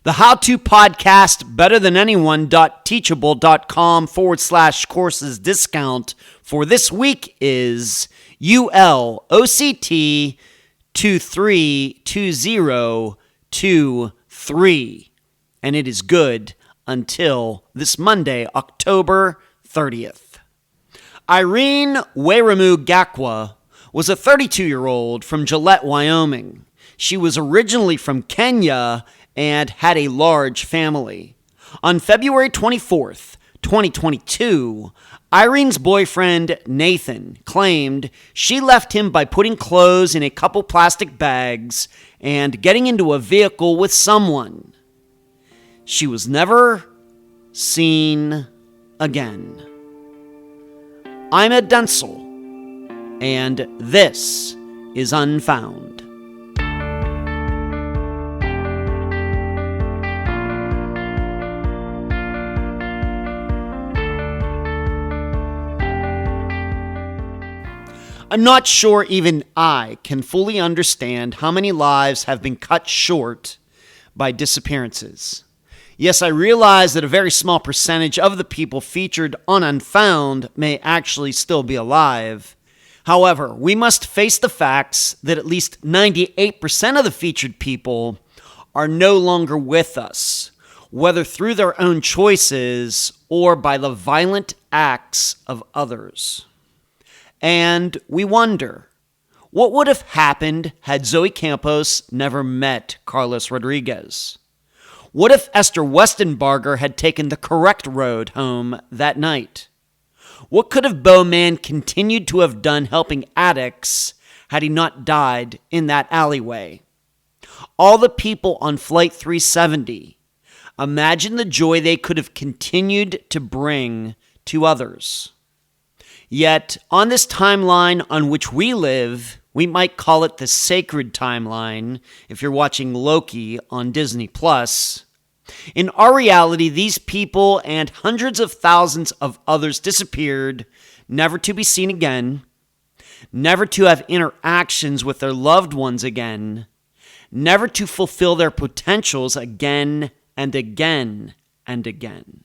The how-to podcast betterthananyone.teachable.com/courses discount for this week is ULOCT 232023, and it is good until this Monday, October 30th. Irene Wairimu Gakwa was a 32-year-old from Gillette, Wyoming. She was originally from Kenya and had a large family. On February 24th, 2022, Irene's boyfriend, Nathan, claimed she left him by putting clothes in a couple plastic bags and getting into a vehicle with someone. She was never seen again. I'm Ed Denzel, and this is Unfound. I'm not sure even I can fully understand how many lives have been cut short by disappearances. Yes, I realize that a very small percentage of the people featured on Unfound may actually still be alive. However, we must face the facts that at least 98% of the featured people are no longer with us, whether through their own choices or by the violent acts of others. And we wonder, what would have happened had Zoe Campos never met Carlos Rodriguez? What if Esther Westenbarger had taken the correct road home that night? What could have Bowman continued to have done helping addicts had he not died in that alleyway? All the people on Flight 370, imagine the joy they could have continued to bring to others. Yet, on this timeline on which we live, we might call it the sacred timeline if you're watching Loki on Disney+. In our reality, these people and hundreds of thousands of others disappeared, never to be seen again, never to have interactions with their loved ones again, never to fulfill their potentials again and again and again.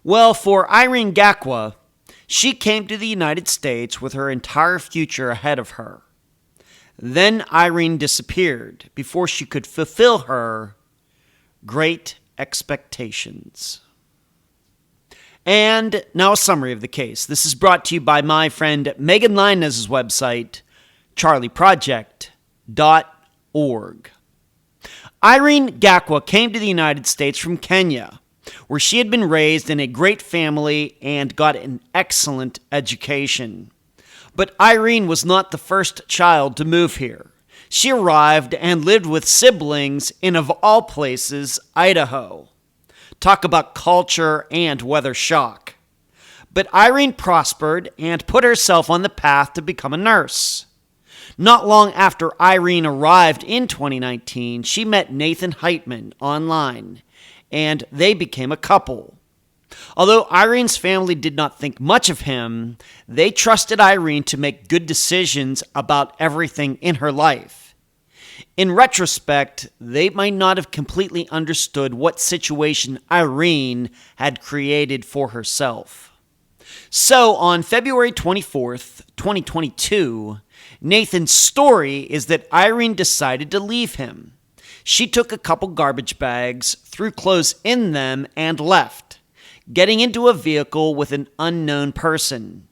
Well, for Irene Gakwa, she came to the United States with her entire future ahead of her. Then Irene disappeared before she could fulfill her great expectations. And now a summary of the case. This is brought to you by my friend Megan Linez's website, charleyproject.org. Irene Gakwa came to the United States from Kenya, where she had been raised in a great family and got an excellent education. But Irene was not the first child to move here. She arrived and lived with siblings in, of all places, Idaho. Talk about culture and weather shock. But Irene prospered and put herself on the path to become a nurse. Not long after Irene arrived in 2019, she met Nathan Heyman online, and they became a couple. Although Irene's family did not think much of him, they trusted Irene to make good decisions about everything in her life. In retrospect, they might not have completely understood what situation Irene had created for herself. So, on February 24th, 2022, Nathan's story is that Irene decided to leave him. She took a couple garbage bags, threw clothes in them, and left, getting into a vehicle with an unknown person.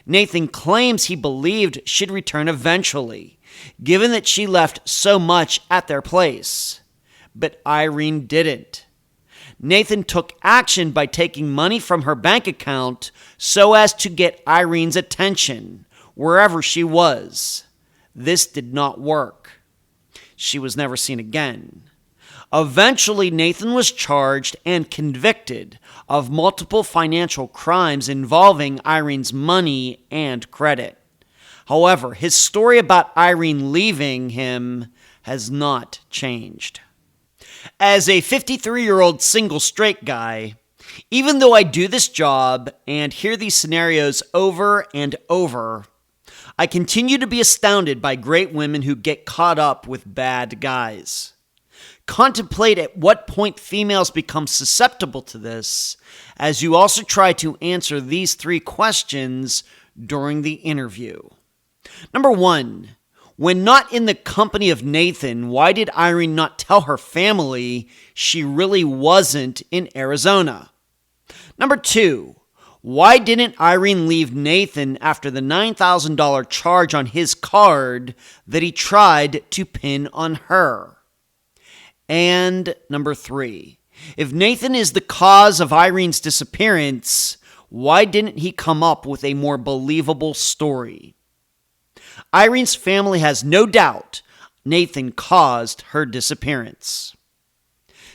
Nathan claims he believed she'd return eventually, given that she left so much at their place. But Irene didn't. Nathan took action by taking money from her bank account so as to get Irene's attention, wherever she was. This did not work. She was never seen again. Eventually, Nathan was charged and convicted of multiple financial crimes involving Irene's money and credit. However, his story about Irene leaving him has not changed. As a 53-year-old single straight guy, even though I do this job and hear these scenarios over and over, I continue to be astounded by great women who get caught up with bad guys. Contemplate at what point females become susceptible to this, as you also try to answer these 3 questions during the interview. Number 1, when not in the company of Nathan, why did Irene not tell her family she really wasn't in Arizona? Number 2, why didn't Irene leave Nathan after the $9,000 charge on his card that he tried to pin on her? And number 3, if Nathan is the cause of Irene's disappearance, why didn't he come up with a more believable story? Irene's family has no doubt Nathan caused her disappearance.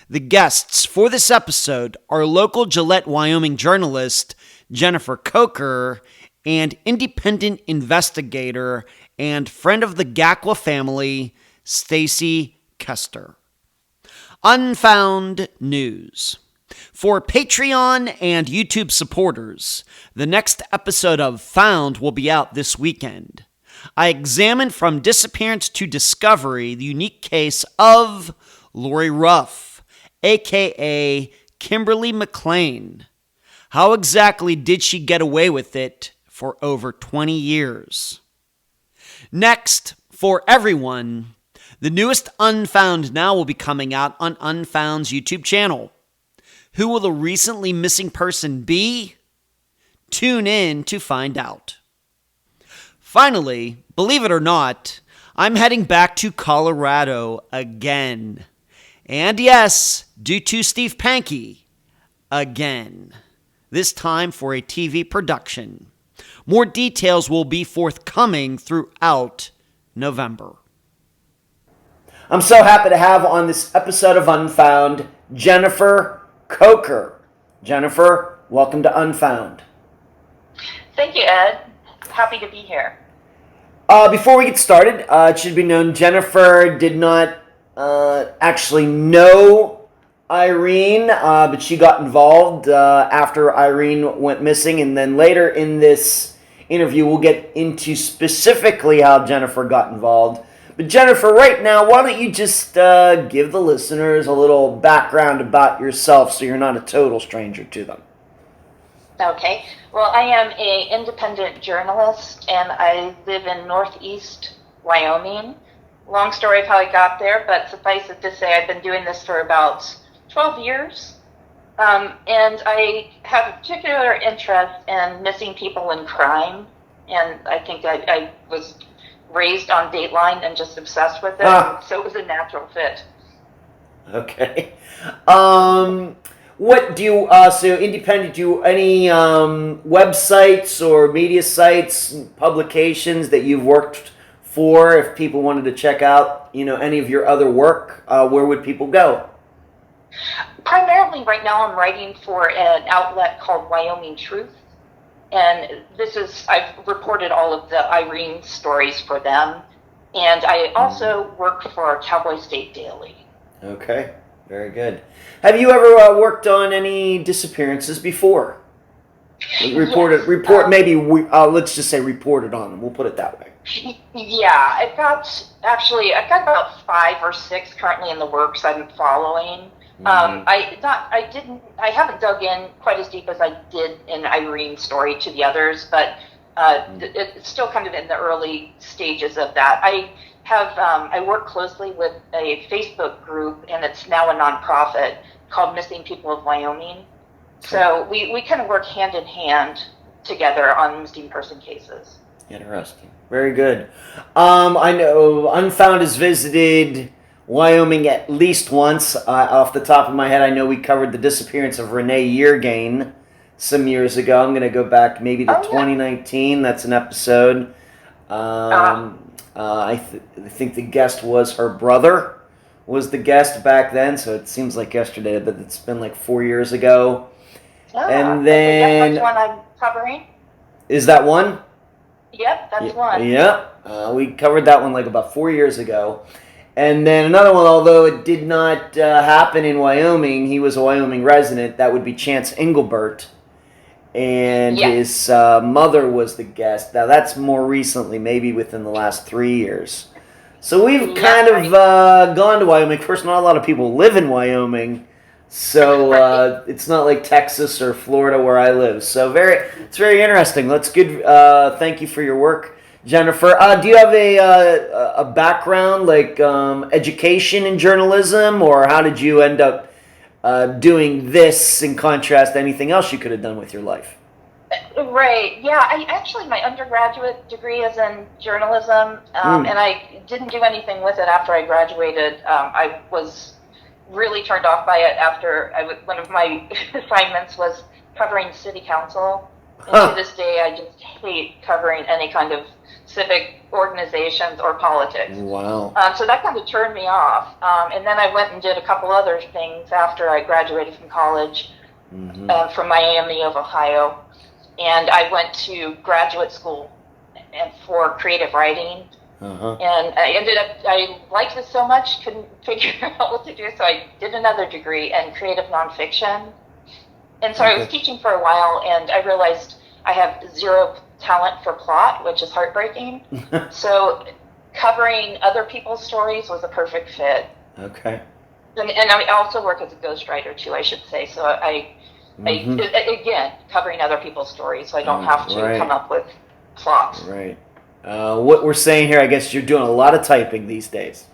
The guests for this episode are local Gillette, Wyoming journalist Jennifer Coker and independent investigator and friend of the Gakwa family, Stacy Kester. Unfound News. For Patreon and YouTube supporters, the next episode of Found will be out this weekend. I examine from disappearance to discovery the unique case of Lori Ruff, a.k.a. Kimberly McLean. How exactly did she get away with it for over 20 years? Next, for everyone, the newest Unfound Now will be coming out on Unfound's YouTube channel. Who will the recently missing person be? Tune in to find out. Finally, believe it or not, I'm heading back to Colorado again. And yes, due to Steve Pankey, again. This time for a TV production. More details will be forthcoming throughout November. I'm so happy to have on this episode of Unfound, Jennifer Coker. Jennifer, welcome to Unfound. Thank you, Ed. Happy to be here. Before we get started, it should be known Jennifer did not actually know Irene, but she got involved after Irene went missing. And then later in this interview, we'll get into specifically how Jennifer got involved. But Jennifer, right now, why don't you just give the listeners a little background about yourself so you're not a total stranger to them. Okay. Well, I am an independent journalist, and I live in northeast Wyoming. Long story of how I got there, but suffice it to say I've been doing this for about 12 years. And I have a particular interest in missing people and crime. And I think I was raised on Dateline and just obsessed with it. So it was a natural fit. Okay. What do you, so independent, do you any websites or media sites, publications that you've worked for? If people wanted to check out, any of your other work, where would people go? Primarily right now I'm writing for an outlet called Wyoming Truth. And I've reported all of the Irene stories for them. And I also work for Cowboy State Daily. Okay, very good. Have you ever worked on any disappearances before? Let's just say reported on them. We'll put it that way. Yeah, I've got about 5 or 6 currently in the works I'm following. I haven't dug in quite as deep as I did in Irene's story to the others, but it's still kind of in the early stages of that. I work closely with a Facebook group, and it's now a nonprofit called Missing People of Wyoming. So we kind of work hand in hand together on missing person cases. Interesting. Very good. I know Unfound has visited Wyoming at least once. Off the top of my head, I know we covered the disappearance of Renee Yeargain some years ago. I'm going to go back maybe to 2019. That's an episode. I think the guest was her brother was the guest back then, so it seems like yesterday, but it's been like 4 years ago. And then... That's one I'm covering. Is that one? Yep, that's one. Yeah, we covered that one like about 4 years ago. And then another one, although it did not happen in Wyoming, he was a Wyoming resident, that would be Chance Engelbert. And his mother was the guest. Now, that's more recently, maybe within the last 3 years. So we've kind of gone to Wyoming. Of course, not a lot of people live in Wyoming, so it's not like Texas or Florida where I live. So it's very interesting. That's good. Thank you for your work, Jennifer. Do you have a background, like education in journalism, or how did you end up doing this in contrast to anything else you could have done with your life? Right. Yeah. My undergraduate degree is in journalism, and I didn't do anything with it after I graduated. I was really turned off by it after one of my assignments was covering city council. And to this day, I just hate covering any kind of civic organizations or politics. Wow. So that kind of turned me off. And then I went and did a couple other things after I graduated from college, from Miami of Ohio. And I went to graduate school for creative writing. And I liked it so much, couldn't figure out what to do. So I did another degree in creative nonfiction. And so I was teaching for a while, and I realized I have zero talent for plot, which is heartbreaking. So covering other people's stories was a perfect fit. Okay. And I also work as a ghostwriter too, I should say. So I again, covering other people's stories, so I don't have to come up with plots. Right. What we're saying here, I guess you're doing a lot of typing these days.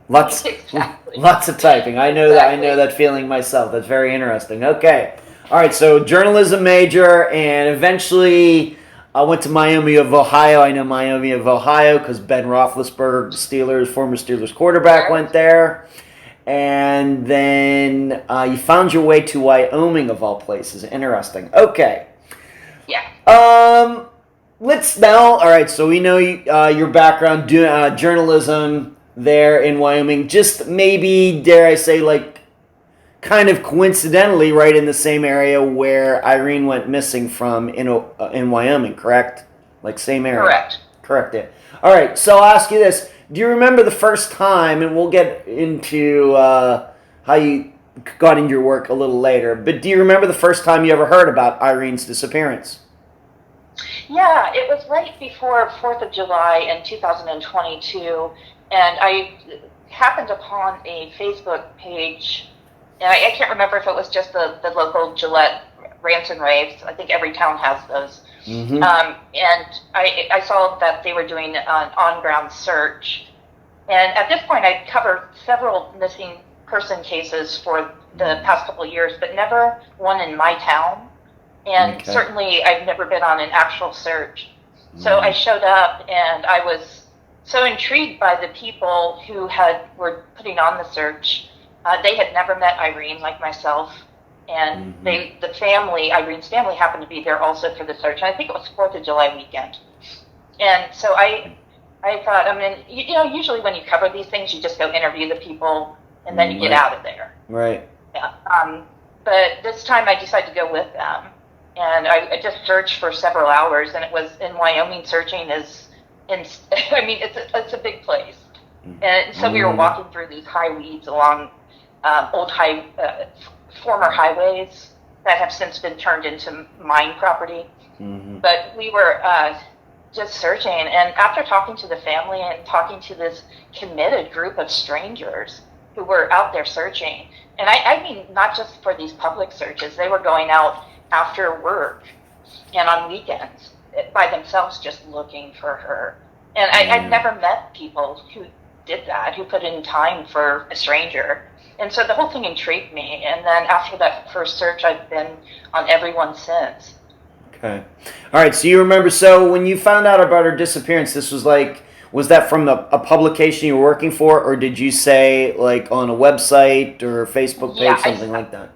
Lots of typing. I know that. I know that feeling myself. That's very interesting. Okay. All right. So journalism major, and eventually I went to Miami of Ohio. I know Miami of Ohio because Ben Roethlisberger, former Steelers quarterback, went there. And then you found your way to Wyoming of all places. Interesting. Okay. Yeah. Let's now. All right. So we know your background, journalism there in Wyoming. Just maybe, dare I say, like, kind of coincidentally, right in the same area where Irene went missing from in Wyoming. Correct? Like same area. Correct. Yeah. All right. So I'll ask you this. Do you remember the first time, and we'll get into how you got into your work a little later, but do you remember the first time you ever heard about Irene's disappearance? Yeah, it was right before 4th of July in 2022, and I happened upon a Facebook page, and I can't remember if it was just the local Gillette rants and raves. I think every town has those. And I saw that they were doing an on-ground search. And at this point, I'd covered several missing person cases for the past couple of years, but never one in my town. And certainly, I've never been on an actual search. So I showed up, and I was so intrigued by the people who were putting on the search. They had never met Irene like myself. And Irene's family happened to be there also for the search. And I think it was 4th of July weekend. And so I thought, usually when you cover these things, you just go interview the people and then you get out of there. Right. Yeah. But this time I decided to go with them. And I just searched for several hours, and it was in Wyoming. Searching it's a big place. And so we were walking through these high weeds along former highways that have since been turned into mine property. But we were just searching, and after talking to the family and talking to this committed group of strangers who were out there searching, and I mean not just for these public searches, they were going out after work and on weekends by themselves just looking for her. And I'd never met people who did that, who put in time for a stranger. And so the whole thing intrigued me. And then after that first search, I've been on every one since. Okay. All right. So you remember, so when you found out about her disappearance, was that from a publication you were working for, or did you say like on a website or Facebook page, something like that?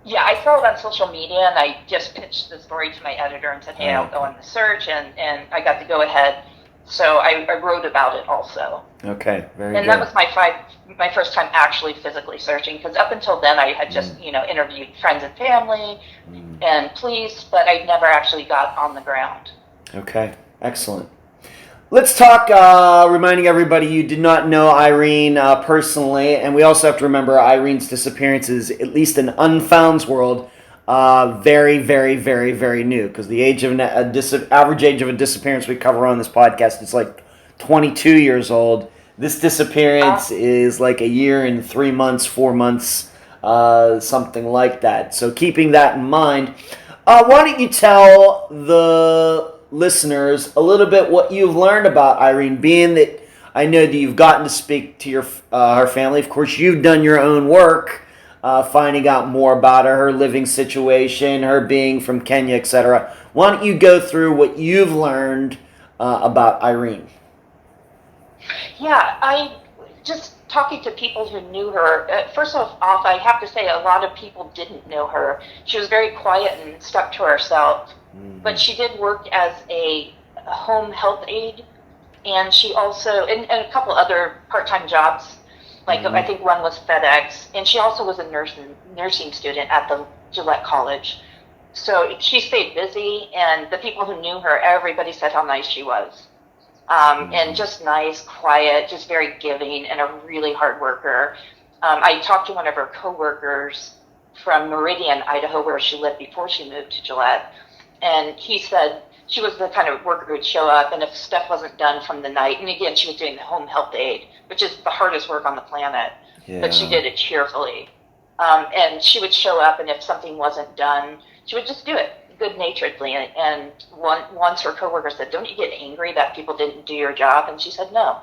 Yeah, I saw it on social media, and I just pitched the story to my editor and said, hey, I'll go on the search, and I got to go ahead. So I wrote about it also. Okay, very good. And that was my first time actually physically searching, because up until then I had just, interviewed friends and family and police, but I never actually got on the ground. Okay, excellent. Let's talk, reminding everybody you did not know Irene personally, and we also have to remember Irene's disappearance is, at least in Unfound's world, very, very, very, very new, because the average age of a disappearance we cover on this podcast is like 22 years old. This disappearance is like a year and 3 months, 4 months, something like that. So keeping that in mind, why don't you tell the listeners a little bit what you've learned about Irene, being that I know that you've gotten to speak to her family. Of course, you've done your own work, finding out more about her living situation, her being from Kenya, etc. Why don't you go through what you've learned about Irene? Yeah, I just talking to people who knew her. First off, I have to say a lot of people didn't know her. She was very quiet and stuck to herself, but she did work as a home health aide, and she also, and a couple other part-time jobs, like I think one was FedEx, and she also was a nursing student at the Gillette College. So she stayed busy, and the people who knew her, everybody said how nice she was. And just nice, quiet, just very giving, and a really hard worker. I talked to one of her coworkers from Meridian, Idaho, where she lived before she moved to Gillette, and he said she was the kind of worker who would show up, and if stuff wasn't done from the night, and again, she was doing the home health aide, which is the hardest work on the planet, but she did it cheerfully. And she would show up, and if something wasn't done, she would just do it good-naturedly. And once her coworker said, "Don't you get angry that people didn't do your job?" And she said, "No,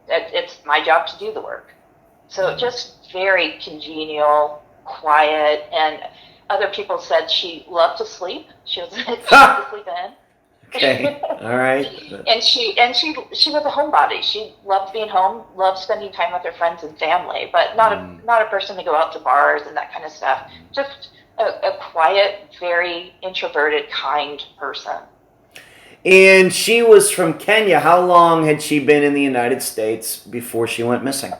it's my job to do the work." So just very congenial, quiet, and other people said she loved to sleep. She loved to sleep in. Okay, all right. And she was a homebody. She loved being home, loved spending time with her friends and family, but not a person to go out to bars and that kind of stuff. Just a quiet, very introverted, kind person. And she was from Kenya. How long had she been in the United States before she went missing?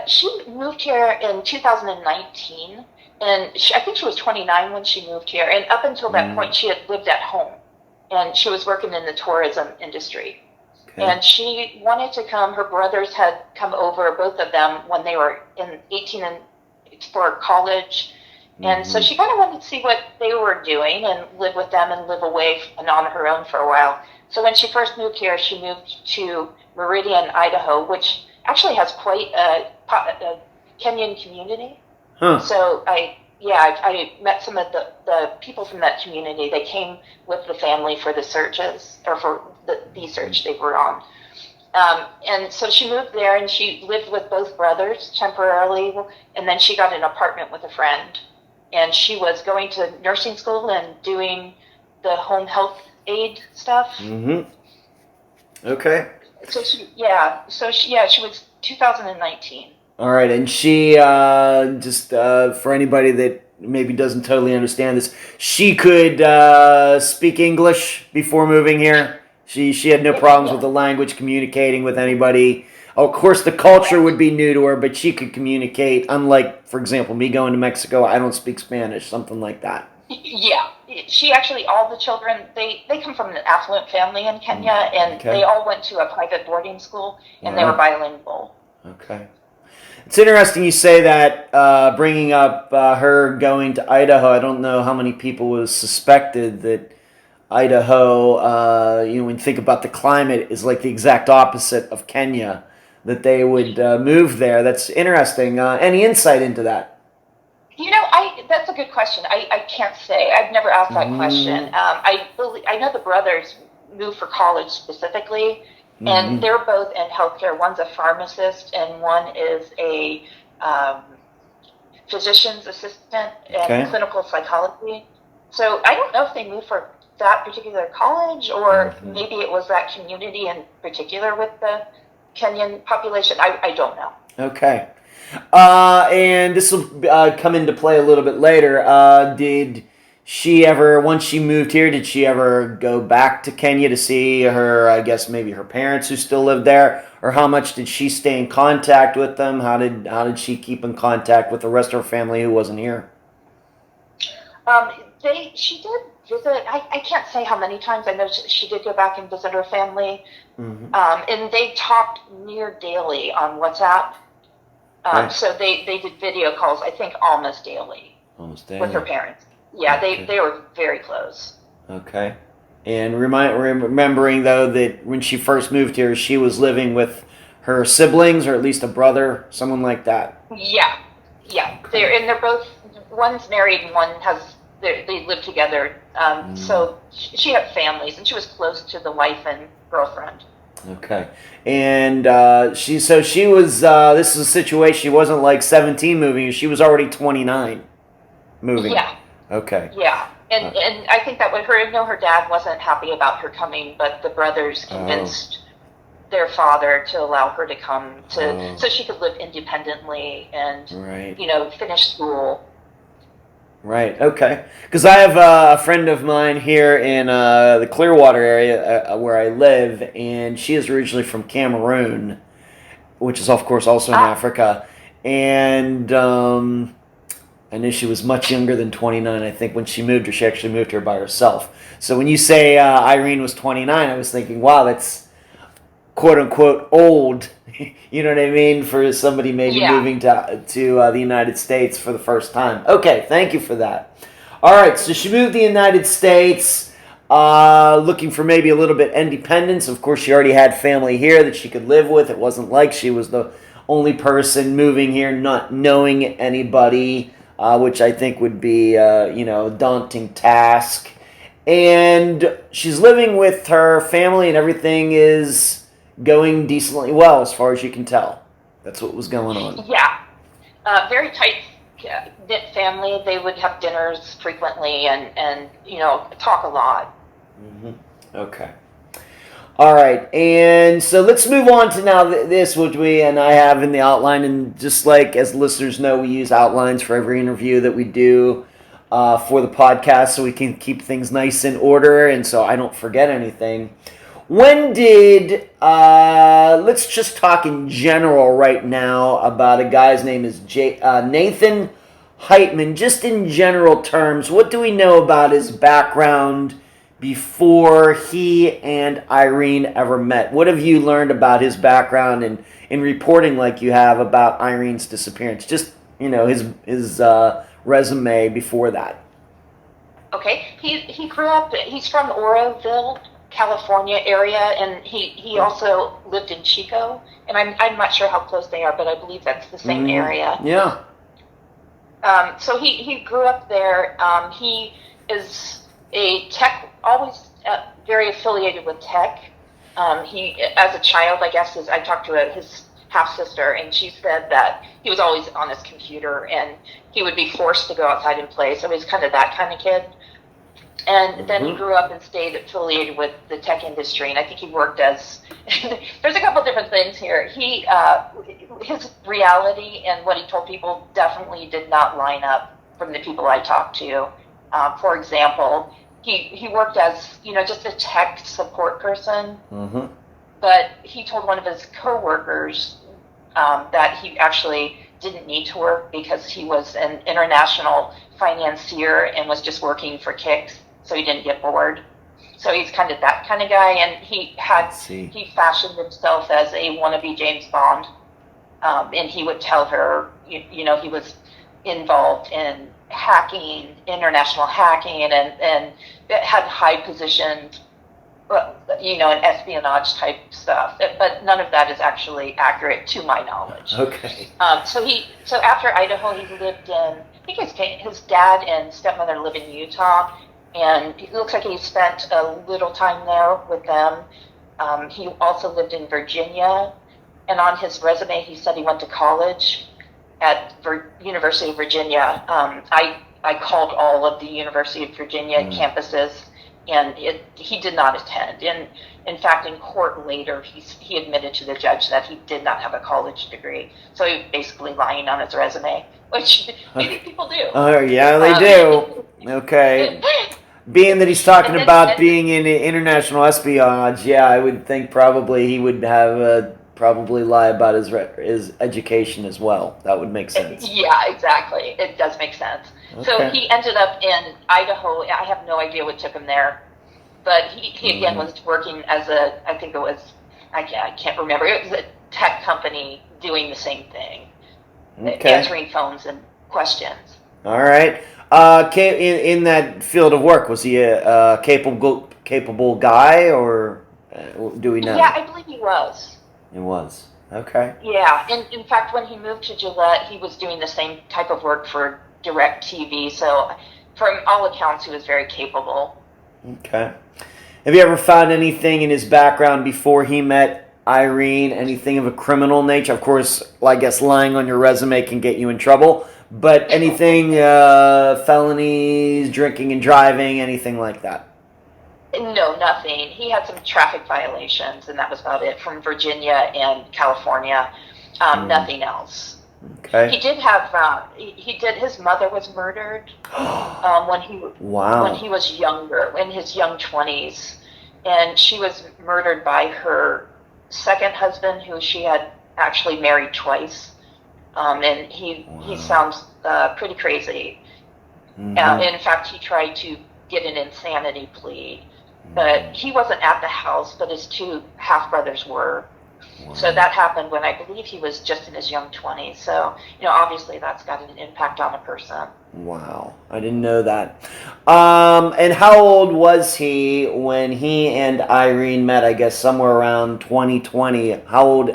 She moved here in 2019, and I think she was 29 when she moved here. And up until that point, she had lived at home, and she was working in the tourism industry. Okay. And she wanted to come. Her brothers had come over, both of them, when they were in 18 and for college. And so she kind of wanted to see what they were doing and live with them and live away and on her own for a while. So when she first moved here, she moved to Meridian, Idaho, which actually has quite a Kenyan community. Huh. So I met some of the people from that community. They came with the family for the searches, or for the search they were on. And so she moved there, and she lived with both brothers temporarily, and then she got an apartment with a friend. And she was going to nursing school and doing the home health aid stuff. Okay. So she was 2019. All right, and she just for anybody that maybe doesn't totally understand this, she could speak English before moving here. She had no problems with the language, communicating with anybody. Of course, the culture would be new to her, but she could communicate. Unlike, for example, me going to Mexico, I don't speak Spanish, something like that. Yeah, she actually, all the children, they come from an affluent family in Kenya, and they all went to a private boarding school, and they were bilingual. Okay. It's interesting you say that, bringing up her going to Idaho. I don't know how many people was suspected that Idaho, when you think about the climate, is like the exact opposite of Kenya, that they would move there. That's interesting. Any insight into that? That's a good question. I can't say. I've never asked that question. I know the brothers moved for college specifically, and they're both in healthcare. One's a pharmacist, and one is a physician's assistant in clinical psychology. So I don't know if they moved for that particular college, or maybe it was that community in particular with the Kenyan population. I don't know. Okay. And this will come into play a little bit later. Did she ever, once she moved here, did she ever go back to Kenya to see her, I guess maybe her parents who still lived there? Or how much did she stay in contact with them? How did she keep in contact with the rest of her family who wasn't here? She did visit. I can't say how many times. I know she did go back and visit her family, and they talked near daily on WhatsApp. So they did video calls, I think, almost daily. With her parents. Yeah, they were very close. Okay. And remembering, though, that when she first moved here, she was living with her siblings, or at least a brother, someone like that. Yeah. They're both, one's married and one they live together. So she had families, and she was close to the wife and girlfriend. Okay. And she was, this is a situation, she wasn't like 17 moving, she was already 29 moving. Yeah. Okay. Yeah. And I think that her dad wasn't happy about her coming, but the brothers convinced their father to allow her to come so she could live independently and, finish school. Right, okay. Because I have a friend of mine here in the Clearwater area where I live, and she is originally from Cameroon, which is, of course, also in Africa. And I knew she was much younger than 29. I think when she moved her, she actually moved here by herself. So when you say Irene was 29, I was thinking, wow, that's quote-unquote old. You know what I mean? For somebody maybe moving to the United States for the first time. Okay, thank you for that. All right, so she moved to the United States, looking for maybe a little bit independence. Of course, she already had family here that she could live with. It wasn't like she was the only person moving here, not knowing anybody, which I think would be, a daunting task. And she's living with her family, and everything is going decently well, as far as you can tell. That's what was going on. Yeah. Very tight knit family. They would have dinners frequently and talk a lot. Mm-hmm. Okay. All right. And so let's move on to now this, which I have in the outline. And just like as listeners know, we use outlines for every interview that we do for the podcast, so we can keep things nice in order and so I don't forget anything. When did, let's just talk in general right now about a guy's name is Nathan Heyman. Just in general terms, what do we know about his background before he and Irene ever met? What have you learned about his background and in reporting like you have about Irene's disappearance? Just, his resume before that. Okay. He grew up, he's from Oroville, California area, and he also lived in Chico, and I'm not sure how close they are, but I believe that's the same area. Yeah. So he grew up there. He is a tech, always very affiliated with tech. He, as a child, I guess, I talked to his half-sister, and she said that he was always on his computer, and he would be forced to go outside and play, so he's kind of that kind of kid. And then he grew up and stayed affiliated with the tech industry, and I think he worked as there's a couple different things here. His reality and what he told people definitely did not line up from the people I talked to. For example, he worked as just a tech support person, but he told one of his coworkers that he actually didn't need to work because he was an international financier and was just working for kicks, so he didn't get bored. So he's kind of that kind of guy, and he fashioned himself as a wannabe James Bond, and he would tell her, he was involved in hacking, international hacking, and had high positioned, and espionage type stuff. But none of that is actually accurate to my knowledge. Okay. So after Idaho, he lived in, I think his dad and stepmother live in Utah, and it looks like he spent a little time there with them. He also lived in Virginia, and on his resume, he said he went to college at University of Virginia. I called all of the University of Virginia campuses, and he did not attend. And in fact, in court later, he admitted to the judge that he did not have a college degree. So he was basically lying on his resume, which maybe people do. Oh, yeah, they do. Okay. Being that he's talking about being in international espionage, yeah, I would think probably he would have probably lie about his education as well. That would make sense. Yeah, exactly. It does make sense. Okay. So he ended up in Idaho. I have no idea what took him there, but he again was working as I can't remember. It was a tech company doing the same thing, answering phones and questions. All right. In that field of work, was he a capable guy, or do we know? Yeah, I believe he was. It was. Okay. Yeah, in fact, when he moved to Gillette, he was doing the same type of work for Direct TV. So, from all accounts, he was very capable. Okay. Have you ever found anything in his background before he met Irene? Anything of a criminal nature? Of course, I guess lying on your resume can get you in trouble. But anything, felonies, drinking and driving, anything like that? No, nothing. He had some traffic violations, and that was about it from Virginia and California. Nothing else. Okay. He did have. He did. His mother was murdered when he when he was younger, in his young 20s, and she was murdered by her second husband, who she had actually married twice. And he sounds pretty crazy. Mm-hmm. In fact, he tried to get an insanity plea, but he wasn't at the house, but his two half-brothers were. Wow. So that happened when I believe he was just in his young 20s. So, obviously that's got an impact on a person. Wow. I didn't know that. And how old was he when he and Irene met? I guess somewhere around 2020. How old?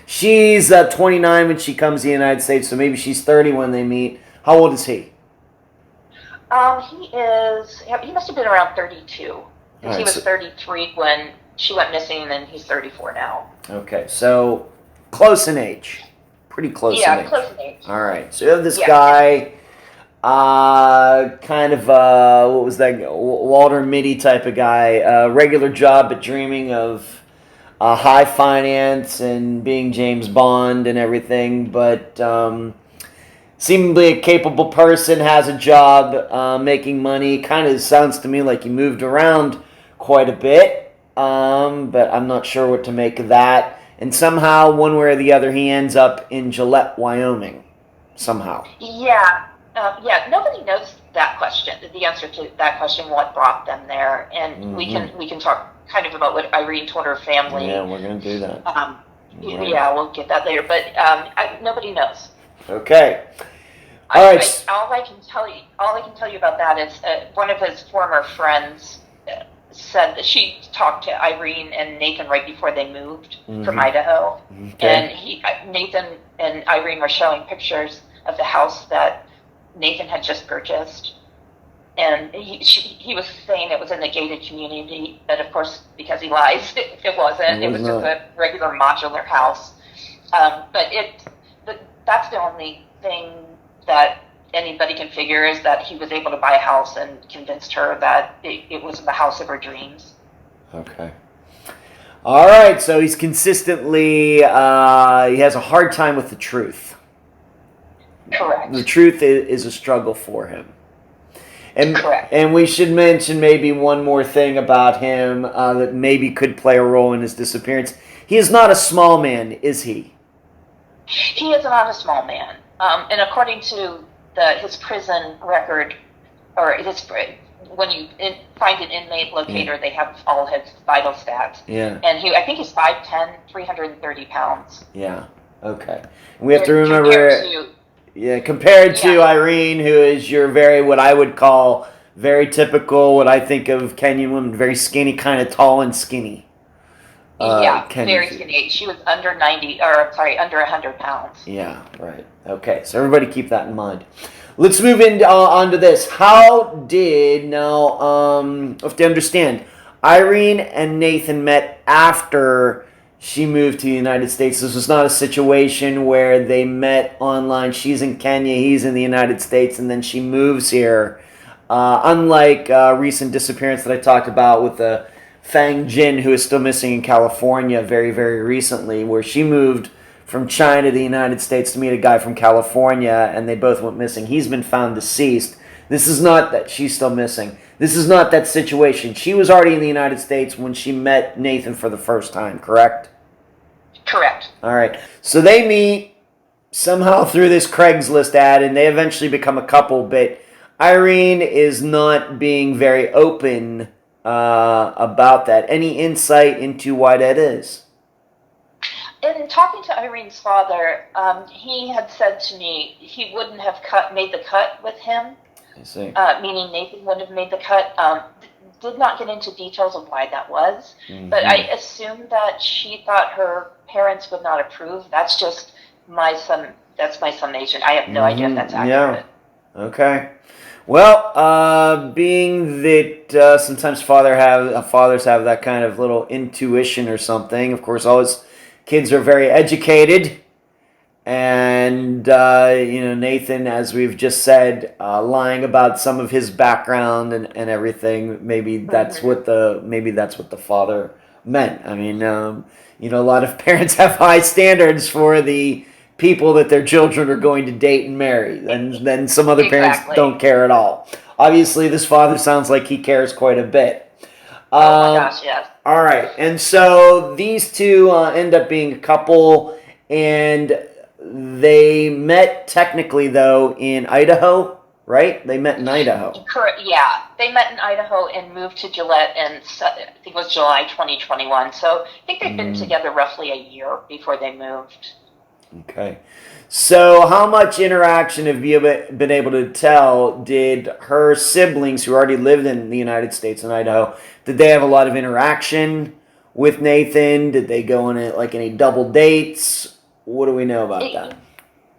She's 29 when she comes to the United States, so maybe she's 30 when they meet. How old is he? He must have been around 32. Right, he was 33 when she went missing, and then he's 34 now. Okay, so close in age. Pretty close in age. Yeah, close in age. All right, so you have this guy, kind of, what was that, Walter Mitty type of guy, regular job but dreaming of high finance and being James Bond and everything, but seemingly a capable person, has a job, making money. Kind of sounds to me like he moved around quite a bit. But I'm not sure what to make of that. And somehow, one way or the other, he ends up in Gillette, Wyoming. Somehow. Yeah. Nobody knows that question. The answer to that question, what brought them there, and we can talk kind of about what Irene told her family. Yeah, we're gonna do that. Right. Yeah, we'll get that later. But nobody knows. Okay. All right. All I can tell you about that is one of his former friends said that she talked to Irene and Nathan right before they moved from Idaho. Okay. And Nathan and Irene were showing pictures of the house that Nathan had just purchased. And he was saying it was in a gated community, but of course, because he lies, it wasn't. It was just a regular modular house. But that's the only thing that anybody can figure, is that he was able to buy a house and convinced her that it was the house of her dreams. Okay. All right, so he's consistently, he has a hard time with the truth. Correct. The truth is a struggle for him. Correct. And we should mention maybe one more thing about him that maybe could play a role in his disappearance. He is not a small man, is he? He is not a small man. And according to his prison record, or when you find an inmate locator, they have all his vital stats. Yeah. And I think he's 5'10", 330 pounds. Yeah. Okay. And we have to remember, compared to Irene, who is your what I would call very typical, what I think of Kenyan women, very skinny, kind of tall and skinny. Very skinny. She was under 100 pounds. Yeah, right. Okay, so everybody keep that in mind. Let's move on to this. How did, you have to understand, Irene and Nathan met after she moved to the United States. This was not a situation where they met online. She's in Kenya, he's in the United States, and then she moves here. Unlike recent disappearance that I talked about with the Fang Jin, who is still missing in California very, very recently, where she moved from China to the United States to meet a guy from California, and they both went missing. He's been found deceased. This is not that she's still missing. This is not that situation. She was already in the United States when she met Nathan for the first time, correct? Correct. All right. So they meet somehow through this Craigslist ad, and they eventually become a couple, but Irene is not being very open about that. Any insight into why that is? In talking to Irene's father, he had said to me he wouldn't have made the cut with him. I see. Meaning Nathan wouldn't have made the cut. did not get into details of why that was, Mm-hmm. but I assume that she thought her parents would not approve. That's just that's my summation. I have no idea if that's accurate. Yeah. Okay. Well, being that sometimes fathers have that kind of little intuition or something. Of course, always kids are very educated, and Nathan, as we've just said, lying about some of his background and everything. Maybe that's what the father meant. I mean, a lot of parents have high standards for the people that their children are going to date and marry, and then some other parents don't care at all. Obviously, this father sounds like he cares quite a bit. Oh my gosh, yes. All right, and so these two end up being a couple, and they met technically, though, in Idaho, right? They met in Idaho. Correct. Yeah, they met in Idaho and moved to Gillette in, I think it was July 2021. So I think they've been together roughly a year before they moved. Okay. So how much interaction have you been able to tell did her siblings, who already lived in the United States and Idaho, did they have a lot of interaction with Nathan? Did they go on any double dates? What do we know about that?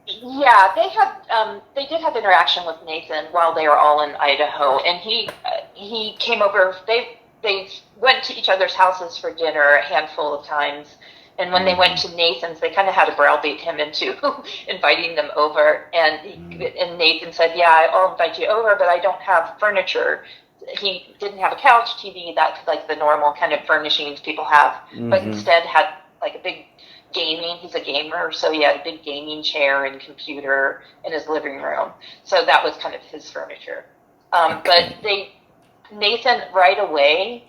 Yeah, they did have interaction with Nathan while they were all in Idaho, and he came over. They went to each other's houses for dinner a handful of times. And when they went to Nathan's, they kind of had to browbeat him into inviting them over. And Nathan said, "Yeah, I'll invite you over, but I don't have furniture." He didn't have a couch, TV, that's like the normal kind of furnishings people have, but instead had like a big gaming. He's a gamer, so he had a big gaming chair and computer in his living room. So that was kind of his furniture. But Nathan right away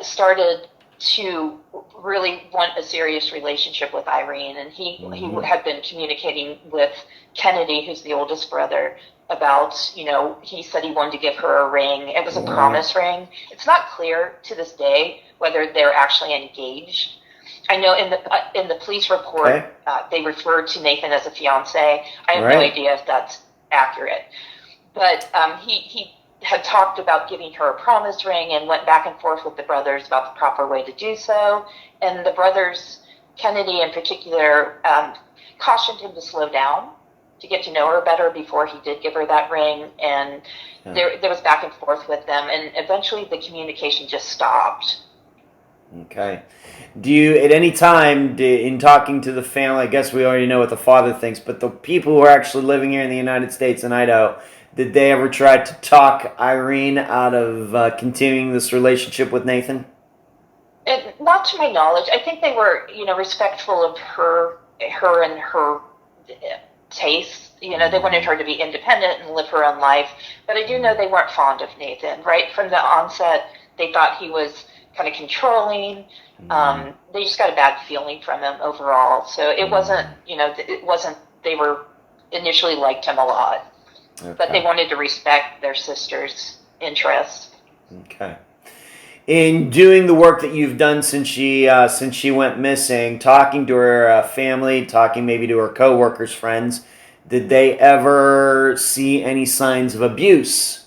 started to really want a serious relationship with Irene, and he had been communicating with Kennedy, who's the oldest brother, about, he said he wanted to give her a ring. It was a promise ring. It's not clear to this day whether they're actually engaged. I know in the police report, they referred to Nathan as a fiance. I have no idea if that's accurate, but he had talked about giving her a promise ring and went back and forth with the brothers about the proper way to do so. And the brothers, Kennedy in particular, cautioned him to slow down, to get to know her better before he did give her that ring. And there was back and forth with them, and eventually the communication just stopped. Okay. Do you, at any time, in talking to the family, I guess we already know what the father thinks, but the people who are actually living here in the United States and Idaho, did they ever try to talk Irene out of continuing this relationship with Nathan? Not to my knowledge. I think they were, respectful of her and her tastes. They wanted her to be independent and live her own life. But I do know they weren't fond of Nathan. Right from the onset, they thought he was kind of controlling. They just got a bad feeling from him overall. So it wasn't, they were initially liked him a lot. Okay. But they wanted to respect their sister's interests. Okay. In doing the work that you've done since she went missing, talking to her family, talking maybe to her coworkers, friends, did they ever see any signs of abuse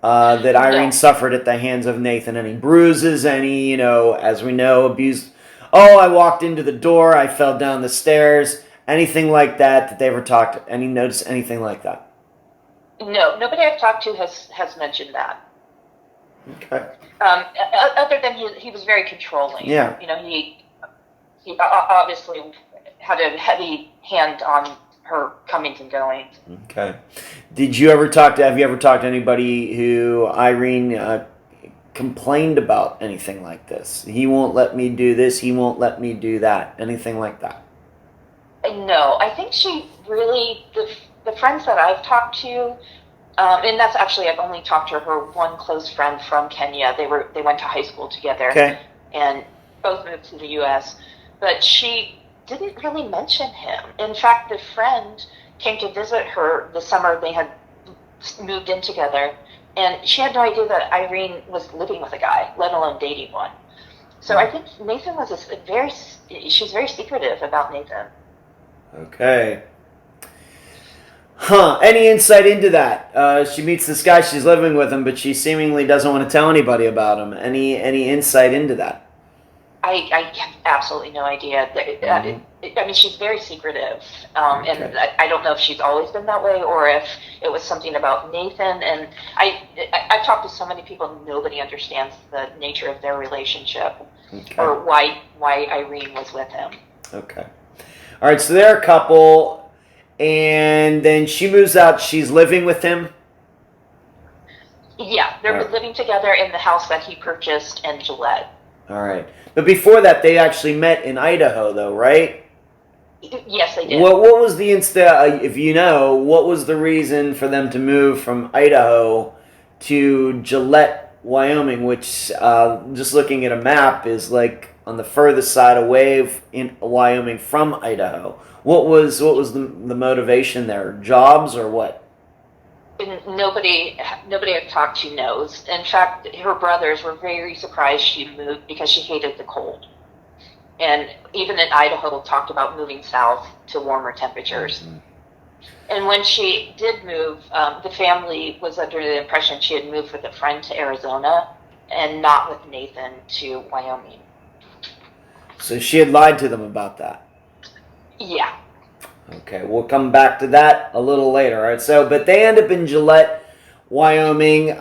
that Irene suffered at the hands of Nathan? Any bruises? Any, as we know, abuse? Oh, I walked into the door. I fell down the stairs. Anything like that? Did they ever talk? Notice anything like that? No, nobody I've talked to has mentioned that. Okay. Other than he was very controlling. Yeah. He obviously had a heavy hand on her comings and goings. Okay. Have you ever talked to anybody who Irene complained about anything like this? He won't let me do this. He won't let me do that. Anything like that? No, I think she really, the friends that I've talked to, and that's actually, I've only talked to her one close friend from Kenya. They went to high school together, and both moved to the U.S., but she didn't really mention him. In fact, the friend came to visit her the summer they had moved in together, and she had no idea that Irene was living with a guy, let alone dating one. So I think Nathan was she's very secretive about Nathan. Okay. Huh. Any insight into that? She meets this guy, she's living with him, but she seemingly doesn't want to tell anybody about him. Any insight into that? I have absolutely no idea. I mean, she's very secretive, Okay. and I don't know if she's always been that way or if it was something about Nathan. And I've talked to so many people, nobody understands the nature of their relationship Okay. or why Irene was with him. Okay. All right, so they're a couple, and then she moves out. She's living with him. Yeah, they're Right. living together in the house that he purchased in Gillette. All right. But before that, they actually met in Idaho, though, right? Yes, they did. What was the if you know, what was the reason for them to move from Idaho to Gillette, Wyoming, which, just looking at a map, is like on the furthest side away in Wyoming from Idaho? What was the motivation there? Jobs or what? Nobody I've talked to knows. In fact, her brothers were very surprised she moved because she hated the cold. And even in Idaho, talked about moving south to warmer temperatures. Mm-hmm. And when she did move, the family was under the impression she had moved with a friend to Arizona and not with Nathan to Wyoming. So she had lied to them about that. Yeah. Okay, we'll come back to that a little later. All right, so, but they end up in Gillette, Wyoming.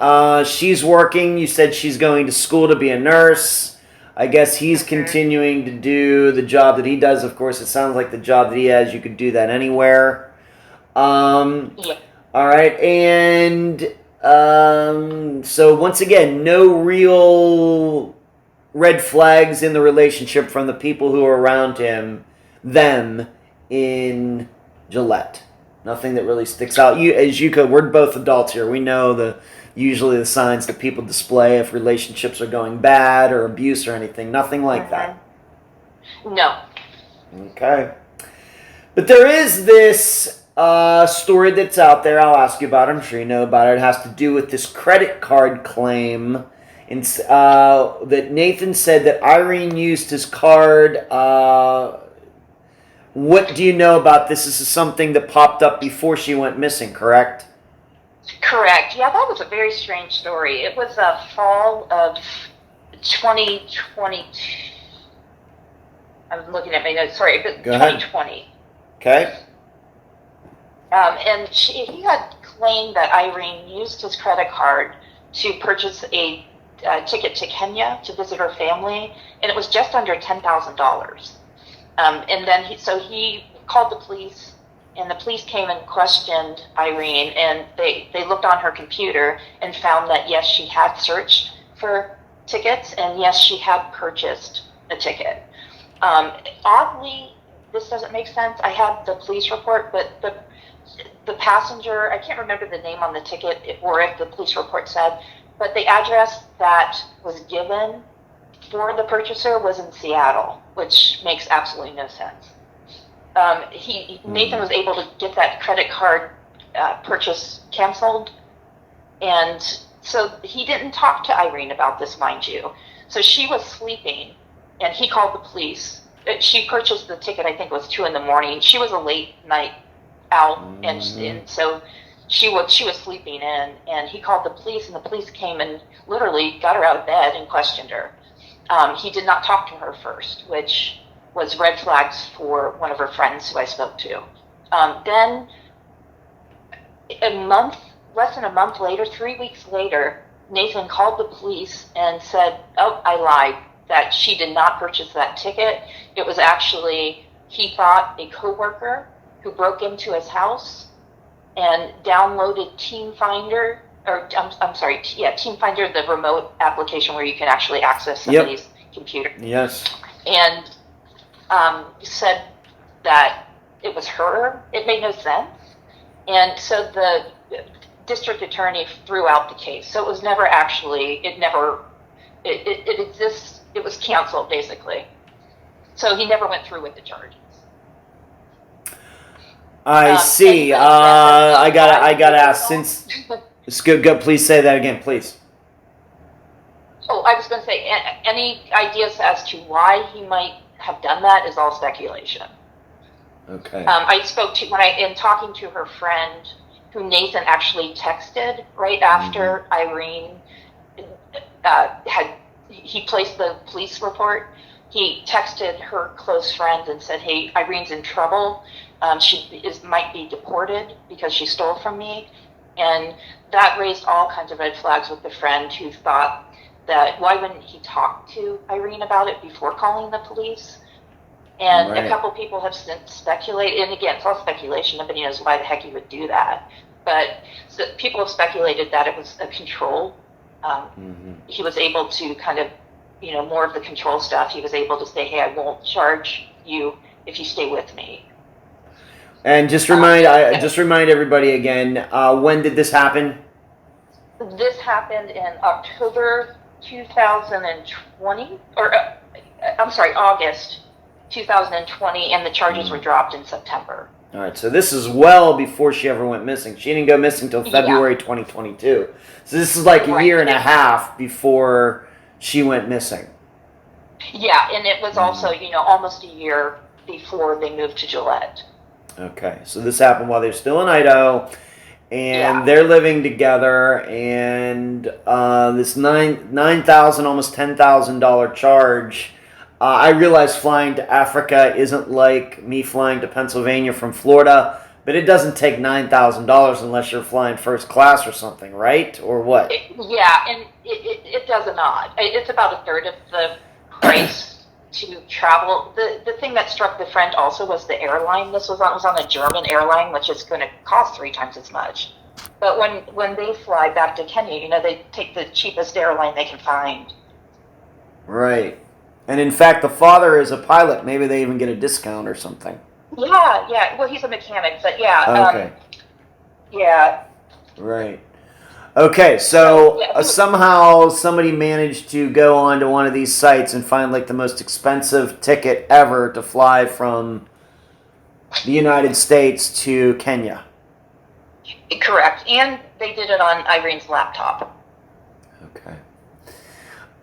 She's working. You said she's going to school to be a nurse. I guess he's continuing to do the job that he does. Of course, it sounds like the job that he has, you could do that anywhere. Yeah. All right, and so once again, no real red flags in the relationship from the people who are around them in Gillette. Nothing that really sticks out. We're both adults here. We know usually the signs that people display if relationships are going bad or abuse or anything. Nothing like that. No. Okay. But there is this story that's out there. I'll ask you about it. I'm sure you know about it. It has to do with this credit card claim that Nathan said that Irene used his card. What do you know about this? This is something that popped up before she went missing, correct? Correct. Yeah, that was a very strange story. It was fall of 2022. I'm looking at my notes. Sorry, but 2020. Okay. And he had claimed that Irene used his credit card to purchase a ticket to Kenya to visit her family, and it was just under $10,000. And then he called the police, and the police came and questioned Irene, and they looked on her computer and found that, yes, she had searched for tickets, and yes, she had purchased a ticket. Oddly, this doesn't make sense. I have the police report, but the passenger, I can't remember the name on the ticket or if the police report said, but the address that was given for the purchaser was in Seattle, which makes absolutely no sense. Nathan was able to get that credit card purchase canceled, and so he didn't talk to Irene about this, mind you. So she was sleeping, and he called the police. She purchased the ticket, I think it was 2 a.m. She was a late night out, and so she was sleeping in, and he called the police, and the police came and literally got her out of bed and questioned her. He did not talk to her first, which was red flags for one of her friends who I spoke to. Then less than a month later, 3 weeks later, Nathan called the police and said, "Oh, I lied, that she did not purchase that ticket. It was actually, he thought, a coworker who broke into his house and downloaded Team Finder, Team Finder, the remote application where you can actually access somebody's computer." Yes. And said that it was her. It made no sense. And so the district attorney threw out the case. So it was never actually, it exists, it was canceled basically. So he never went through with the charges. I see. I gotta ask, since it's good. Please say that again, please. Oh, I was going to say, any ideas as to why he might have done that is all speculation. Okay. I spoke to in talking to her friend, who Nathan actually texted right after Irene he placed the police report. He texted her close friend and said, "Hey, Irene's in trouble. Might be deported because she stole from me." And that raised all kinds of red flags with the friend, who thought that why wouldn't he talk to Irene about it before calling the police? And Right. a couple people have since speculated, and again, it's all speculation. Nobody knows why the heck he would do that. But people have speculated that it was a control. He was able to kind of, more of the control stuff. He was able to say, "Hey, I won't charge you if you stay with me." And just remind everybody again, when did this happen? This happened in October 2020, or I'm sorry, August 2020, and the charges were dropped in September. All right, so this is well before she ever went missing. She didn't go missing until February 2022. So this is like a year and a half before she went missing. Yeah, and it was also, almost a year before they moved to Gillette. Okay, so this happened while they're still in Idaho, and they're living together, and this $9,000, almost $10,000 charge. I realize flying to Africa isn't like me flying to Pennsylvania from Florida, but it doesn't take $9,000 unless you're flying first class or something, right? Or what? And it does not. It's about a third of the price to travel. The thing that struck the friend also was the airline. This was on a German airline, which is going to cost 3 times as much. But when they fly back to Kenya, they take the cheapest airline they can find. Right. And in fact, the father is a pilot. Maybe they even get a discount or something. Yeah. Well, he's a mechanic, but yeah. Okay. Yeah. Right. Okay, so somehow somebody managed to go onto one of these sites and find like the most expensive ticket ever to fly from the United States to Kenya. Correct. And they did it on Irene's laptop. Okay.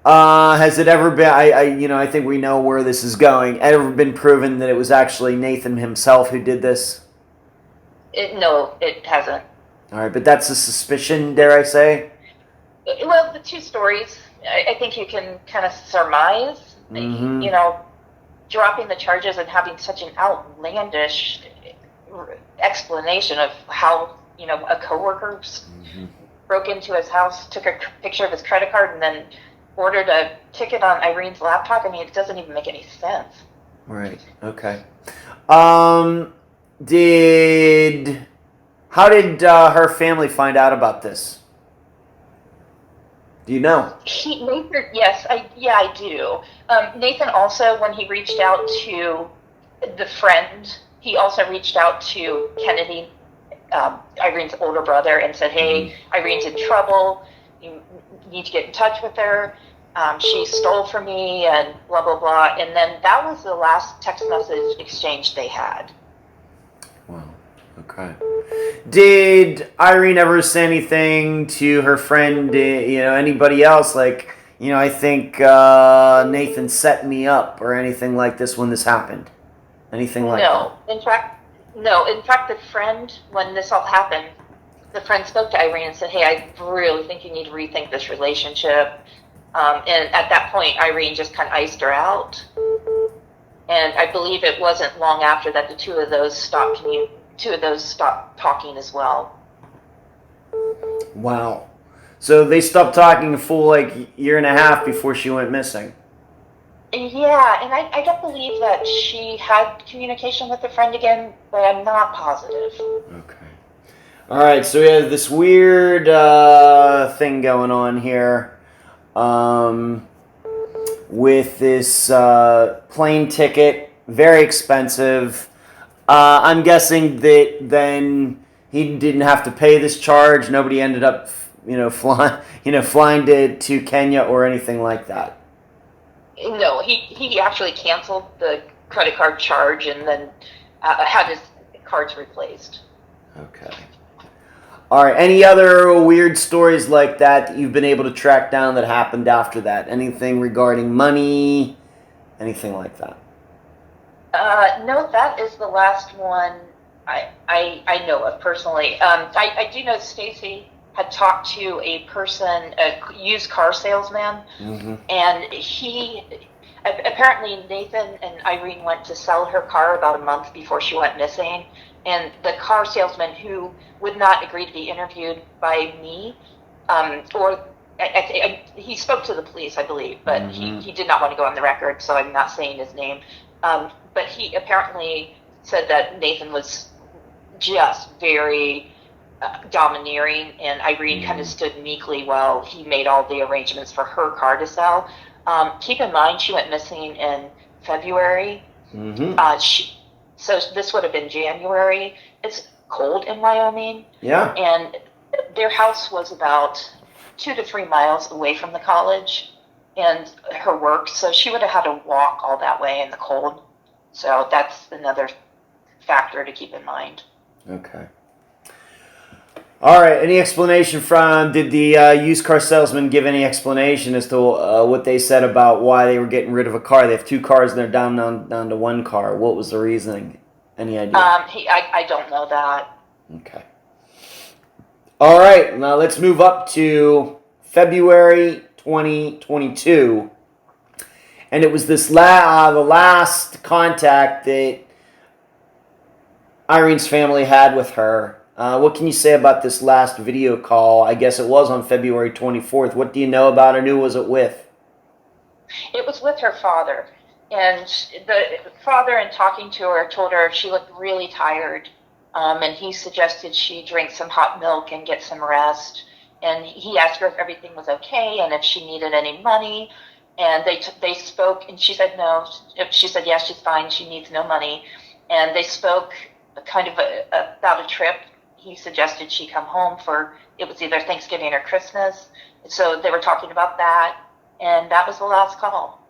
Has it ever been? I think we know where this is going. Ever been proven that it was actually Nathan himself who did this? No, it hasn't. All right, but that's a suspicion, dare I say? Well, the two stories, I think you can kind of surmise. Dropping the charges and having such an outlandish explanation of how a coworker broke into his house, took a picture of his credit card, and then ordered a ticket on Irene's laptop. I mean, it doesn't even make any sense. Right. Okay. How did her family find out about this? Do you know? Nathan, yes, I do. Nathan also, when he reached out to the friend, he also reached out to Kennedy, Irene's older brother, and said, "Hey, Irene's in trouble. You need to get in touch with her. She stole from me," and blah, blah, blah. And then that was the last text message exchange they had. Wow. Okay. Did Irene ever say anything to her friend, anybody else? Like, I think Nathan set me up or anything like this when this happened? Anything like that? No. In fact, the friend, when this all happened, the friend spoke to Irene and said, "Hey, I really think you need to rethink this relationship." And at that point, Irene just kind of iced her out. And I believe it wasn't long after that the two of those stopped talking as well. Wow. So they stopped talking a full year and a half before she went missing. Yeah, and I don't believe that she had communication with a friend again, but I'm not positive. Okay. All right, so we have this weird thing going on here with this plane ticket, very expensive. I'm guessing that then he didn't have to pay this charge. Nobody ended up, flying to Kenya or anything like that. No, he actually canceled the credit card charge and then had his cards replaced. Okay. All right. Any other weird stories like that you've been able to track down that happened after that? Anything regarding money? Anything like that? No, that is the last one I know of personally. I do know Stacy had talked to a person, a used car salesman, and apparently Nathan and Irene went to sell her car about a month before she went missing, and the car salesman, who would not agree to be interviewed by me, or he spoke to the police, I believe, but he did not want to go on the record, so I'm not saying his name. But he apparently said that Nathan was just very domineering, and Irene kind of stood meekly while he made all the arrangements for her car to sell. Keep in mind, she went missing in February. So this would have been January. It's cold in Wyoming. Yeah. And their house was about 2 to 3 miles away from the college and her work. So she would have had to walk all that way in the cold. So that's another factor to keep in mind. Okay. All right. Any explanation did the used car salesman give any explanation as to what they said about why they were getting rid of a car? They have 2 cars and they're down to 1 car. What was the reasoning? Any idea? I don't know that. Okay. All right. Now let's move up to February 2022. And it was this the last contact that Irene's family had with her. What can you say about this last video call? I guess it was on February 24th. What do you know about her? Who was it with? It was with her father. And the father, in talking to her, told her she looked really tired. And he suggested she drink some hot milk and get some rest. And he asked her if everything was okay and if she needed any money. And they spoke, and she said no. She said, yes, she's fine. She needs no money. And they spoke kind of about a trip. He suggested she come home it was either Thanksgiving or Christmas. So they were talking about that, and that was the last call.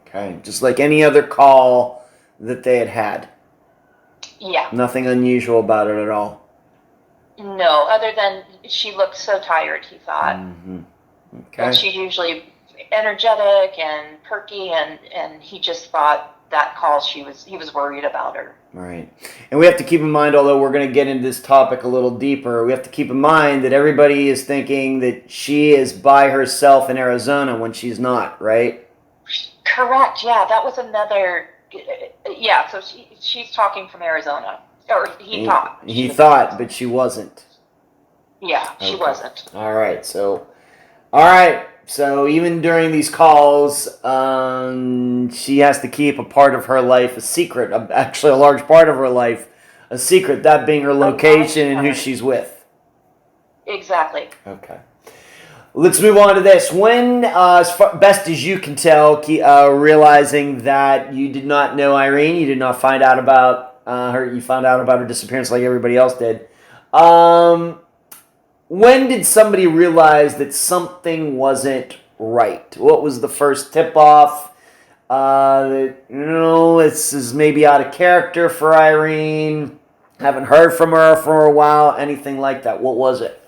Okay, just like any other call that they had. Yeah. Nothing unusual about it at all. No, other than she looked so tired, he thought. Okay. And she's usually energetic and perky, and he just thought that call he was worried about her. Right. And we have to keep in mind, although we're going to get into this topic a little deeper, we have to keep in mind that everybody is thinking that she is by herself in Arizona when she's not, right? Correct. Yeah, that was another. Yeah, so she's talking from Arizona, or he thought. He thought, but she wasn't. Yeah, she wasn't. All right. So even during these calls, she has to keep a part of her life a secret, actually a large part of her life a secret, that being her location and who she's with. Exactly. Okay. Let's move on to this. When, best as you can tell, realizing that you did not know Irene, you did not find out about her, you found out about her disappearance like everybody else did. When did somebody realize that something wasn't right? What was the first tip-off? This is maybe out of character for Irene. Haven't heard from her for a while. Anything like that. What was it?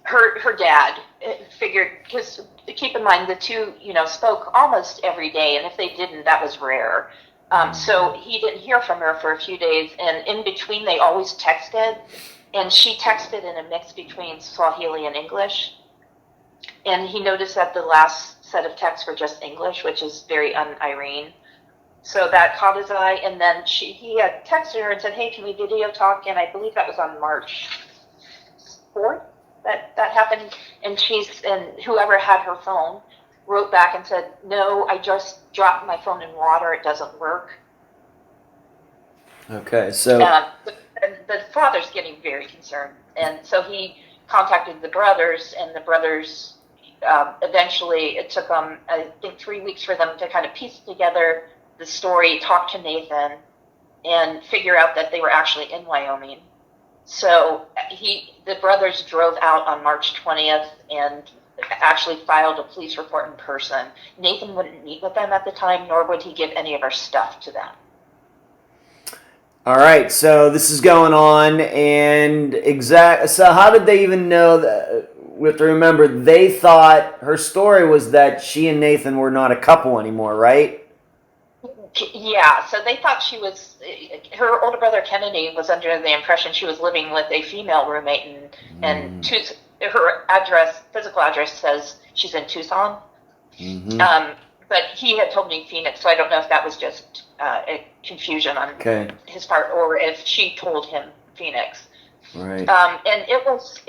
Her dad figured, because keep in mind the two, spoke almost every day, and if they didn't, that was rare. So he didn't hear from her for a few days, and in between they always texted. And she texted in a mix between Swahili and English. And he noticed that the last set of texts were just English, which is very un-Irene. So that caught his eye. And then he had texted her and said, hey, can we video talk? And I believe that was on March 4th that happened. And whoever had her phone wrote back and said, no, I just dropped my phone in water. It doesn't work. Okay, so... And the father's getting very concerned. And so he contacted the brothers, and the brothers, eventually, it took them, I think, 3 weeks for them to kind of piece together the story, talk to Nathan, and figure out that they were actually in Wyoming. So the brothers drove out on March 20th and actually filed a police report in person. Nathan wouldn't meet with them at the time, nor would he give any of our stuff to them. All right, so this is going on, and so how did they even know that? We have to remember, they thought her story was that she and Nathan were not a couple anymore, right? Yeah, so they thought her older brother Kennedy was under the impression she was living with a female roommate, and her physical address says she's in Tucson. But he had told me Phoenix, so I don't know if that was just a confusion on his part, or if she told him Phoenix. Right. And it was,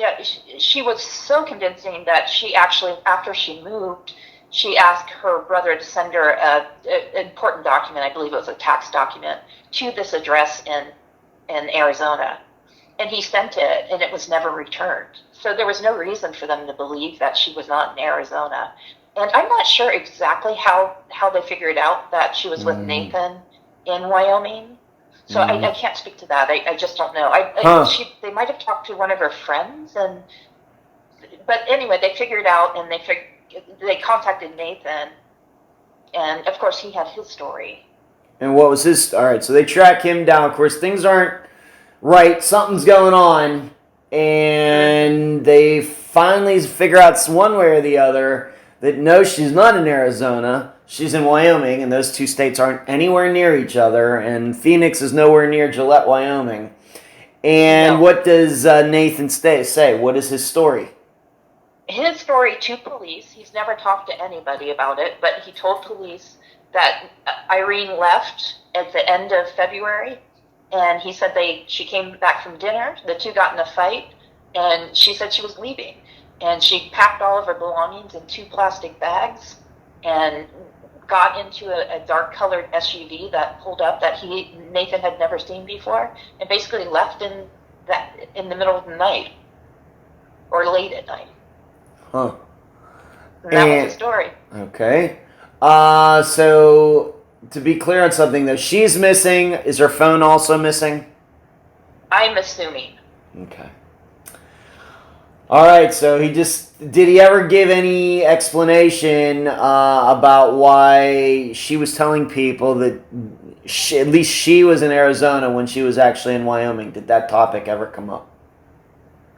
she was so convincing that she actually, after she moved, she asked her brother to send her an important document, I believe it was a tax document, to this address in Arizona. And he sent it, and it was never returned. So there was no reason for them to believe that she was not in Arizona. And I'm not sure exactly how they figured out that she was with Nathan in Wyoming. So I can't speak to that. I just don't know. They might have talked to one of her friends, but anyway, they figured out, and they contacted Nathan, and of course he had his story. And what was his? All right, so they track him down. Of course, things aren't right. Something's going on, and they finally figure out one way or the other that no, she's not in Arizona. She's in Wyoming, and those two states aren't anywhere near each other, and Phoenix is nowhere near Gillette, Wyoming. And what does Nathan say? What is his story? His story to police, he's never talked to anybody about it, but he told police that Irene left at the end of February, and he said she came back from dinner, the two got in a fight, and she said she was leaving. And she packed all of her belongings in 2 plastic bags and got into a dark-colored SUV that pulled up that Nathan had never seen before, and basically left in the middle of the night or late at night. Huh. And that was the story. Okay. So to be clear on something, though, she's missing. Is her phone also missing? I'm assuming. Okay. All right, so did he ever give any explanation about why she was telling people that at least she was in Arizona when she was actually in Wyoming? Did that topic ever come up?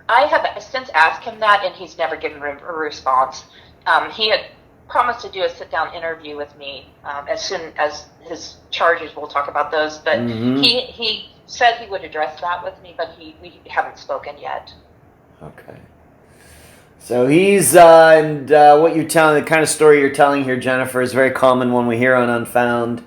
I have since asked him that, and he's never given a response. He had promised to do a sit-down interview with me as soon as his charges. We'll talk about those, but he said he would address that with me, but we haven't spoken yet. Okay. So he's, and what you're telling, the kind of story you're telling here, Jennifer, is a very common one we hear on Unfound.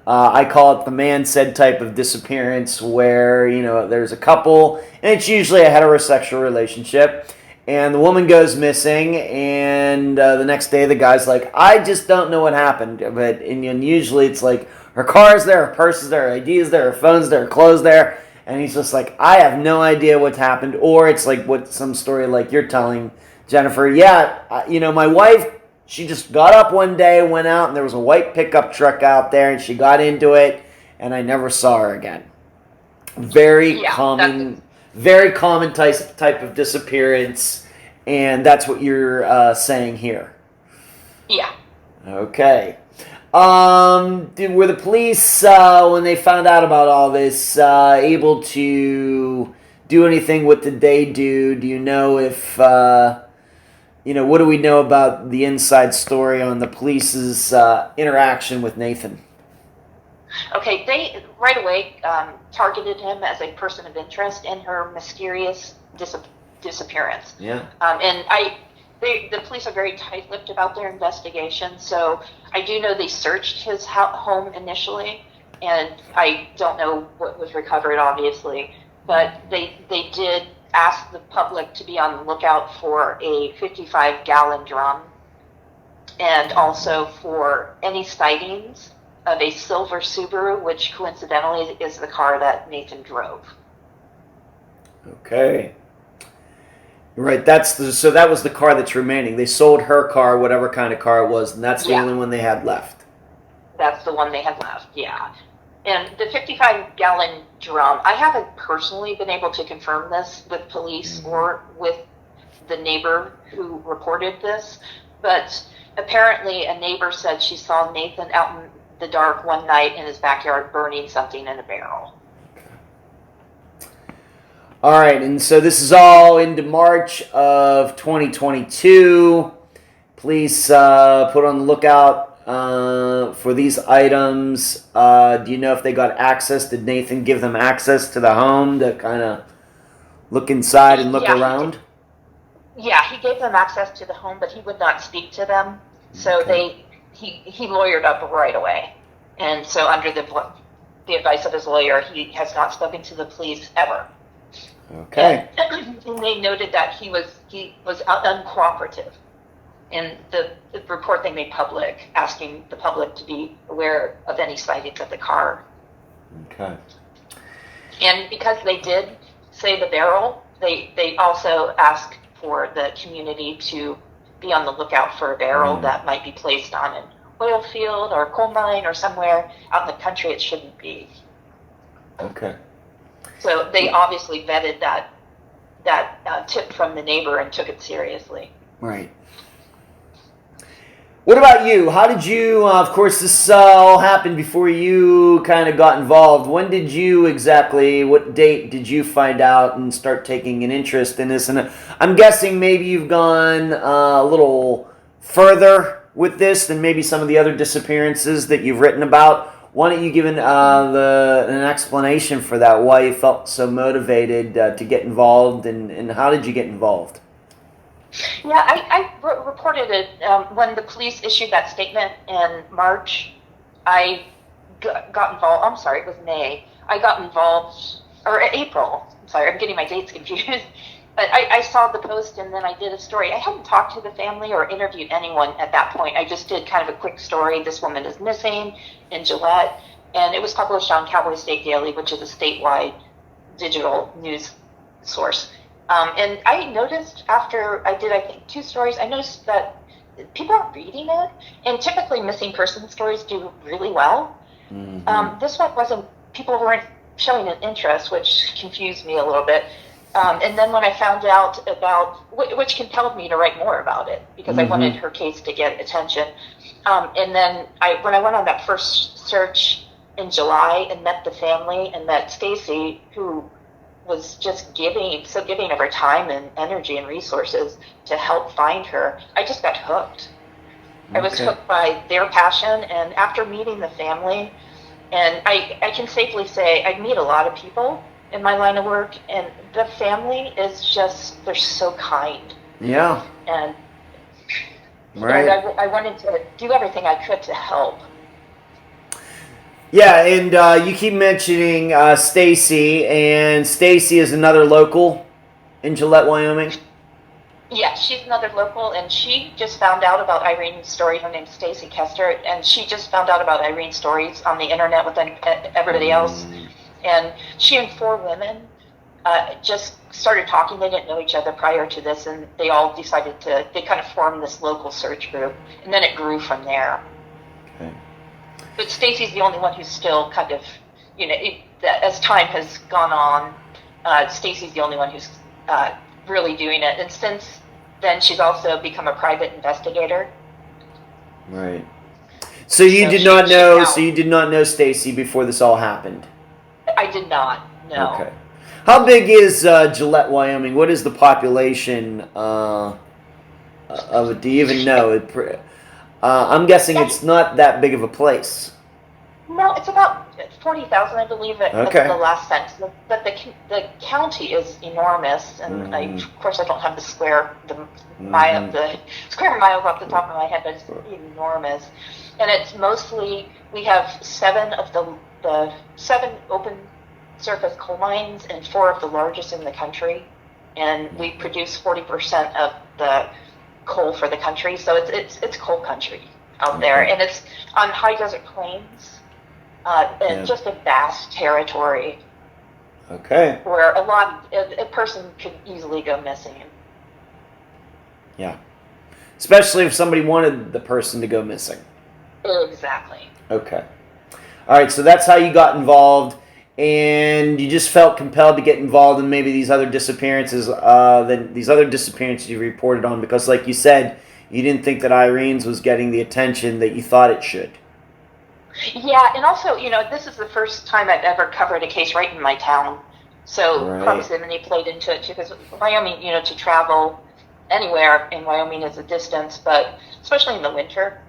I call it the man said type of disappearance, where, there's a couple, and it's usually a heterosexual relationship, and the woman goes missing, and the next day the guy's like, I just don't know what happened. And usually it's like, her car's there, her purse is there, her ID is there, her phone's there, her clothes there, and he's just like, I have no idea what's happened. Or it's like some story like you're telling, Jennifer, my wife, she just got up one day, went out, and there was a white pickup truck out there, and she got into it, and I never saw her again. Very common type of disappearance, and that's what you're saying here. Yeah. Okay. Were the police, when they found out about all this, able to do anything? What did they do? Do you know if... what do we know about the inside story on the police's interaction with Nathan? Okay, they right away targeted him as a person of interest in her mysterious disappearance. Yeah. The police are very tight-lipped about their investigation, so I do know they searched his home initially, and I don't know what was recovered, obviously, but they did ask the public to be on the lookout for a 55-gallon drum, and also for any sightings of a silver Subaru, which coincidentally is the car that Nathan drove. Okay. Right, so that was the car that's remaining. They sold her car, whatever kind of car it was, and that's the only one they had left. That's the one they had left, yeah. And the 55-gallon drum, I haven't personally been able to confirm this with police or with the neighbor who reported this, but apparently a neighbor said she saw Nathan out in the dark one night in his backyard burning something in a barrel. All right, and so this is all into March of 2022. Police put on the lookout for these items? Do you know if they got access? Did Nathan give them access to the home to kind of look inside and look around? Yeah, he gave them access to the home, but he would not speak to them. So he lawyered up right away. And so under the advice of his lawyer, he has not spoken to the police ever. Okay. And they noted that he was uncooperative in the report they made public, asking the public to be aware of any sightings of the car. Okay. And because they did say the barrel, they also asked for the community to be on the lookout for a barrel that might be placed on an oil field or a coal mine or somewhere out in the country it shouldn't be. Okay. So they obviously vetted that tip from the neighbor and took it seriously. Right. What about you? How did you, of course, this all happened before you kind of got involved. When did you exactly, what date did you find out and start taking an interest in this? And I'm guessing maybe you've gone a little further with this than maybe some of the other disappearances that you've written about. Why don't you give an explanation for that, why you felt so motivated to get involved, and how did you get involved? Yeah, I reported it when the police issued that statement in March. I got involved. I'm sorry, it was May. I got involved, or April. I'm sorry, I'm getting my dates confused. But I saw the post and then I did a story. I hadn't talked to the family or interviewed anyone at that point. I just did kind of a quick story. This woman is missing in Gillette. And it was published on Cowboy State Daily, which is a statewide digital news source. And I noticed after I did, I think, 2 stories, I noticed that people aren't reading it. And typically missing person stories do really well. Mm-hmm. This one wasn't, people weren't showing an interest, which confused me a little bit. And then when I found out about, which compelled me to write more about it, because I wanted her case to get attention. And then when I went on that first search in July and met the family and met Stacy, who was just giving of her time and energy and resources to help find her, I just got hooked. Okay. I was hooked by their passion, and after meeting the family, and I can safely say I meet a lot of people in my line of work, and the family is just, they're so kind. Yeah. And, right. And I wanted to do everything I could to help. Yeah, and you keep mentioning Stacy, and Stacy is another local in Gillette, Wyoming? Yeah, she's another local, and she just found out about Irene's story. Her name's Stacy Kester, and she just found out about Irene's stories on the internet with everybody else. And she and 4 women just started talking. They didn't know each other prior to this, and they all decided they kind of formed this local search group, and then it grew from there. Okay. But Stacy's the only one who's still kind of, as time has gone on, Stacy's the only one who's really doing it. And since then, she's also become a private investigator. Right. So you did not know Stacy before this all happened? I did not, no. Okay. How big is Gillette, Wyoming? What is the population of it? Do you even know? I'm guessing it's not that big of a place. No, it's about 40,000, I believe, at the last census. But the county is enormous, and of course I don't have the square miles off the top of my head, but it's enormous. And it's mostly, we have 7 of the 7 open surface coal mines and 4 of the largest in the country, and we produce 40% of the coal for the country. So it's coal country out there, and it's on high desert plains. And just a vast territory. Okay. Where a person could easily go missing. Yeah. Especially if somebody wanted the person to go missing. Exactly. Okay. All right, so that's how you got involved, and you just felt compelled to get involved in maybe these other disappearances you reported on, because like you said, you didn't think that Irene's was getting the attention that you thought it should. Yeah, and also, this is the first time I've ever covered a case right in my town. So proximity played into it too, because Wyoming, to travel anywhere in Wyoming is a distance, but especially in the winter,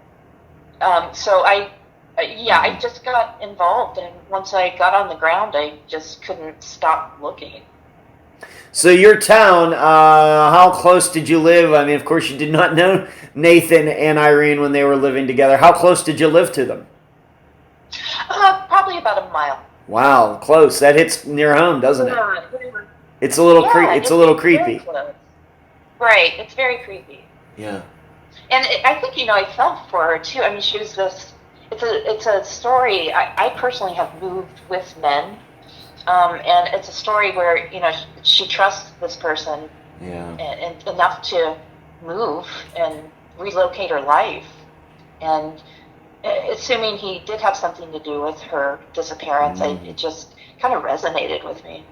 So I just got involved, and once I got on the ground, I just couldn't stop looking. So your town, how close did you live? I mean, of course, you did not know Nathan and Irene when they were living together. How close did you live to them? Probably about a mile. Wow, close. That hits near home, doesn't it? It's a little it's a little creepy. Right, it's very creepy. Yeah. And I think, I felt for her too. I mean, she was this. It's a story. I personally have moved with men, and it's a story where she trusts this person, and enough to move and relocate her life, and assuming he did have something to do with her disappearance, it just kind of resonated with me.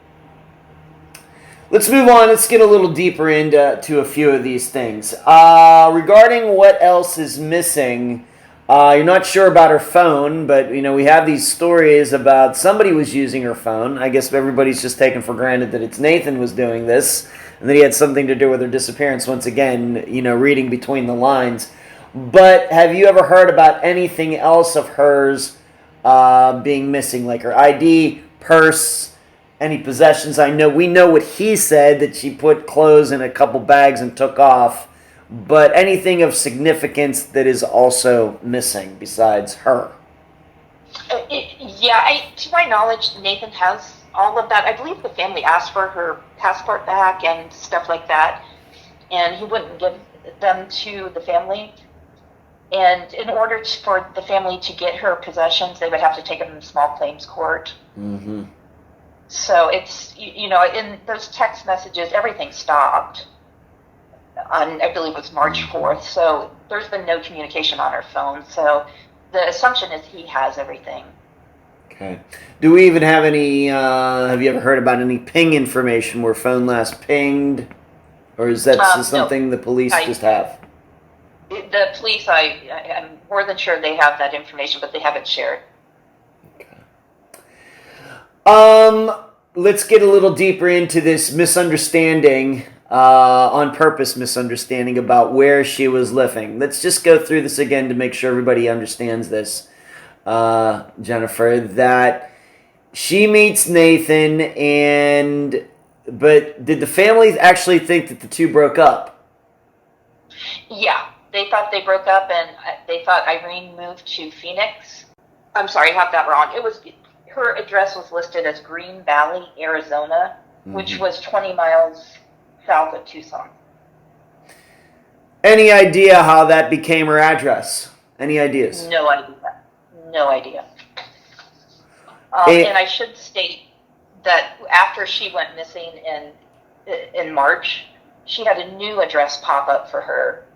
Let's move on. Let's get a little deeper into a few of these things. Regarding what else is missing, you're not sure about her phone, but we have these stories about somebody was using her phone. I guess everybody's just taken for granted that it's Nathan was doing this, and that he had something to do with her disappearance. Once again, reading between the lines. But have you ever heard about anything else of hers being missing, like her ID, purse, any possessions? We know what he said, that she put clothes in a couple bags and took off. But anything of significance that is also missing besides her? To my knowledge, Nathan has all of that. I believe the family asked for her passport back and stuff like that, and he wouldn't give them to the family. And in order for the family to get her possessions, they would have to take them to small claims court. Mm-hmm. So it's, in those text messages, everything stopped on, I believe it was March 4th. So there's been no communication on her phone. So the assumption is he has everything. Okay. Do we even have any, have you ever heard about any ping information where phone last pinged? Or is that something the police just have? The police, I'm more than sure they have that information, but they haven't shared. Okay. Let's get a little deeper into this misunderstanding, on purpose misunderstanding about where she was living. Let's just go through this again to make sure everybody understands this, Jennifer, that she meets Nathan, but did the family actually think that the two broke up? Yeah. They thought they broke up, and they thought Irene moved to Phoenix. I'm sorry, I have that wrong. Her address was listed as Green Valley, Arizona, which was 20 miles south of Tucson. Any idea how that became her address? Any ideas? No idea. And I should state that after she went missing in March, she had a new address pop up for her.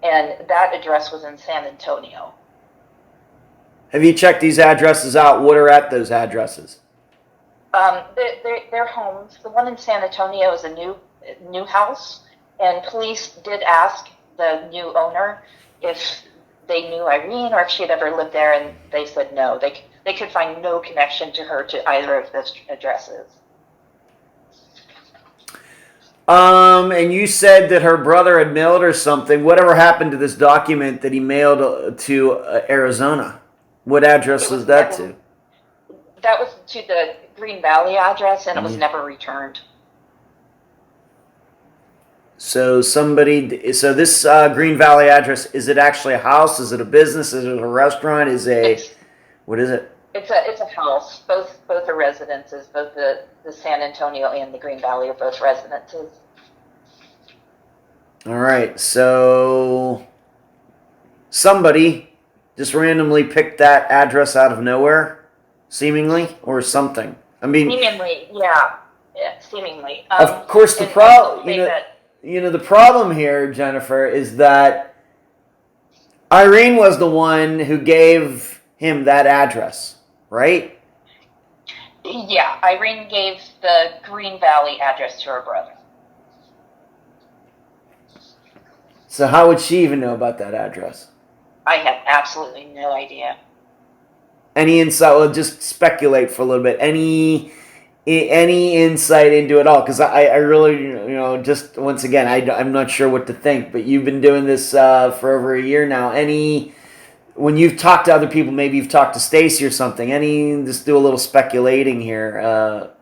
And that address was in San Antonio. Have you checked these addresses out? What are at those addresses? They're homes. The one in San Antonio is a new house, and police did ask the new owner if they knew Irene or if she had ever lived there, and they said no. They could find no connection to her to either of those addresses. And you said that her brother had mailed her something. Whatever happened to this document that he mailed to Arizona? What address was that to? That was to the Green Valley address, and it was never returned. So this Green Valley address, is it actually a house? Is it a business? Is it a restaurant? What is it? It's a house. Both are residences. Both the San Antonio and the Green Valley are both residences. All right. So somebody just randomly picked that address out of nowhere, seemingly, or something. I mean, seemingly, yeah, seemingly. Of course, the problem, the problem here, Jennifer, is that Irene was the one who gave him that address, right? Yeah, Irene gave the Green Valley address to her brother. So how would she even know about that address? I have absolutely no idea. Any insight? Well, just speculate for a little bit. Any insight into it all? Because I really, just once again, I'm not sure what to think. But you've been doing this for over a year now. Any when you've talked to other people, maybe you've talked to Stacy or something. Just do a little speculating here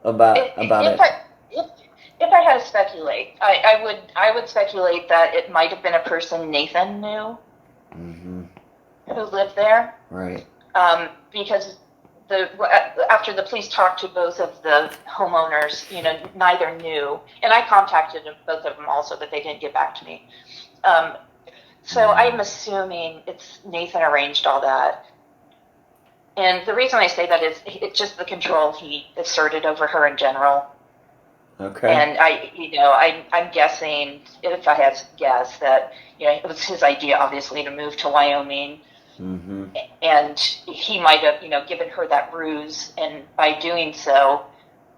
about it. If I had to speculate, I would speculate that it might have been a person Nathan knew who lived there. Right. Because after the police talked to both of the homeowners, neither knew, and I contacted both of them also, but they didn't get back to me. So I'm assuming it's Nathan arranged all that. And the reason I say that is it's just the control he asserted over her in general. Okay. And I'm guessing, if I had to guess, that it was his idea, obviously, to move to Wyoming, and he might have given her that ruse, and by doing so,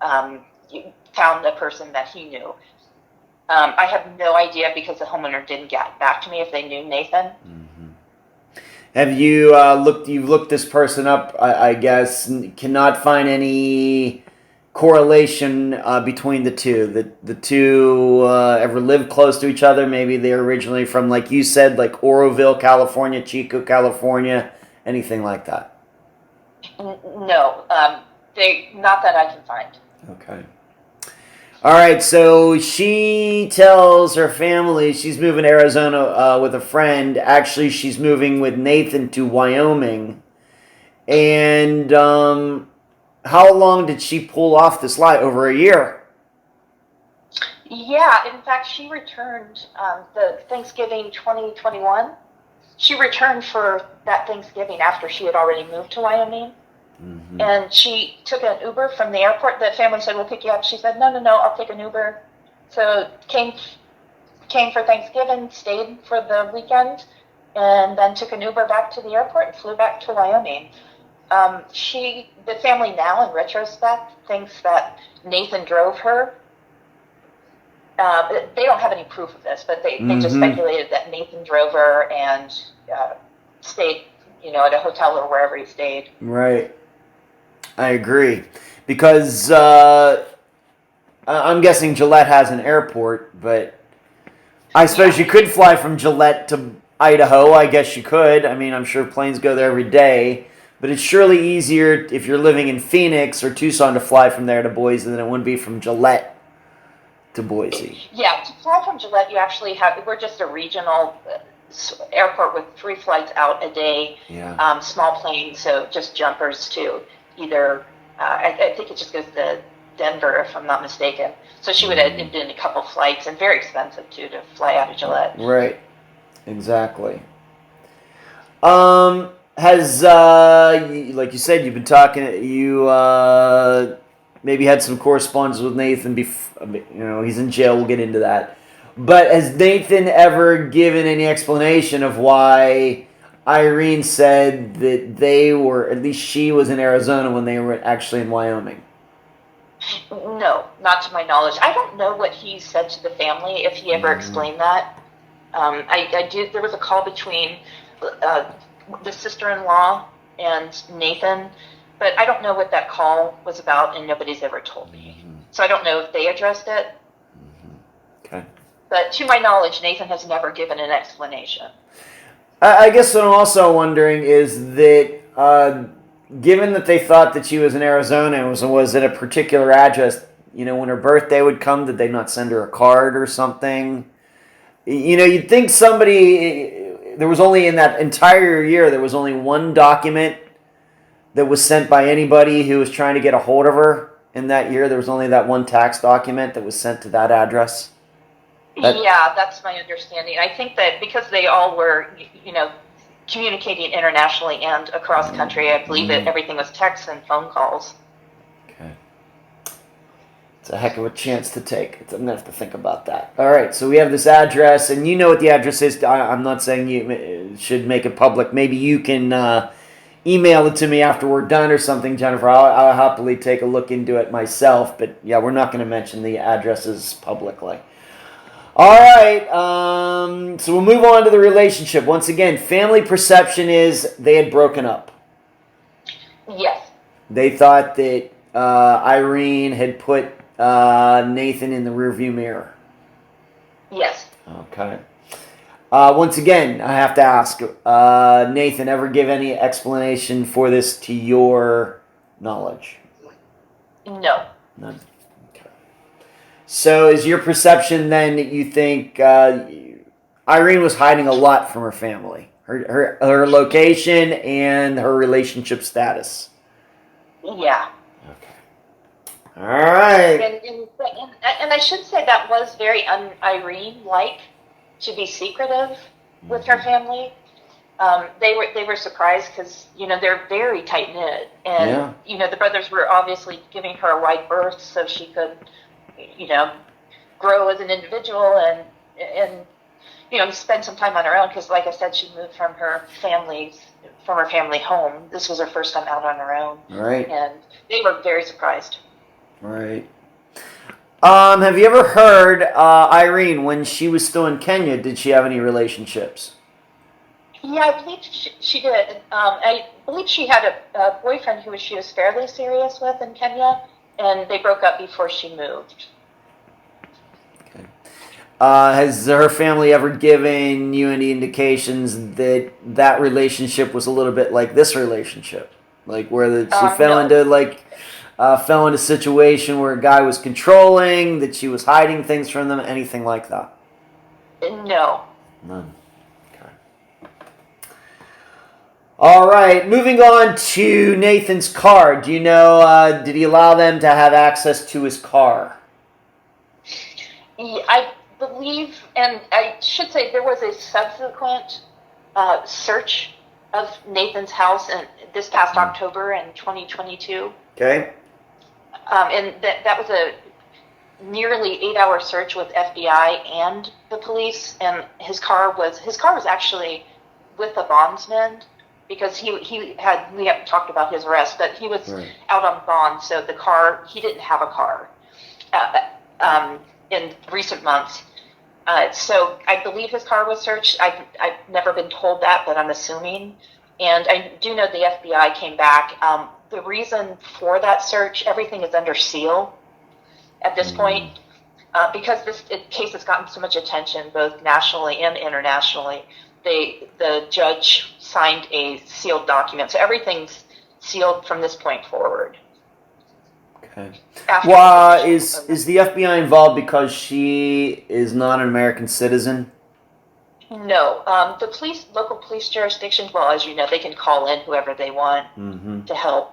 found the person that he knew. I have no idea because the homeowner didn't get back to me if they knew Nathan. Have you You've looked this person up? I guess cannot find any correlation between the two. The two ever lived close to each other? Maybe they're originally from, like you said, like Oroville, California, Chico, California, anything like that? No, not that I can find. Okay. All right, so she tells her family she's moving to Arizona with a friend. Actually, she's moving with Nathan to Wyoming. And how long did she pull off this lie? Over a year? Yeah, in fact, she returned the Thanksgiving 2021. She returned for that Thanksgiving after she had already moved to Wyoming. And she took an Uber from the airport. The family said, we'll pick you up. She said, no, I'll take an Uber. So came for Thanksgiving, stayed for the weekend, and then took an Uber back to the airport and flew back to Wyoming. The family now, in retrospect, thinks that Nathan drove her. They don't have any proof of this, but they just speculated that Nathan drove her and stayed, at a hotel or wherever he stayed. Right. I agree. Because I'm guessing Gillette has an airport, but I suppose you could fly from Gillette to Idaho. I guess you could. I mean, I'm sure planes go there every day. But it's surely easier if you're living in Phoenix or Tucson to fly from there to Boise than it would be from Gillette to Boise. Yeah, to fly from Gillette, we're just a regional airport with 3 flights out a day. Yeah. Small planes, so just jumpers to either, I think it just goes to Denver, if I'm not mistaken. So she would have done a couple flights, and very expensive, too, to fly out of Gillette. Right. Exactly. Has, like you said, you've been talking, you maybe had some correspondence with Nathan before, he's in jail, we'll get into that. But has Nathan ever given any explanation of why Irene said that at least she was in Arizona when they were actually in Wyoming? No, not to my knowledge. I don't know what he said to the family, if he ever explained that. There was a call between the sister-in-law and Nathan, but I don't know what that call was about, and nobody's ever told me. So I don't know if they addressed it. Okay. But to my knowledge, Nathan has never given an explanation. I guess what I'm also wondering is that given that they thought that she was in Arizona and was at a particular address, when her birthday would come, did they not send her a card or something? You'd think there was only, in that entire year, there was only one document that was sent by anybody who was trying to get a hold of her in that year. There was only that one tax document that was sent to that address. Yeah, that's my understanding. I think that because they all were, communicating internationally and across country, I believe that everything was texts and phone calls. Okay. It's a heck of a chance to take. I'm going to have to think about that. All right, so we have this address, and you know what the address is. I'm not saying you should make it public. Maybe you can email it to me after we're done or something, Jennifer. I'll happily take a look into it myself, but yeah, we're not going to mention the addresses publicly. All right, so we'll move on to the relationship. Once again, family perception is they had broken up. Yes. They thought that Irene had put Nathan in the rearview mirror. Yes. Okay. Once again, I have to ask, Nathan, ever give any explanation for this to your knowledge? No. None. Okay. So is your perception then that you think Irene was hiding a lot from her family? Her location and her relationship status? Yeah. Okay. All right. And I should say that was very un-Irene-like, to be secretive with her family. They were surprised because, they're very tight-knit. And, the brothers were obviously giving her a wide berth so she could, grow as an individual and spend some time on her own. Because, like I said, she moved from her family home. This was her first time out on her own. Right. And they were very surprised. Right. Have you ever heard Irene, when she was still in Kenya, did she have any relationships? Yeah, I believe she did. I believe she had a boyfriend who she was fairly serious with in Kenya, and they broke up before she moved. Okay. Has her family ever given you any indications that relationship was a little bit like this relationship? Like where she fell into a situation where a guy was controlling, that she was hiding things from them, anything like that? No. None. Okay. All right, moving on to Nathan's car. Do you know, did he allow them to have access to his car? I believe, and I should say there was a subsequent search of Nathan's house this past October in 2022. Okay. And that was a nearly 8-hour search with FBI and the police, and his car was actually with a bondsman because we haven't talked about his arrest, but he was out on bond, so he didn't have a car in recent months. So I believe his car was searched. I've never been told that, but I'm assuming. And I do know the FBI came back. The reason for that search, everything is under seal at this point, because this case has gotten so much attention, both nationally and internationally. The judge signed a sealed document, so everything's sealed from this point forward. Okay. Well, is the FBI involved because she is not an American citizen? No. The local police jurisdictions, well, as you know, they can call in whoever they want to help.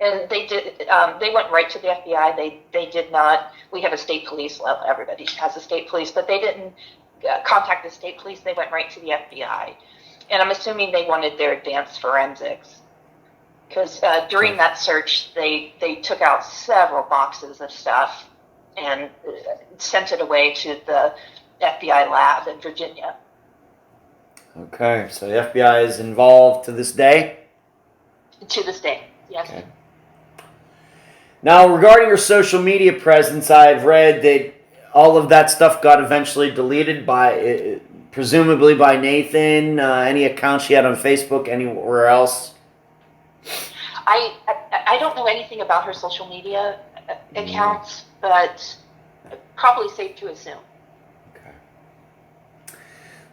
And they did. They went right to the FBI. They did not. We have a state police. Well, everybody has a state police, but they didn't contact the state police. They went right to the FBI. And I'm assuming they wanted their advanced forensics. Because during that search, they took out several boxes of stuff and sent it away to the FBI lab in Virginia. Okay, so the FBI is involved to this day? To this day, yes. Okay. Now, regarding her social media presence, I've read that all of that stuff got eventually deleted presumably by Nathan. Any account she had on Facebook, anywhere else? I don't know anything about her social media accounts, but probably safe to assume. Okay.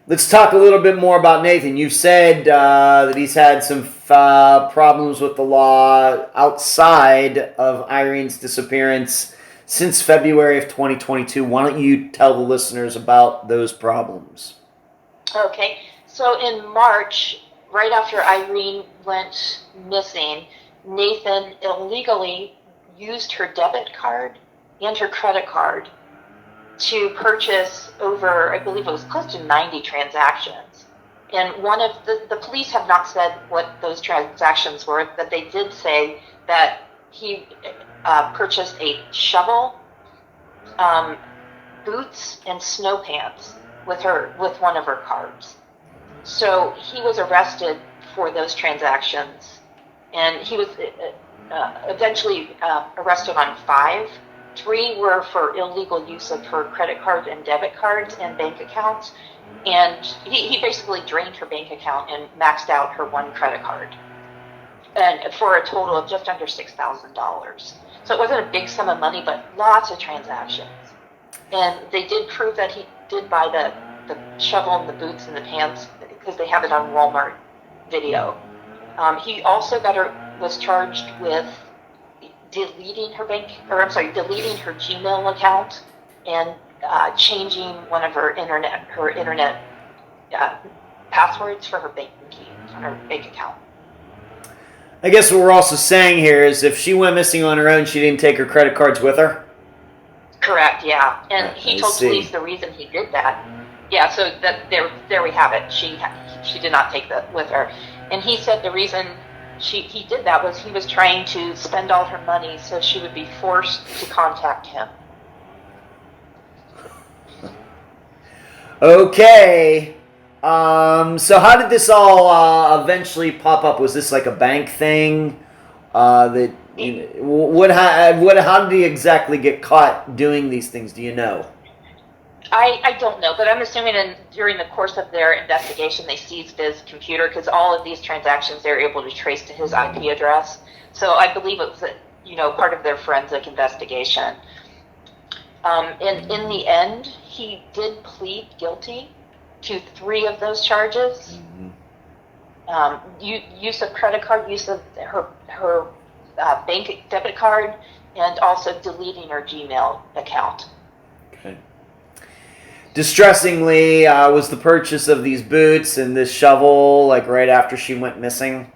Let's talk a little bit more about Nathan. You've said that he's had some problems with the law outside of Irene's disappearance since February of 2022. Why don't you tell the listeners about those problems? Okay. So in March, right after Irene went missing, Nathan illegally used her debit card and her credit card to purchase over, I believe it was close to 90 transactions. And one of the police have not said what those transactions were, but they did say that he purchased a shovel, boots, and snow pants with one of her cards. So he was arrested for those transactions, and he was eventually arrested on 5. 3 were for illegal use of her credit card and debit cards and bank accounts, and he basically drained her bank account and maxed out her one credit card, and for a total of just under $6,000. So it wasn't a big sum of money, but lots of transactions. And they did prove that he did buy the shovel and the boots and the pants because they have it on Walmart video. He also was charged with deleting her deleting her Gmail account and changing one of her internet passwords for her bank key on her bank account. I guess what we're also saying here is if she went missing on her own, she didn't take her credit cards with her? Correct, yeah. And he told police the reason he did that. Yeah, so that there we have it. She did not take that with her. And he said the reason he did that was he was trying to spend all her money so she would be forced to contact him. Okay. So how did this all eventually pop up? Was this like a bank thing? How did he exactly get caught doing these things? Do you know? I don't know, but I'm assuming during the course of their investigation, they seized his computer because all of these transactions they're able to trace to his IP address. So I believe it was part of their forensic investigation. In the end, he did plead guilty to 3 of those charges. Use of credit card, use of her bank debit card, and also deleting her Gmail account. Okay. Distressingly, was the purchase of these boots and this shovel like right after she went missing?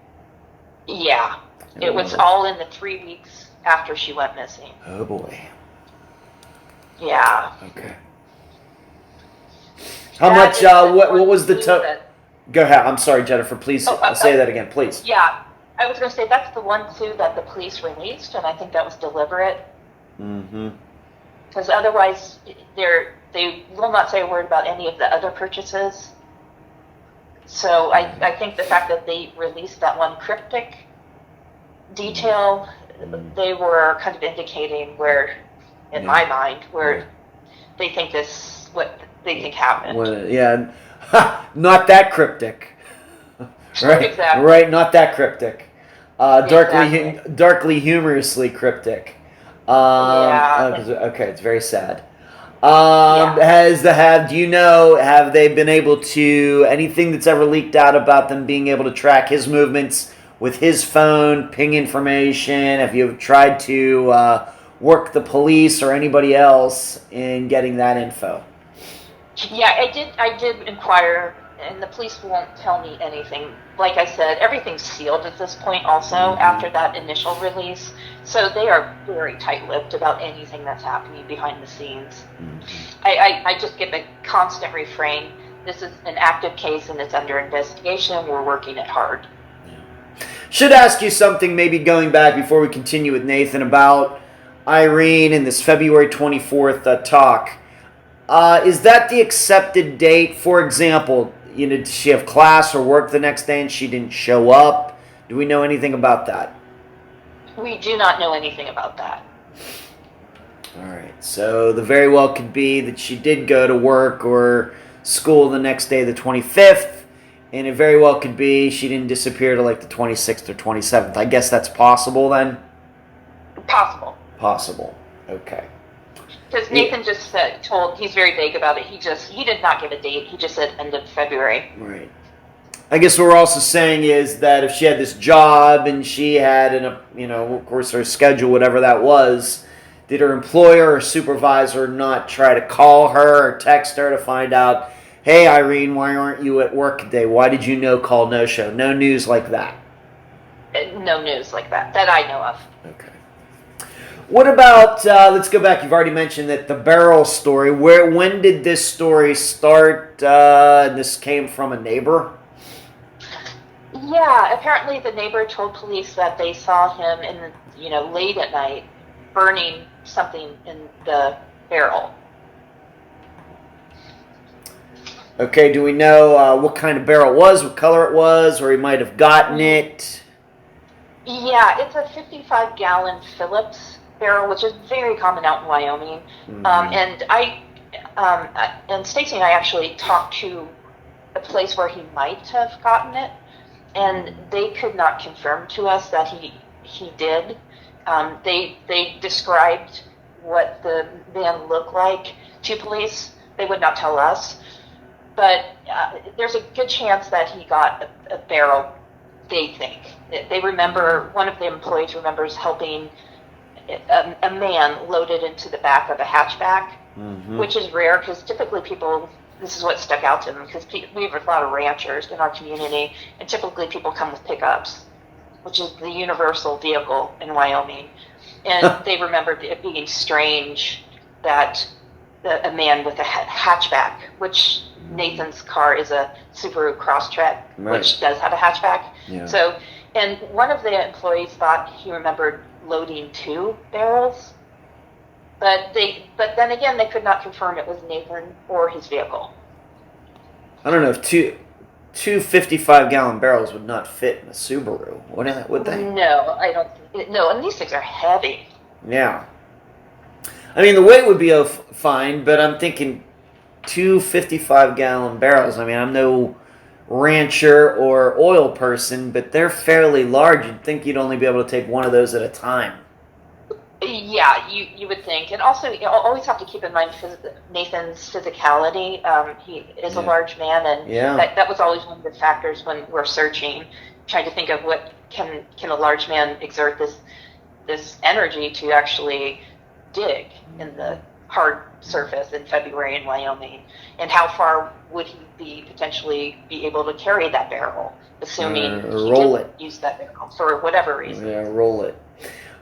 Yeah. It was all in the 3 weeks after she went missing. Oh boy. Yeah. Okay. How much, what was the total? Go ahead. I'm sorry, Jennifer. Please say that again, please. Yeah. I was going to say that's the one clue that the police released, and I think that was deliberate. Mm-hmm. Because otherwise, they will not say a word about any of the other purchases. So I think the fact that they released that one cryptic detail, they were kind of indicating where, in my mind, where they think what they think happened. Well, yeah, not that cryptic. Right, exactly. Right, not that cryptic. Exactly. Darkly humorously cryptic. Okay, it's very sad. Do you know, have they been able to, anything that's ever leaked out about them being able to track his movements with his phone, ping information? Have you tried to work the police or anybody else in getting that info? Yeah, I did inquire, and the police won't tell me anything. Like I said, everything's sealed at this point also after that initial release. So they are very tight-lipped about anything that's happening behind the scenes. I just give a constant refrain. This is an active case and it's under investigation. We're working it hard. Should ask you something maybe going back before we continue with Nathan about Irene and this February 24th talk. Is that the accepted date? For example, did she have class or work the next day and she didn't show up? Do we know anything about that? We do not know anything about that. All right. So the very well could be that she did go to work or school the next day, the 25th, and it very well could be she didn't disappear to like the 26th or 27th. I guess that's possible then? Possible. Okay. Because Nathan just he's very vague about it. He did not give a date. He just said end of February. Right. I guess what we're also saying is that if she had this job and she had, of course, her schedule, whatever that was, did her employer or supervisor not try to call her or text her to find out, hey, Irene, why aren't you at work today? Why did you no call, no show? No news like that? No news like that I know of. Okay. What about, let's go back, you've already mentioned that the barrel story. When did this story start? This came from a neighbor? Yeah, apparently the neighbor told police that they saw him late at night burning something in the barrel. Okay, do we know what kind of barrel it was, what color it was, or he might have gotten it? Yeah, it's a 55-gallon Phillips barrel, which is very common out in Wyoming. And Stacy and I actually talked to a place where he might have gotten it, and they could not confirm to us that he did. They described what the man looked like to police. They would not tell us. but there's a good chance that he got a barrel. They think they remember. One of the employees remembers helping a man loaded into the back of a hatchback, which is rare because typically people. This is what stuck out to them because we have a lot of ranchers in our community, and typically people come with pickups, which is the universal vehicle in Wyoming, and they remembered it being strange that a man with a hatchback, which Nathan's car is a Subaru Crosstrek, which does have a hatchback. Yeah. So, and one of the employees thought he remembered loading 2 barrels, but then again, they could not confirm it was Nathan or his vehicle. I don't know if two 55-gallon barrels would not fit in a Subaru. Would they? No, I don't. No, and these things are heavy. Yeah. I mean, the weight would be fine, but I'm thinking 2 55-gallon barrels. I mean, I'm no rancher or oil person, but they're fairly large. You'd think you'd only be able to take one of those at a time. Yeah, you would think. And also, you always have to keep in mind Nathan's physicality. He is a large man, and that was always one of the factors when we're searching, trying to think of what can a large man exert this energy to actually dig in the hard surface in February in Wyoming, and how far would he potentially be able to carry that barrel, assuming he didn't use that barrel for whatever reason. Yeah, roll it.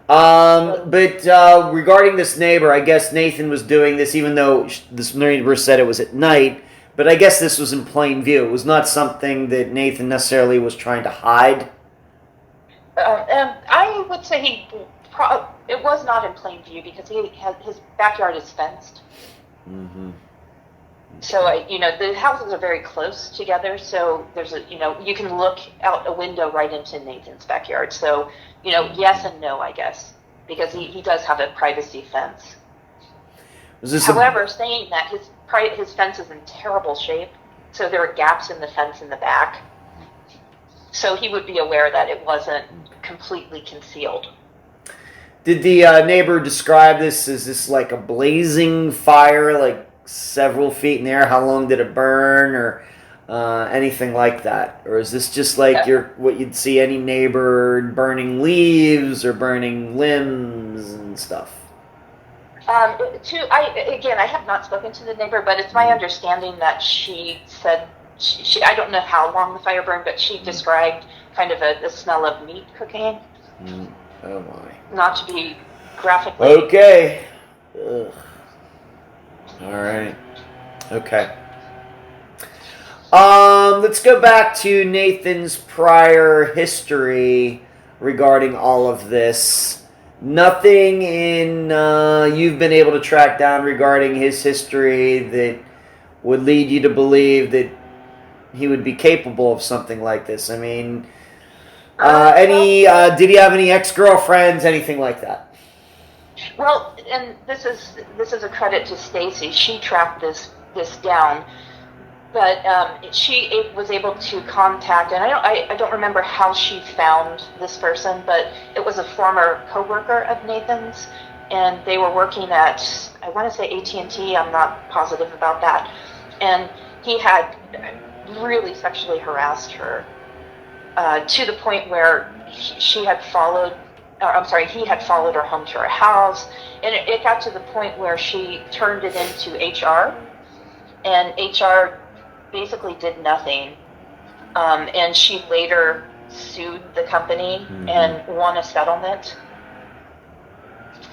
But regarding this neighbor, I guess Nathan was doing this even though this neighbor said it was at night, but I guess this was in plain view. It was not something that Nathan necessarily was trying to hide. And I would say it was not in plain view because his backyard is fenced. Mm-hmm. So the houses are very close together. So there's you can look out a window right into Nathan's backyard. So yes and no, I guess, because he does have a privacy fence. However, saying that his fence is in terrible shape, so there are gaps in the fence in the back. So he would be aware that it wasn't completely concealed. Did the neighbor describe this? Is this like a blazing fire, like several feet in the air? How long did it burn, or anything like that? Or is this just like what you'd see any neighbor burning leaves or burning limbs and stuff? I have not spoken to the neighbor, but it's my understanding that she said she I don't know how long the fire burned, but she described kind of the smell of meat cooking. Oh my! Not to be graphically. Okay. Ugh. All right. Okay. Let's go back to Nathan's prior history regarding all of this. Nothing you've been able to track down regarding his history that would lead you to believe that he would be capable of something like this. I mean, did he have any ex-girlfriends, anything like that? Well, and this is a credit to Stacy. She tracked this down, but she was able to contact, and I don't remember how she found this person, but it was a former coworker of Nathan's, and they were working at, I want to say AT&T. I'm not positive about that, and he had really sexually harassed her to the point where he had followed her home to her house, and it got to the point where she turned it into HR, and HR basically did nothing, and she later sued the company and won a settlement.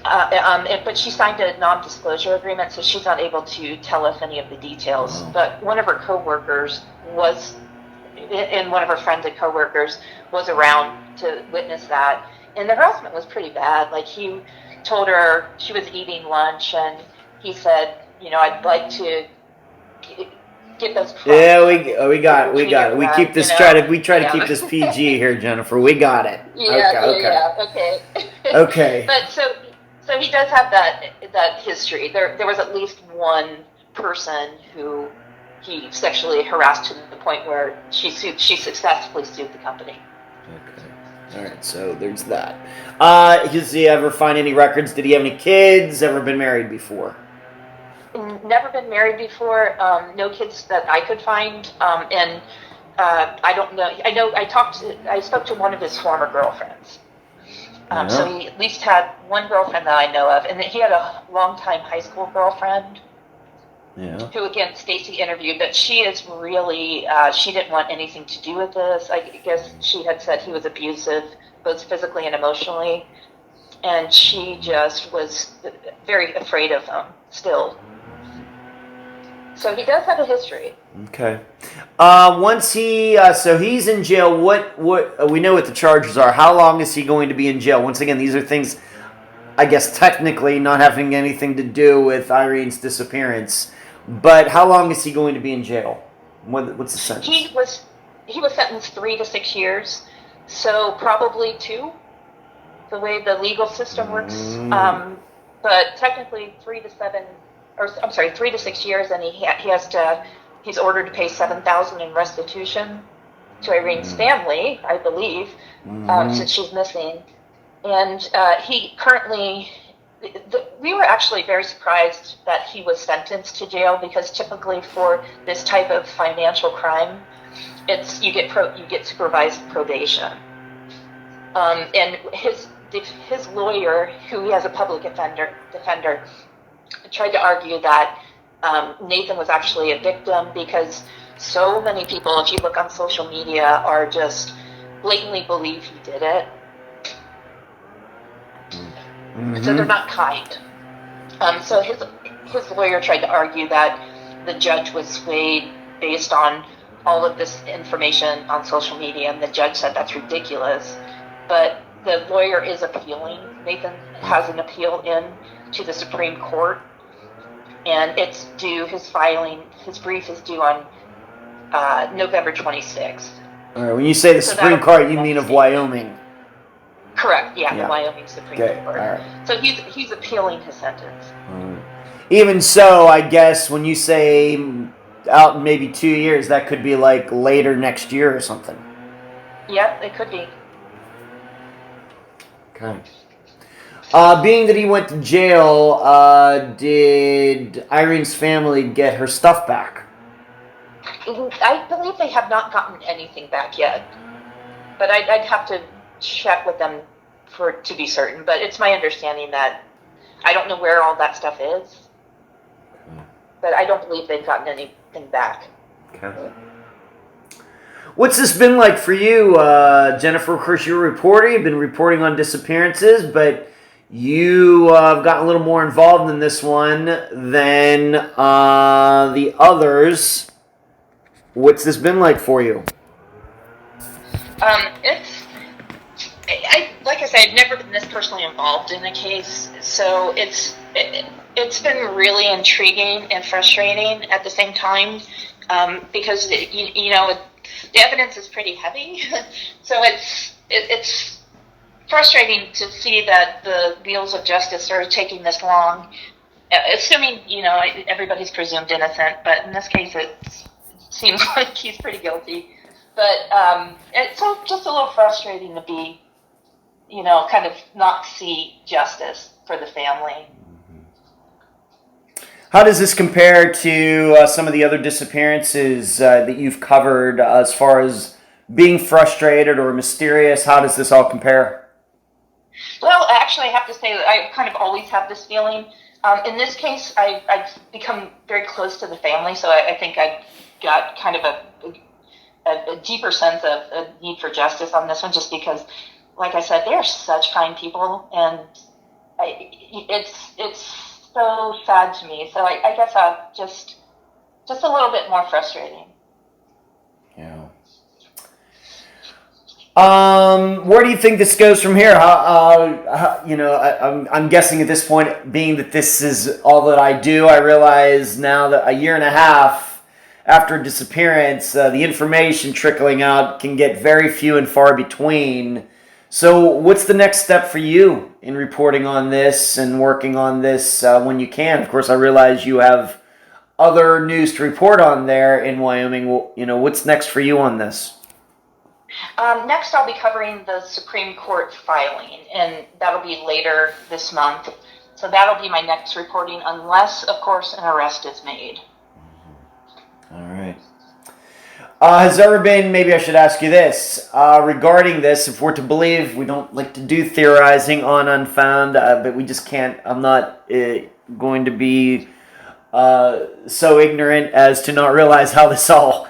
But she signed a non-disclosure agreement, so she's not able to tell us any of the details. But one of her coworkers and one of her friends and coworkers was around to witness that. And the harassment was pretty bad. Like, he told her she was eating lunch, and he said, I'd like to get those crumbs. Yeah, we got it. We keep this we try to keep this PG here, Jennifer. We got it. Okay. Okay. But so he does have that history. There was at least one person who he sexually harassed to the point where she successfully sued the company. Okay. All right, so there's that. Does he ever find any records? Did he have any kids? Ever been married before? Never been married before. No kids that I could find. And I don't know. I spoke to one of his former girlfriends. So he at least had one girlfriend that I know of, and he had a longtime high school girlfriend. Yeah. Who again, Stacy interviewed, but she is really, she didn't want anything to do with this. I guess she had said he was abusive, both physically and emotionally, and she just was very afraid of him still. So he does have a history. Okay. Once so he's in jail. What we know what the charges are. How long is he going to be in jail? Once again, these are things, I guess, technically not having anything to do with Irene's disappearance. But how long is he going to be in jail? What's the sentence? He was sentenced 3 to 6 years, so probably 2, the way the legal system works. But technically 3 to 6 years, and he's ordered to pay $7,000 in restitution to Irene's family, I believe, since she's missing. And he currently. We were actually very surprised that he was sentenced to jail, because typically for this type of financial crime, you get supervised probation. And his lawyer, who he has a public defender, tried to argue that Nathan was actually a victim, because so many people, if you look on social media, are just blatantly believe he did it. So they're not kind. So his lawyer tried to argue that the judge was swayed based on all of this information on social media, and the judge said that's ridiculous. But the lawyer is appealing. Nathan has an appeal in to the Supreme Court, and it's due. His brief is due on November 26th. All right. When you say the Supreme Court, you mean of Wyoming? Correct. Yeah, the Wyoming Supreme Court. All right. So he's appealing his sentence. Even so, I guess when you say out in maybe 2 years, that could be like later next year or something. Yep, it could be. Okay. Being that he went to jail, did Irene's family get her stuff back? I believe they have not gotten anything back yet, but I'd have to check with them to be certain. But it's my understanding that I don't know where all that stuff is, but I don't believe they've gotten anything back. Okay. What's this been like for you, Jennifer? Of course, you're a reporter. You've been reporting on disappearances, but you have gotten a little more involved in this one than the others. What's this been like for you? Like I said, I've never been this personally involved in a case, so it's been really intriguing and frustrating at the same time, because the evidence is pretty heavy, so it's frustrating to see that the wheels of justice are taking this long, assuming everybody's presumed innocent, but in this case it seems like he's pretty guilty. But it's just a little frustrating to be, kind of not see justice for the family. How does this compare to some of the other disappearances that you've covered as far as being frustrated or mysterious? How does this all compare? Well, actually, I have to say that I kind of always have this feeling. In this case, I've become very close to the family, so I think I've got kind of a deeper sense of a need for justice on this one, just because, like I said, they are such kind people, and it's so sad to me. So I guess just a little bit more frustrating. Yeah. Where do you think this goes from here? I'm guessing at this point, being that this is all that I do, I realize now that a year and a half after disappearance, the information trickling out can get very few and far between. So what's the next step for you in reporting on this and working on this when you can? Of course, I realize you have other news to report on there in Wyoming. What's next for you on this? Next, I'll be covering the Supreme Court filing, and that'll be later this month. So that'll be my next reporting, unless, of course, an arrest is made. All right. Has there ever been, maybe I should ask you this, regarding this, if we're to believe, we don't like to do theorizing on Unfound, but we just can't, I'm not going to be so ignorant as to not realize how this all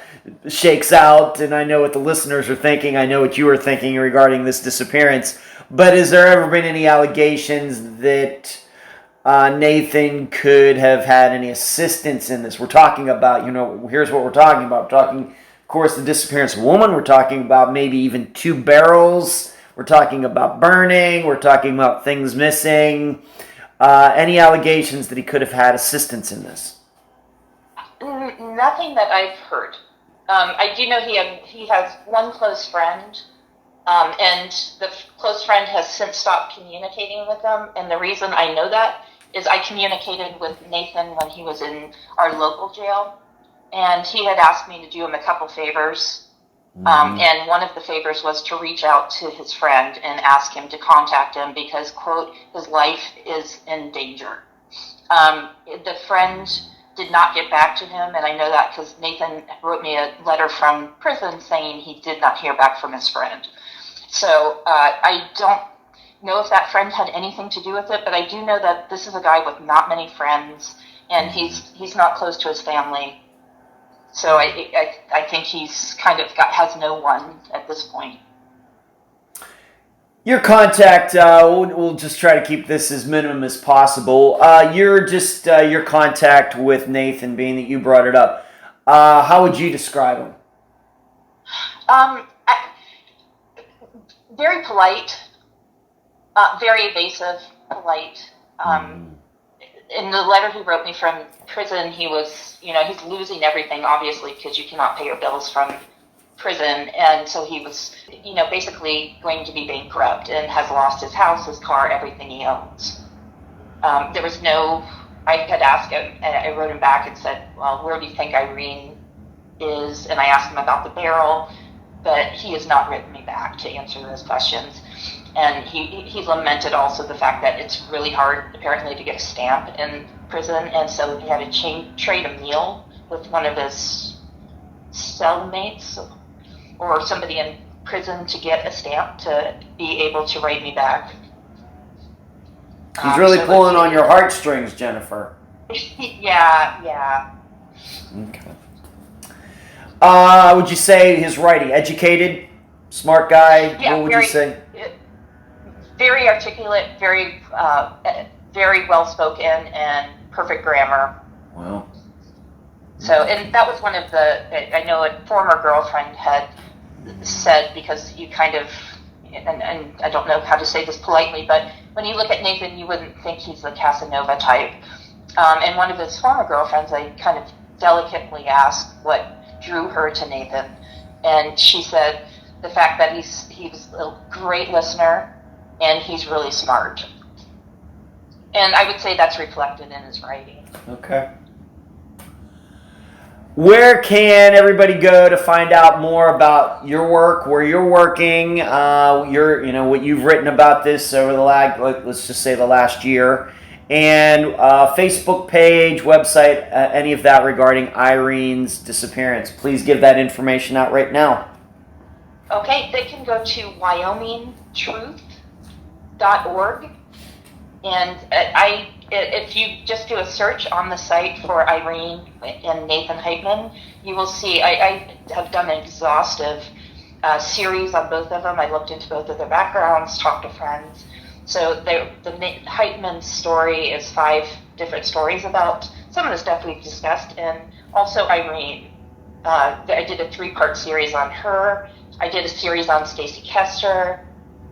shakes out, and I know what the listeners are thinking, I know what you were thinking regarding this disappearance, but has there ever been any allegations that Nathan could have had any assistance in this? We're talking about, here's what we're talking about. We're talking, of course, the disappearance of a woman. We're talking about maybe even 2 barrels. We're talking about burning. We're talking about things missing. Any allegations that he could have had assistance in this? Nothing that I've heard. I do know he has one close friend, and the close friend has since stopped communicating with them. And the reason I know that is I communicated with Nathan when he was in our local jail, and he had asked me to do him a couple favors. And one of the favors was to reach out to his friend and ask him to contact him because, quote, his life is in danger. The friend did not get back to him, and I know that because Nathan wrote me a letter from prison saying he did not hear back from his friend. So I don't know if that friend had anything to do with it, but I do know that this is a guy with not many friends, and he's not close to his family. So I think he's kind of has no one at this point. Your contact, we'll just try to keep this as minimum as possible. Your contact with Nathan, being that you brought it up, how would you describe him? Very polite, very evasive, polite. In the letter he wrote me from prison, he was, he's losing everything, obviously, because you cannot pay your bills from prison. And so he was, basically going to be bankrupt and has lost his house, his car, everything he owns. There was I had asked him, and I wrote him back and said, well, where do you think Irene is? And I asked him about the barrel, but he has not written me back to answer those questions. And he lamented also the fact that it's really hard, apparently, to get a stamp in prison. And so he had to trade a meal with one of his cellmates or somebody in prison to get a stamp to be able to write me back. He's really pulling on your heartstrings, Jennifer. Yeah. Okay. Would you say his writing, educated, smart guy? Yeah, what would you say? Very articulate, very well spoken, and perfect grammar. Wow. So, and that was one of I know a former girlfriend had said, because you kind of, and I don't know how to say this politely, but when you look at Nathan, you wouldn't think he's the Casanova type. And one of his former girlfriends, I kind of delicately asked what drew her to Nathan, and she said the fact that he was a great listener and he's really smart. And I would say that's reflected in his writing. Okay. Where can everybody go to find out more about your work, where you're working, what you've written about this over let's just say the last year, and Facebook page, website, any of that regarding Irene's disappearance? Please give that information out right now. Okay, they can go to wyomingtruth.org, and if you just do a search on the site for Irene and Nathan Heyman, you will see I have done an exhaustive series on both of them. I looked into both of their backgrounds, talked to friends. So the Heyman story is 5 different stories about some of the stuff we've discussed, and also Irene. I did a 3-part series on her. I did a series on Stacy Kester,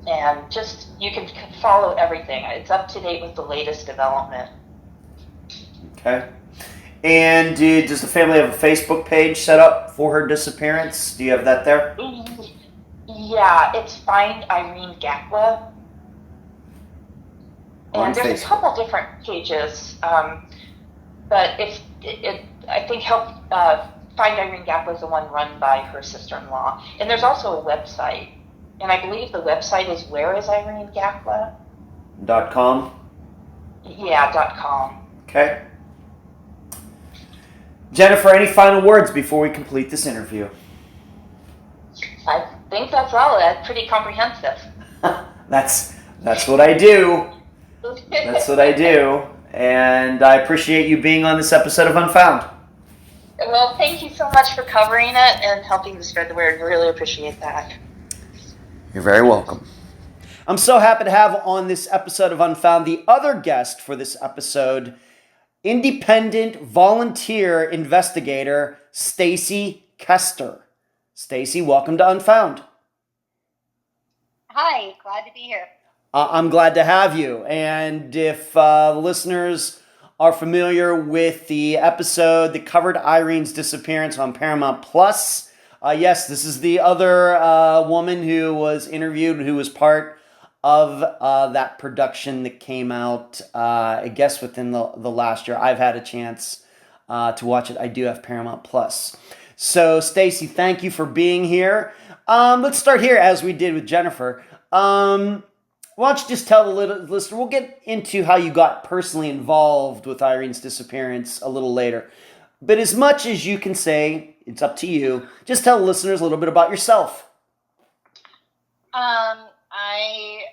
and just you can follow everything. It's up to date with the latest development. Okay. And does the family have a Facebook page set up for her disappearance? Do you have that there? Yeah, it's Find Irene Gakwa. And there's a couple different pages, but I think Find Irene Gakwa is the one run by her sister-in-law. And there's also a website, and I believe the website is whereisIreneGakwa? .com? Yeah, .com. Okay. Jennifer, any final words before we complete this interview? I think that's all. That's pretty comprehensive. That's what I do. That's what I do. And I appreciate you being on this episode of Unfound. Well, thank you so much for covering it and helping to spread the word. Really appreciate that. You're very welcome. I'm so happy to have on this episode of Unfound the other guest for this episode, independent volunteer investigator Stacy Kester. Stacy, welcome to Unfound. Hi, glad to be here. I'm glad to have you. And if listeners are familiar with the episode that covered Irene's disappearance on Paramount Plus, yes, this is the other woman who was interviewed, who was part of that production that came out, I guess, within the last year. I've had a chance to watch it. I do have Paramount Plus. So, Stacy, thank you for being here. Let's start here, as we did with Jennifer. Why don't you just tell the listener, we'll get into how you got personally involved with Irene's disappearance a little later. But as much as you can say, it's up to you. Just tell the listeners a little bit about yourself. I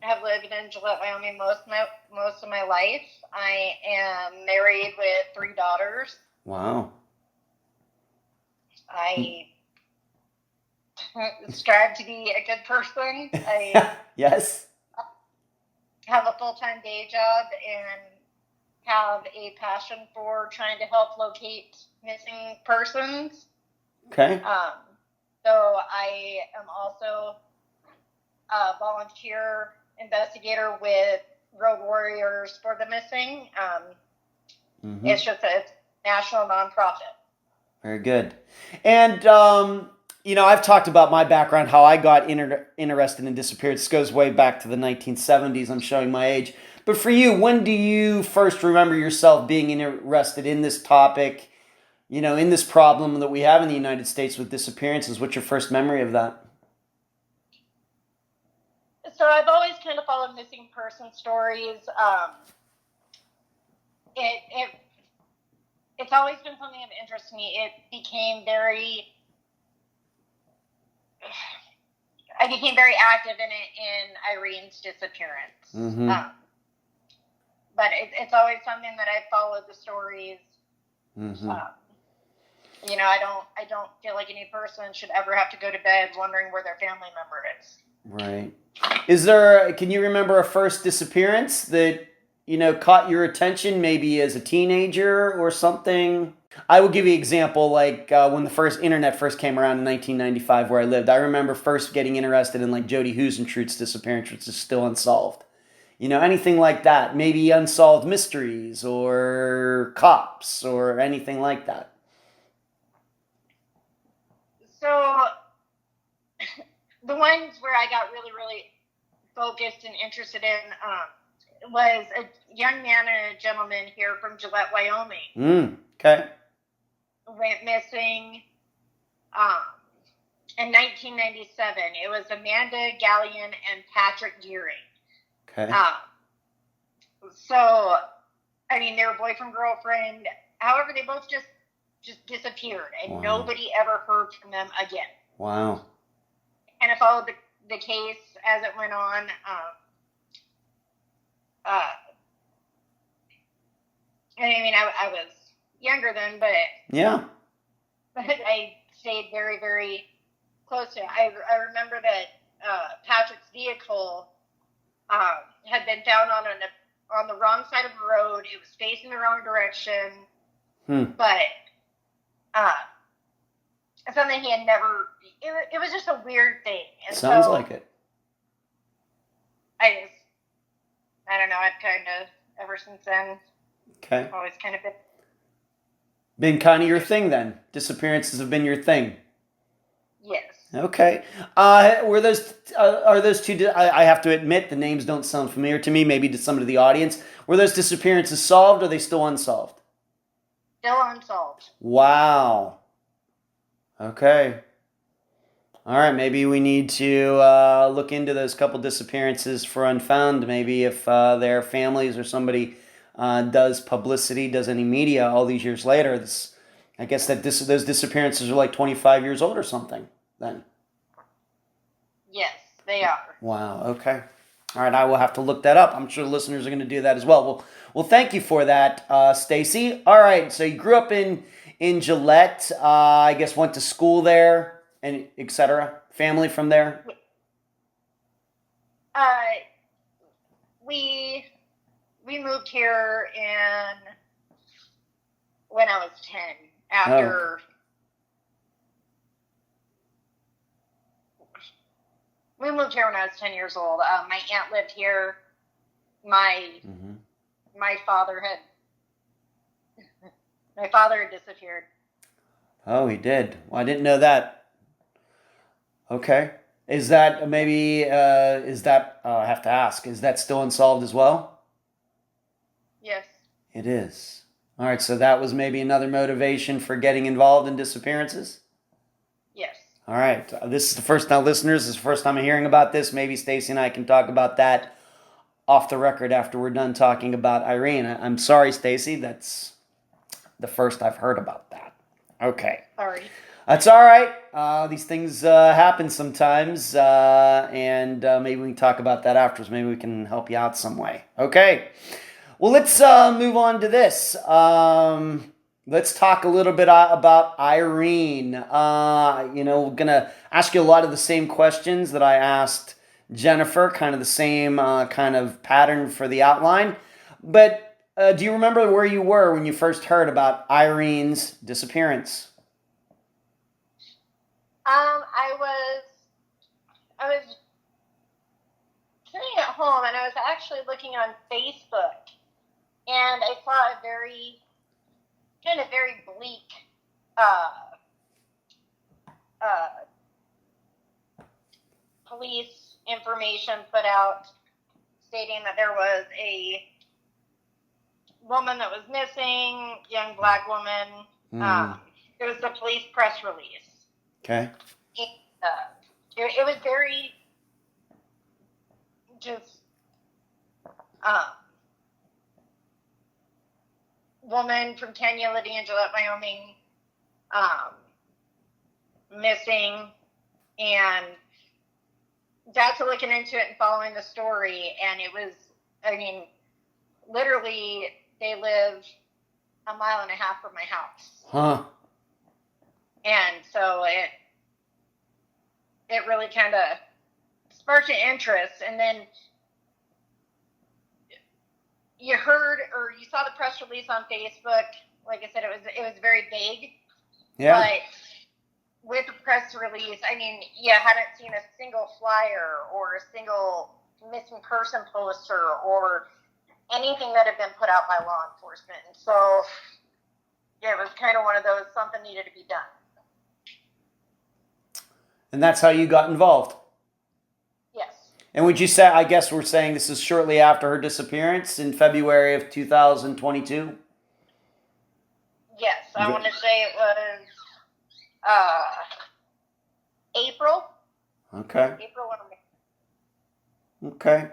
have lived in Gillette, Wyoming most of my life. I am married with 3 daughters. Wow. I strive to be a good person. I Yes. have a full-time day job and have a passion for trying to help locate missing persons. Okay. So I am also a volunteer investigator with Road Warriors for the Missing. It's just a national nonprofit. Very good. And, I've talked about my background, how I got interested in disappearance. This goes way back to the 1970s. I'm showing my age. But for you, when do you first remember yourself being interested in this topic, in this problem that we have in the United States with disappearances? What's your first memory of that? So I've always kind of followed missing person stories. It's always been something of interest to me. I became very active in it in Irene's disappearance. But it's always something that I've followed the stories. I don't feel like any person should ever have to go to bed wondering where their family member is. Right. Can you remember a first disappearance that, caught your attention, maybe as a teenager or something? I will give you an example, like when the first internet first came around in 1995 where I lived. I remember first getting interested in like Jody Huisentruit's disappearance, which is still unsolved. Anything like that. Maybe unsolved mysteries or cops or anything like that. So the ones where I got really, really focused and interested in was a young man and a gentleman here from Gillette, Wyoming. Okay. Went missing in 1997. It was Amanda Gallion and Patrick Deering. Okay. So, they were boyfriend, girlfriend. However, they both just disappeared, and nobody ever heard from them again. Wow. And I followed the case as it went on. I was younger then, but yeah, I stayed very, very close to it. I remember that Patrick's vehicle had been found on the wrong side of the road. It was facing the wrong direction, but something he had never. It was just a weird thing. And sounds like it. I don't know. I've kind of ever since then. Okay. Always kind of been kind of your thing then. Disappearances have been your thing. Yes. Okay. Are those two? I have to admit the names don't sound familiar to me. Maybe to some of the audience. Were those disappearances solved, or are they still unsolved? Still unsolved. Wow. Okay. All right, maybe we need to look into those couple disappearances for Unfound. Maybe if their families or somebody does publicity, does any media all these years later, I guess that those disappearances are like 25 years old or something then. Yes, they are. Wow, okay. All right, I will have to look that up. I'm sure listeners are going to do that as well. Well, thank you for that, Stacy. All right, so you grew up in Gillette, I guess went to school there, and etc. Family from there? We moved here when I was 10. After we moved here when I was 10 years old. My aunt lived here. My father had disappeared. Oh, he did. Well, I didn't know that. Okay. Is that maybe, I have to ask, is that still unsolved as well? Yes. It is. All right, so that was maybe another motivation for getting involved in disappearances? Yes. All right. This is the first time, listeners, this is the first time I'm hearing about this. Maybe Stacy and I can talk about that off the record after we're done talking about Irene. I'm sorry, Stacy, that's the first I've heard about that. Okay. Sorry. That's all right. These things happen sometimes, and maybe we can talk about that afterwards. Maybe we can help you out some way. Okay. Well, let's move on to this. Let's talk a little bit about Irene. We're going to ask you a lot of the same questions that I asked Jennifer, kind of the same kind of pattern for the outline. But do you remember where you were when you first heard about Irene's disappearance? I was sitting at home and I was actually looking on Facebook, and I saw a very bleak police information put out stating that there was a woman that was missing, young black woman. It was the police press release. Okay. It was very just woman from Kenya living in Gillette, Wyoming, missing, and got to looking into it and following the story, and it was, literally they live a mile and a half from my house. Huh. And so it really kind of sparked an interest. And then you heard or you saw the press release on Facebook. Like I said, it was very vague. Yeah. But with the press release, you hadn't seen a single flyer or a single missing person poster or anything that had been put out by law enforcement. And so it was kind of one of those, something needed to be done. And that's how you got involved? Yes. And would you say, I guess we're saying this is shortly after her disappearance in February of 2022? Yes, I want to say it was April. Okay. April or May. Okay.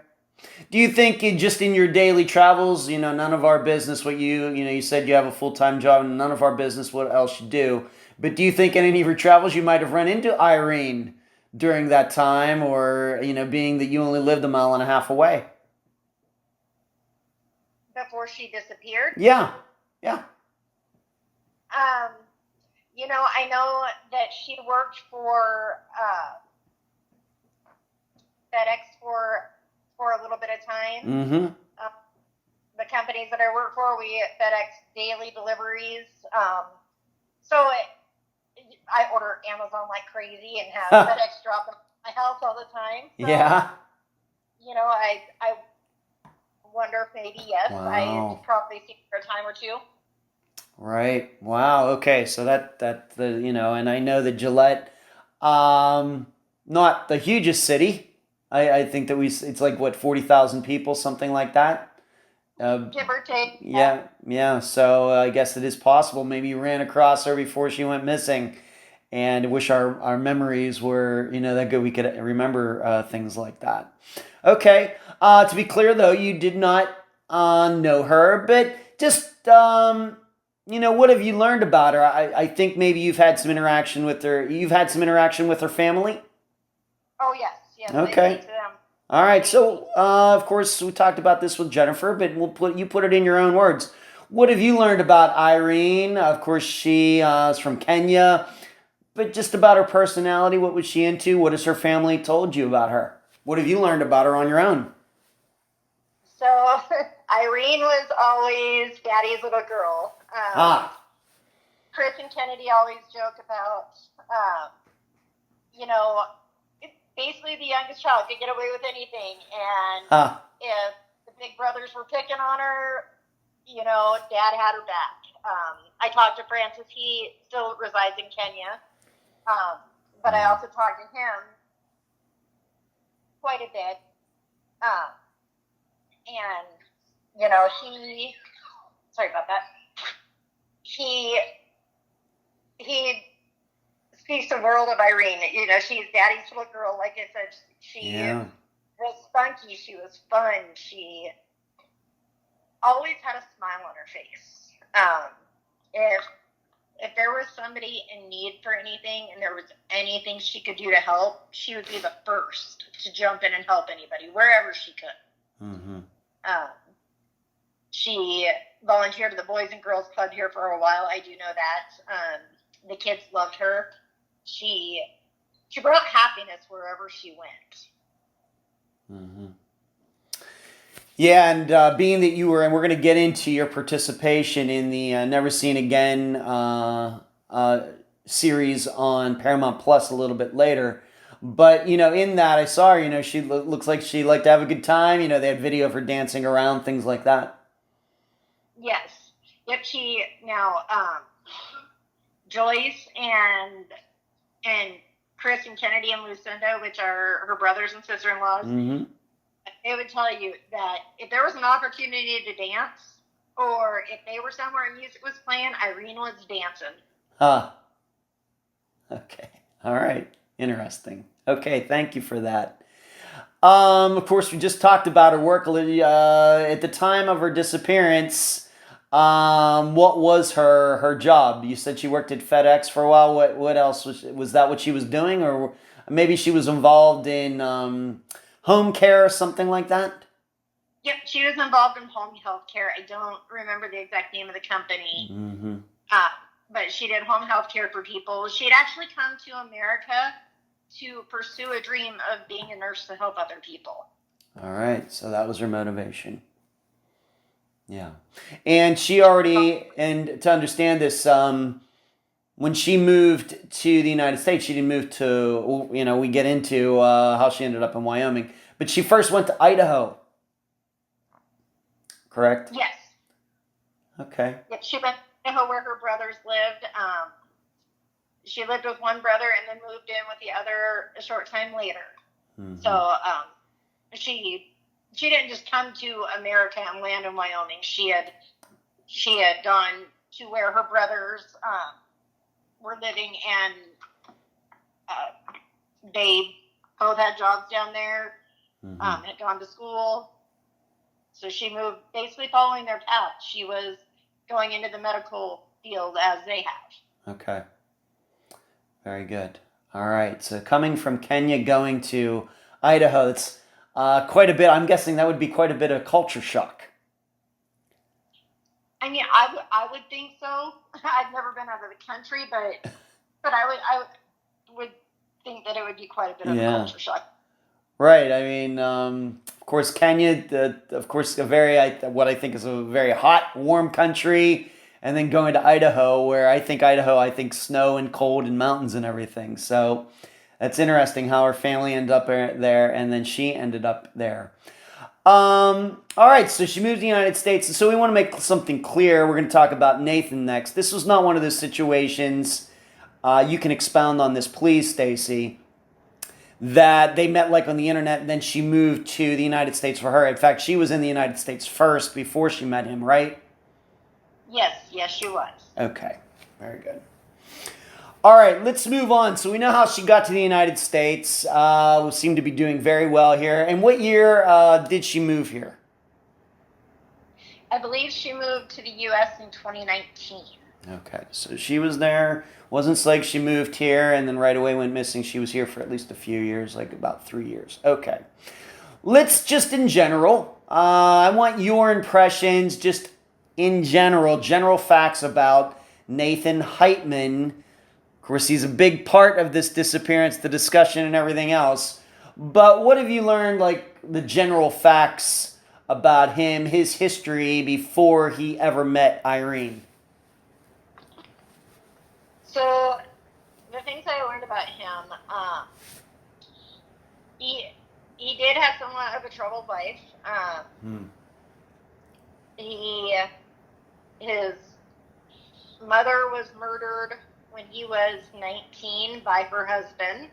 Do you think just in your daily travels, none of our business what you said you have a full-time job and none of our business what else you do, but do you think in any of your travels you might have run into Irene during that time or, being that you only lived a mile and a half away? Before she disappeared? Yeah. Yeah. I know that she worked for FedEx for a little bit of time. Mm-hmm. The companies that I work for, we FedEx daily deliveries. So I order Amazon like crazy and have FedEx drop at my house all the time. So, yeah. I wonder if maybe, yes, Wow. I probably seen her a time or two. Right. Wow. Okay. So and I know that Gillette, not the hugest city. I think that it's like, 40,000 people, something like that. Give or take. Yeah. So I guess it is possible. Maybe you ran across her before she went missing. and wish our memories were, that good. We could remember things like that. Okay. To be clear, though, you did not know her, but just, what have you learned about her? I think maybe you've had some interaction with her. You've had some interaction with her family? Oh, yes. Yes. Okay. I to them. All right. So, of course, we talked about this with Jennifer, but you put it in your own words. What have you learned about Irene? Of course, she is from Kenya, but just about her personality. What was she into? What has her family told you about her? What have you learned about her on your own? So, Irene was always Daddy's little girl. Chris and Kennedy always joke about, basically the youngest child could get away with anything. And if the big brothers were picking on her, Dad had her back. I talked to Francis. He still resides in Kenya. But I also talked to him quite a bit. Sorry about that. He speaks the world of Irene. She's Daddy's little girl. Like I said, she was spunky. She was fun. She always had a smile on her face. If there was somebody in need for anything and there was anything she could do to help, she would be the first to jump in and help anybody, wherever she could. Mm-hmm. She volunteered at the Boys and Girls Club here for a while. I do know that. The kids loved her. She brought happiness wherever she went. Mm-hmm. Yeah, and being that you were, and we're going to get into your participation in the Never Seen Again series on Paramount Plus a little bit later. But, in that I saw her, she looks like she liked to have a good time. They had video of her dancing around, things like that. Yes. Yep, Joyce and Chris and Kennedy and Lucinda, which are her brothers and sister-in-laws, mm-hmm. They would tell you that if there was an opportunity to dance, or if they were somewhere and music was playing, Irene was dancing. Okay. All right. Interesting. Okay. Thank you for that. Of course, we just talked about her work at the time of her disappearance. What was her job? You said she worked at FedEx for a while. What else was that what she was doing, or maybe she was involved in home care or something like that? Yep, she was involved in home health care. I don't remember the exact name of the company, mm-hmm. But she did home health care for people. She had actually come to America to pursue a dream of being a nurse to help other people. All right, so that was her motivation. Yeah. And she already, and to understand this, when she moved to the United States, she didn't move to, we get into how she ended up in Wyoming, but she first went to Idaho. Correct? Yes. Okay. Yep, she went to Idaho where her brothers lived. She lived with one brother and then moved in with the other a short time later. Mm-hmm. So she didn't just come to America and land in Wyoming. She had gone to where her brothers were living, and they both had jobs down there, mm-hmm. Had gone to school. So she moved basically following their path. She was going into the medical field as they have. Okay. Very good. All right. So coming from Kenya, going to Idaho, that's quite a bit. I'm guessing that would be quite a bit of culture shock. I mean, I would think so. I've never been out of the country, but I would think that it would be quite a bit of a culture shock. Right. I mean, of course, Kenya, what I think is a very hot, warm country, and then going to Idaho, where I think snow and cold and mountains and everything. So that's interesting how her family ended up there, and then she ended up there. All right, so she moved to the United States, and so we want to make something clear. We're going to talk about Nathan next. This was not one of those situations, you can expound on this, please, Stacy, that they met like on the internet, and then she moved to the United States for her. In fact, she was in the United States first before she met him, right? Yes, she was. Okay, very good. All right, let's move on. So we know how she got to the United States. We seem to be doing very well here. And what year did she move here? I believe she moved to the U.S. in 2019. Okay, so she was there. Wasn't like she moved here and then right away went missing. She was here for at least a few years, like about 3 years. Okay. Let's just in general, I want your impressions just in general facts about Nathan Heyman. Of course, he's a big part of this disappearance, the discussion and everything else. But what have you learned, like the general facts about him, his history before he ever met Irene? So, the things I learned about him, he did have somewhat of a troubled life. His mother was murdered when he was 19 by her husband.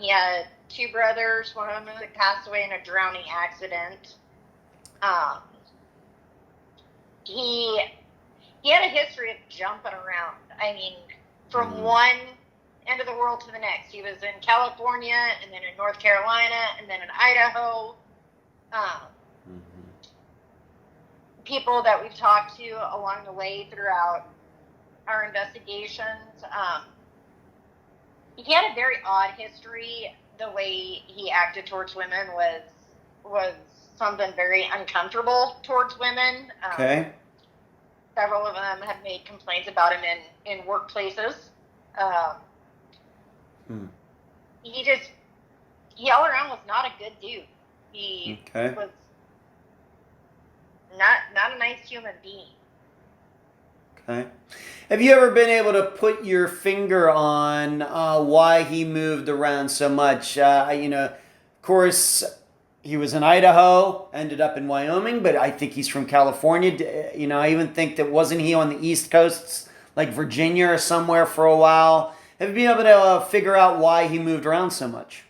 He had 2 brothers, one of them that passed away in a drowning accident. He had a history of jumping around. I mean, from one end of the world to the next. He was in California, and then in North Carolina, and then in Idaho. People that we've talked to along the way throughout our investigations, he had a very odd history. The way he acted towards women was something very uncomfortable towards women. Okay. Several of them have made complaints about him in workplaces. He all around was not a good dude. He was not a nice human being. Okay. Have you ever been able to put your finger on why he moved around so much? Of course, he was in Idaho, ended up in Wyoming, but I think he's from California. I even think that wasn't he on the East Coast, like Virginia or somewhere for a while? Have you been able to figure out why he moved around so much?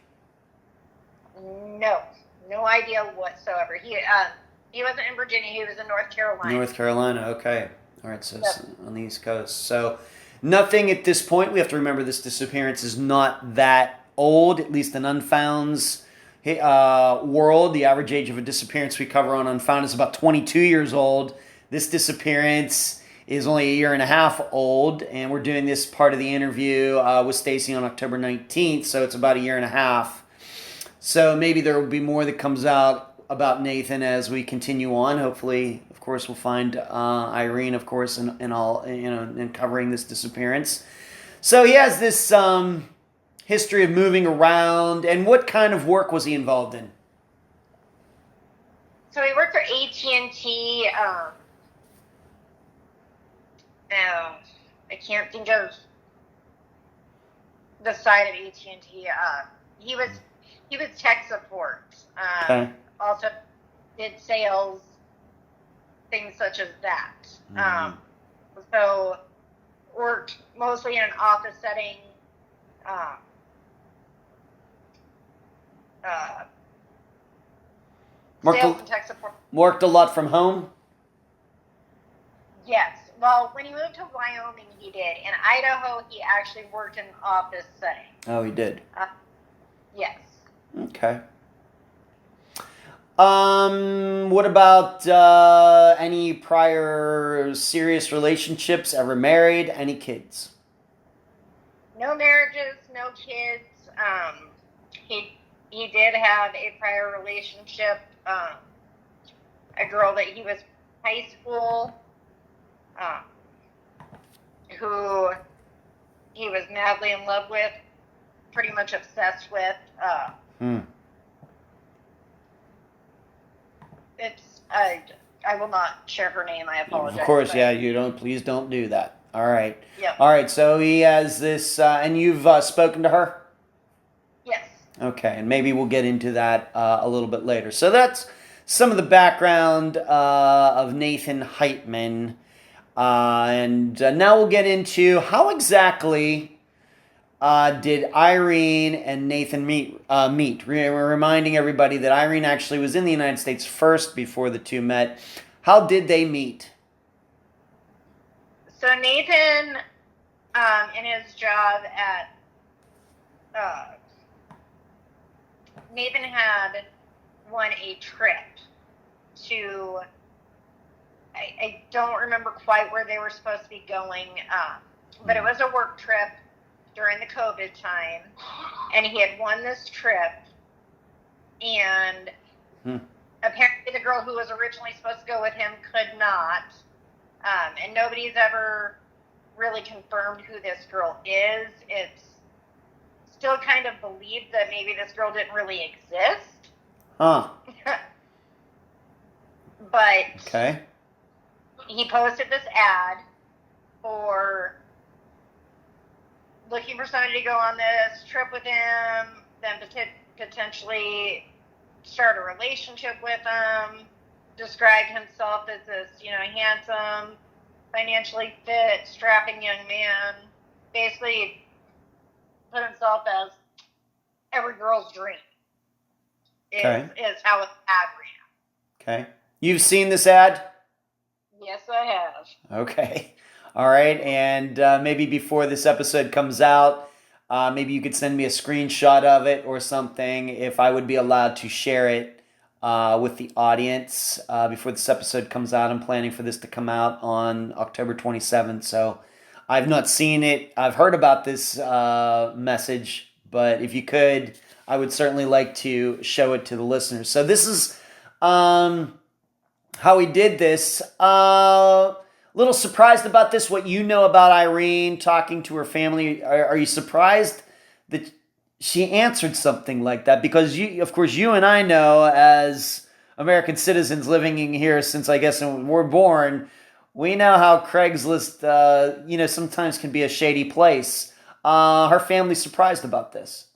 No idea whatsoever. He wasn't in Virginia. He was in North Carolina. North Carolina, okay. All right, so it's on the East Coast. So nothing at this point. We have to remember this disappearance is not that old, at least in Unfound's world. The average age of a disappearance we cover on Unfound is about 22 years old. This disappearance is only a year and a half old, and we're doing this part of the interview with Stacy on October 19th, so it's about a year and a half. So maybe there will be more that comes out about Nathan as we continue on. Hopefully, of course, we'll find Irene, of course, and all, in covering this disappearance. So he has this history of moving around, and what kind of work was he involved in? So he worked for AT&T. I can't think of the side of AT&T. He was tech support. Also did sales, things such as that. So worked mostly in an office setting. Sales and tech support. Worked a lot from home? Yes. Well, when he moved to Wyoming, he did. In Idaho, he actually worked in an office setting. Oh, he did? Yes. Okay. What about any prior serious relationships? Ever married? Any kids? No marriages, no kids. He did have a prior relationship. A girl that he was in high school, who he was madly in love with, pretty much obsessed with. I will not share her name. I apologize. Of course, you don't. Please don't do that. All right. Yep. All right. So he has this, and you've spoken to her? Yes. Okay, and maybe we'll get into that a little bit later. So that's some of the background of Nathan Heyman. And now we'll get into how exactly did Irene and Nathan meet? We're reminding everybody that Irene actually was in the United States first before the two met. How did they meet? So Nathan in his job at, Nathan had won a trip to, I don't remember quite where they were supposed to be going, but it was a work trip during the COVID time, and he had won this trip, and apparently the girl who was originally supposed to go with him could not, and nobody's ever really confirmed who this girl is. It's still kind of believed that maybe this girl didn't really exist. Huh. But Okay. he posted this ad for looking for somebody to go on this trip with him, then potentially start a relationship with him, described himself as this, handsome, financially fit, strapping young man, basically put himself as every girl's dream is how the ad ran. Okay. You've seen this ad? Yes, I have. Okay. All right. And maybe before this episode comes out, maybe you could send me a screenshot of it or something if I would be allowed to share it with the audience before this episode comes out. I'm planning for this to come out on October 27th. So I've not seen it. I've heard about this message, but if you could, I would certainly like to show it to the listeners. So this is how he did this. Little surprised about this, what you know about Irene, talking to her family. Are you surprised that she answered something like that? Because, of course, you and I know as American citizens living in here since, I guess, when we're born, we know how Craigslist, sometimes can be a shady place. Her family's surprised about this.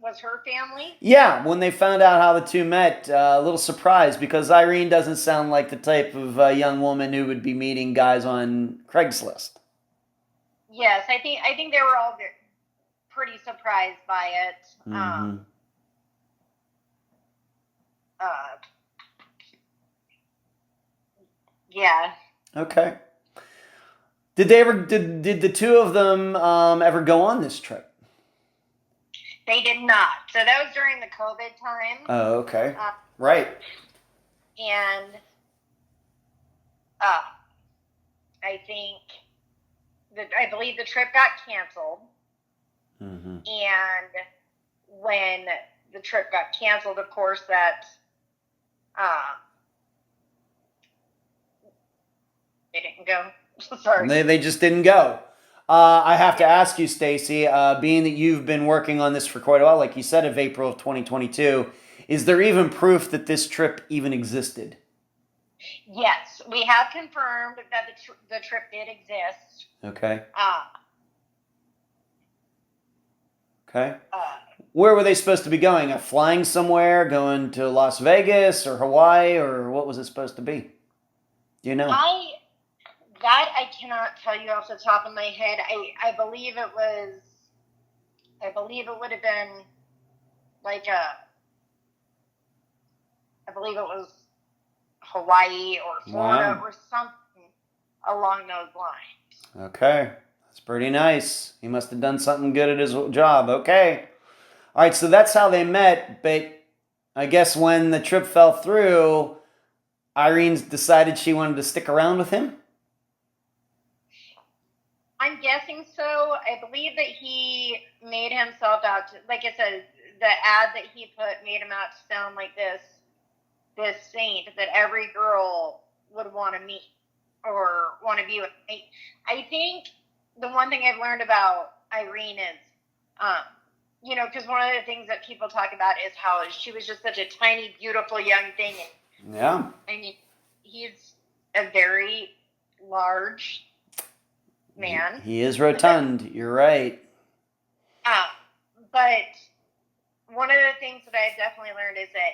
Was her family? Yeah, when they found out how the two met, a little surprised because Irene doesn't sound like the type of young woman who would be meeting guys on Craigslist. Yes, I think they were all pretty surprised by it. Mm-hmm. Yeah. Okay. Did the two of them ever go on this trip? They did not. So that was during the COVID time. Oh, okay. Right. And I believe the trip got canceled. Mm-hmm. And when the trip got canceled, of course, that they didn't go. Sorry. They just didn't go. I have to ask you, Stacy, being that you've been working on this for quite a while, like you said, of April of 2022, is there even proof that this trip even existed? Yes, we have confirmed that the trip did exist. Okay. Okay. Where were they supposed to be going? Flying somewhere, going to Las Vegas or Hawaii, or what was it supposed to be? Do you know? I cannot tell you off the top of my head. I believe it would have been like I believe it was Hawaii or Florida or something along those lines. Okay. That's pretty nice. He must have done something good at his job. Okay. All right, so that's how they met, but I guess when the trip fell through, Irene decided she wanted to stick around with him? I'm guessing so. I believe that he made himself out to, like I said, the ad that he put made him out to sound like this saint that every girl would want to meet or want to be with. I think the one thing I've learned about Irene is, because one of the things that people talk about is how she was just such a tiny, beautiful young thing. Yeah. And he's a very large man. He is rotund. You're right. But one of the things that I definitely learned is that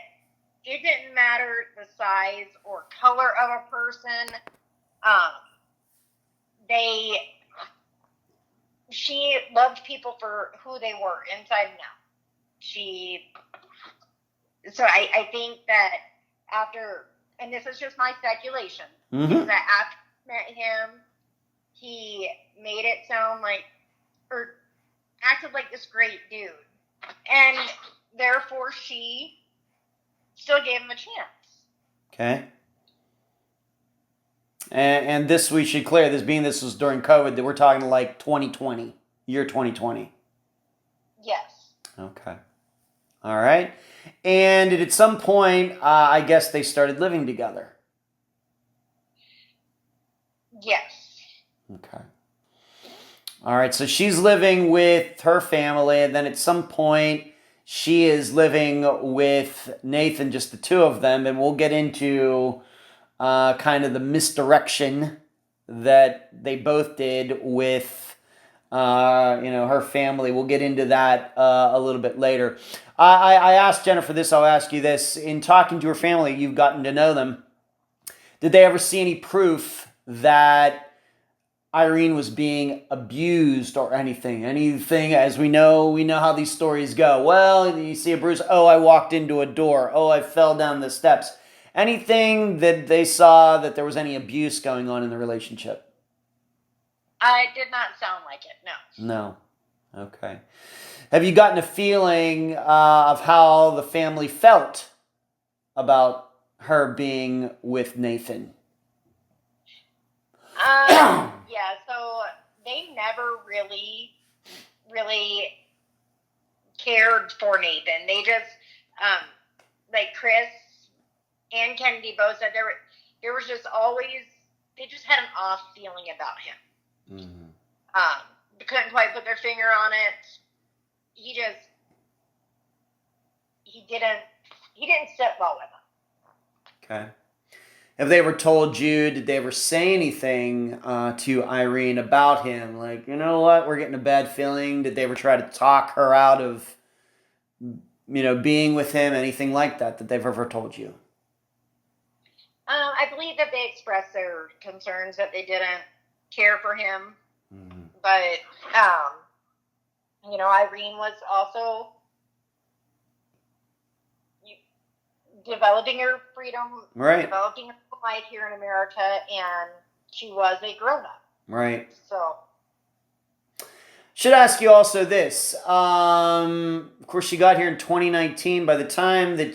it didn't matter the size or color of a person. She loved people for who they were inside and out. So I think that after, and this is just my speculation, is that after met him, he made it sound like, or acted like this great dude. And therefore, she still gave him a chance. Okay. And this, we should clear this, being this was during COVID, that we're talking like 2020, year 2020. Yes. Okay. All right. And at some point, I guess they started living together. Yes. Okay. All right. So she's living with her family, and then at some point, she is living with Nathan, just the two of them, and we'll get into kind of the misdirection that they both did with, her family. We'll get into that a little bit later. I asked Jennifer this, I'll ask you this. In talking to her family, you've gotten to know them. Did they ever see any proof that Irene was being abused or anything? Anything, as we know how these stories go. Well, you see a bruise, oh, I walked into a door, oh, I fell down the steps. Anything that they saw that there was any abuse going on in the relationship? It did not sound like it, no. No. Okay. Have you gotten a feeling of how the family felt about her being with Nathan? Yeah, so they never really cared for Nathan. They just, like Chris and Kennedy both said, there was just always, they just had an off feeling about him. Mm-hmm. They couldn't quite put their finger on it. He didn't sit well with them. Okay. Have they ever told you, did they ever say anything to Irene about him? Like, you know what, we're getting a bad feeling. Did they ever try to talk her out of, being with him? Anything like that they've ever told you? I believe that they expressed their concerns that they didn't care for him. Mm-hmm. But, Irene was also developing her freedom, right, developing her life here in America, and she was a grown-up. Right. So. Should ask you also this. Of course, she got here in 2019. By the time that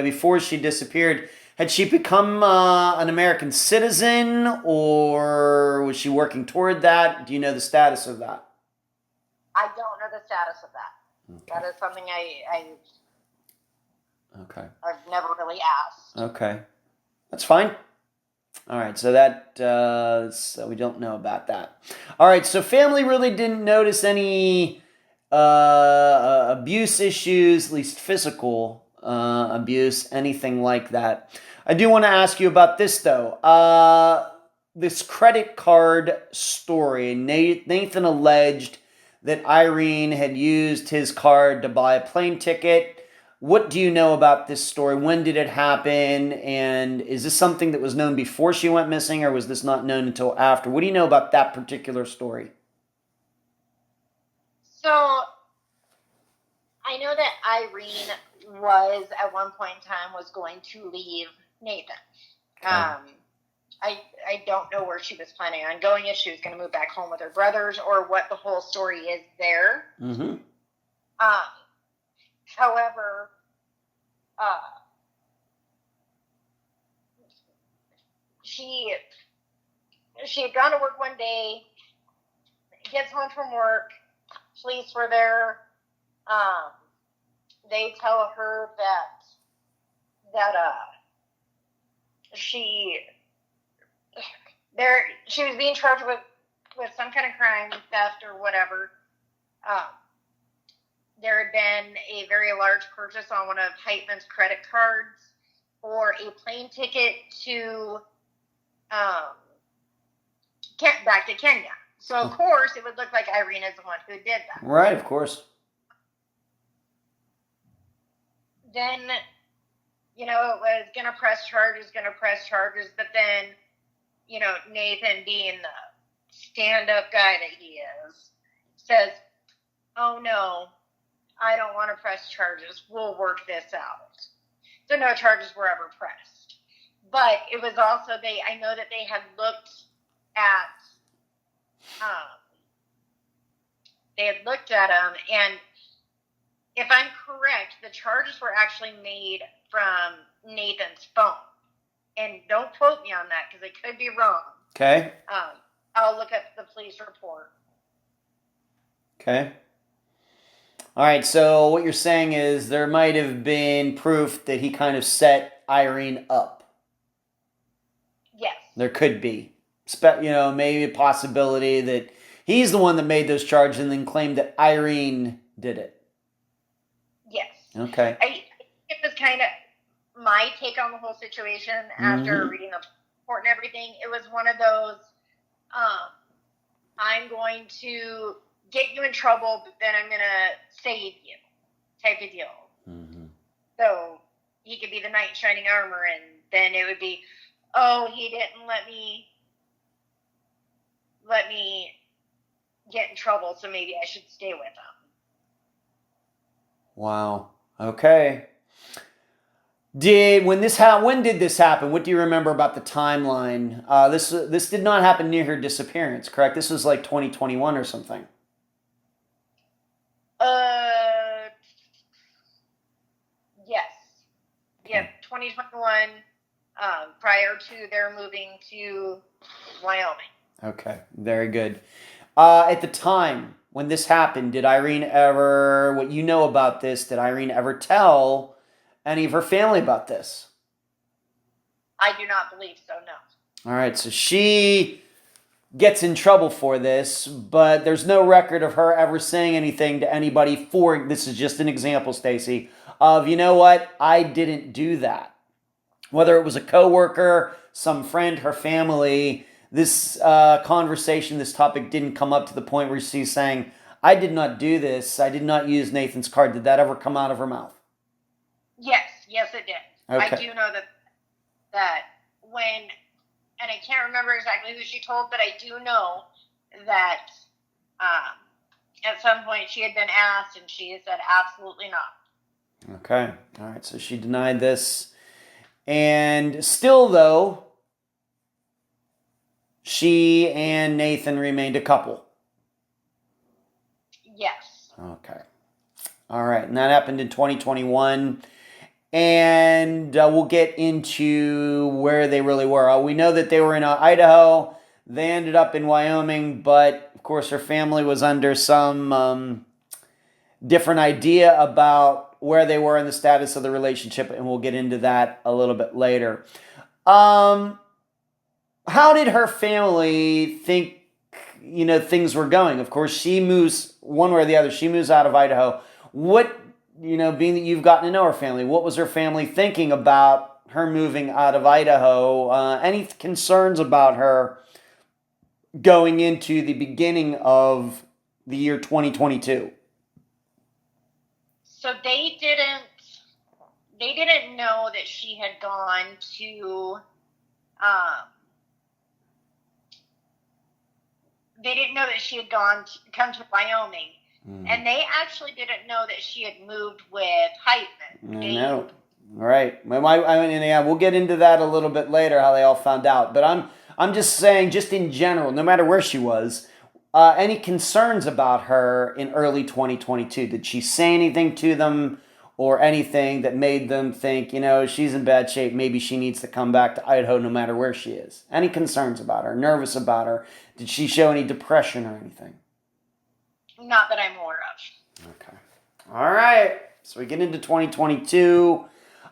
before she disappeared, had she become an American citizen, or was she working toward that? Do you know the status of that? I don't know the status of that. Okay. That is something Okay. I've never really asked. Okay. That's fine. All right, so that so we don't know about that. All right, so family really didn't notice any abuse issues, at least physical abuse, anything like that. I do want to ask you about this, though. This credit card story. Nathan alleged that Irene had used his card to buy a plane ticket. What do you know about this story? When did it happen? And is this something that was known before she went missing, or was this not known until after? What do you know about that particular story? So, I know that Irene was, at one point in time, was going to leave Nathan. Okay. I don't know where she was planning on going, if she was going to move back home with her brothers, or what the whole story is there. Mm-hmm. However, she had gone to work one day, gets home from work, police were there. They tell her that she was being charged with some kind of crime, theft or whatever. There had been a very large purchase on one of Heyman's credit cards for a plane ticket to back to Kenya. So, of course, it would look like Irene is the one who did that. Right, of course. Then, it was going to press charges, but then, Nathan, being the stand-up guy that he is, says, oh, no, I don't want to press charges. We'll work this out. So no charges were ever pressed. But it was also, I know that they had looked at, they had looked at him, and if I'm correct, the charges were actually made from Nathan's phone. And don't quote me on that because I could be wrong. Okay. I'll look up the police report. Okay. All right, so what you're saying is there might have been proof that he kind of set Irene up. Yes. There could be. Maybe a possibility that he's the one that made those charges and then claimed that Irene did it. Yes. Okay. It was kind of my take on the whole situation after reading the report and everything. It was one of those, I'm going to get you in trouble, but then I'm going to save you type of deal. Mm-hmm. So he could be the knight in shining armor, and then it would be, oh, he didn't let me get in trouble, so maybe I should stay with him. Wow. Okay. When did this happen? What do you remember about the timeline? This did not happen near her disappearance, correct? This was like 2021 or something. Yes. Yep, 2021, prior to their moving to Wyoming. Okay, very good. At the time when this happened, did Irene ever, what you know about this, did Irene ever tell any of her family about this? I do not believe so, no. All right, so she gets in trouble for this, but there's no record of her ever saying anything to anybody for, this is just an example, Stacy, of, you know what, I didn't do that. Whether it was a coworker, some friend, her family, this conversation, this topic didn't come up to the point where she's saying, I did not do this, I did not use Nathan's card. Did that ever come out of her mouth? Yes, it did. Okay. I do know that when, and I can't remember exactly who she told, but I do know that at some point she had been asked and she had said absolutely not. Okay. All right. So she denied this. And still, though, she and Nathan remained a couple. Yes. Okay. All right. And that happened in 2021. And we'll get into where they really were. We know that they were in Idaho. They ended up in Wyoming, but of course her family was under some different idea about where they were in the status of the relationship, and we'll get into that a little bit later. How did her family think, things were going? Of course, she moves one way or the other. She moves out of Idaho. What, being that you've gotten to know her family, what was her family thinking about her moving out of Idaho? Any concerns about her going into the beginning of the year 2022? So they didn't know that she had gone to, they didn't know that she had come to Wyoming. And they actually didn't know that she had moved with Heyman. I know. Right. We'll get into that a little bit later, how they all found out. But I'm just saying, just in general, no matter where she was, any concerns about her in early 2022? Did she say anything to them or anything that made them think, she's in bad shape, maybe she needs to come back to Idaho no matter where she is? Any concerns about her? Nervous about her? Did she show any depression or anything? Not that I'm aware of. Okay. All right. So we get into 2022.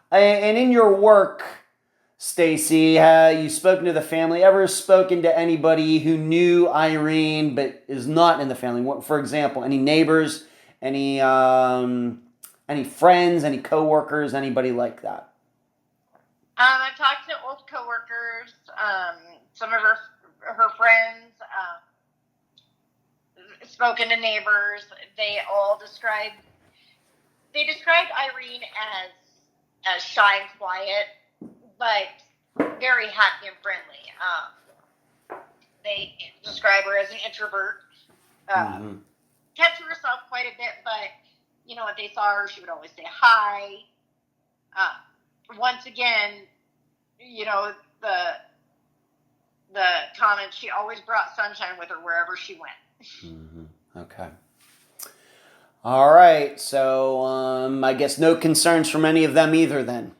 And in your work, Stacy, you've spoken to the family. Ever spoken to anybody who knew Irene but is not in the family? For example, any neighbors, any friends, any coworkers, anybody like that? I've talked to old coworkers, some of her friends. Spoken to neighbors. They described Irene as shy and quiet, but very happy and friendly. They describe her as an introvert. Kept to herself quite a bit, but if they saw her, she would always say hi. Once again, the comment, she always brought sunshine with her wherever she went. Mm-hmm. Okay. All right. So I guess no concerns from any of them either then.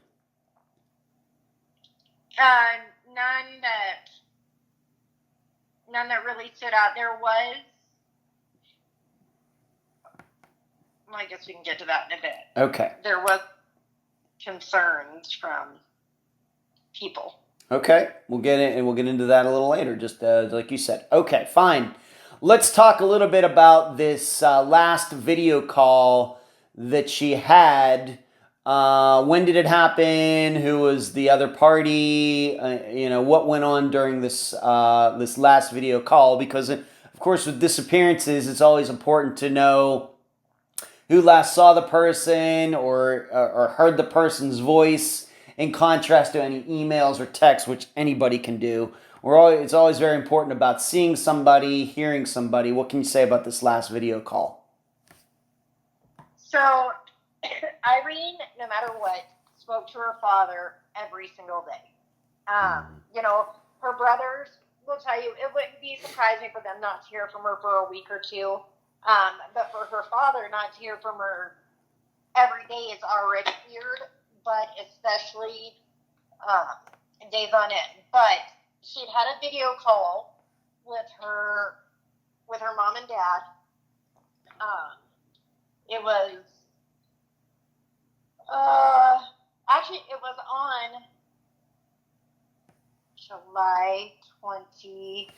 None that really stood out. There was, well, I guess we can get to that in a bit. Okay. There was concerns from people. Okay, we'll get into that a little later, just like you said. Okay, fine. Let's talk a little bit about this last video call that she had. When did it happen? Who was the other party? What went on during this this last video call? Because, of course, with disappearances, it's always important to know who last saw the person or heard the person's voice, in contrast to any emails or texts, which anybody can do. It's always very important about seeing somebody, hearing somebody. What can you say about this last video call? So, Irene, no matter what, spoke to her father every single day. Her brothers will tell you it wouldn't be surprising for them not to hear from her for a week or two. But for her father not to hear from her every day is already weird, but especially days on end. But she'd had a video call with her mom and dad. It was it was on July 24th.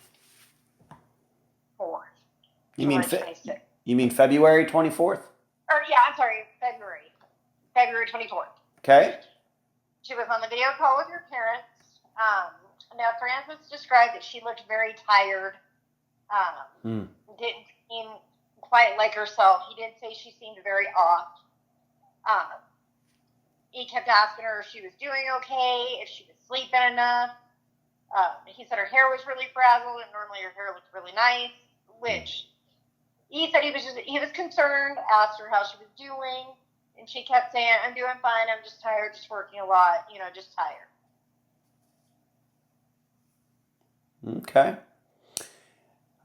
You mean February 24th? I'm sorry, February 24th. Okay. She was on the video call with her parents. Now, Frances described that she looked very tired. Didn't seem quite like herself. He did say she seemed very off. He kept asking her if she was doing okay, if she was sleeping enough. He said her hair was really frazzled, and normally her hair looked really nice, which he said he was concerned, asked her how she was doing, and she kept saying, I'm doing fine, I'm just tired, just working a lot, just tired. Okay.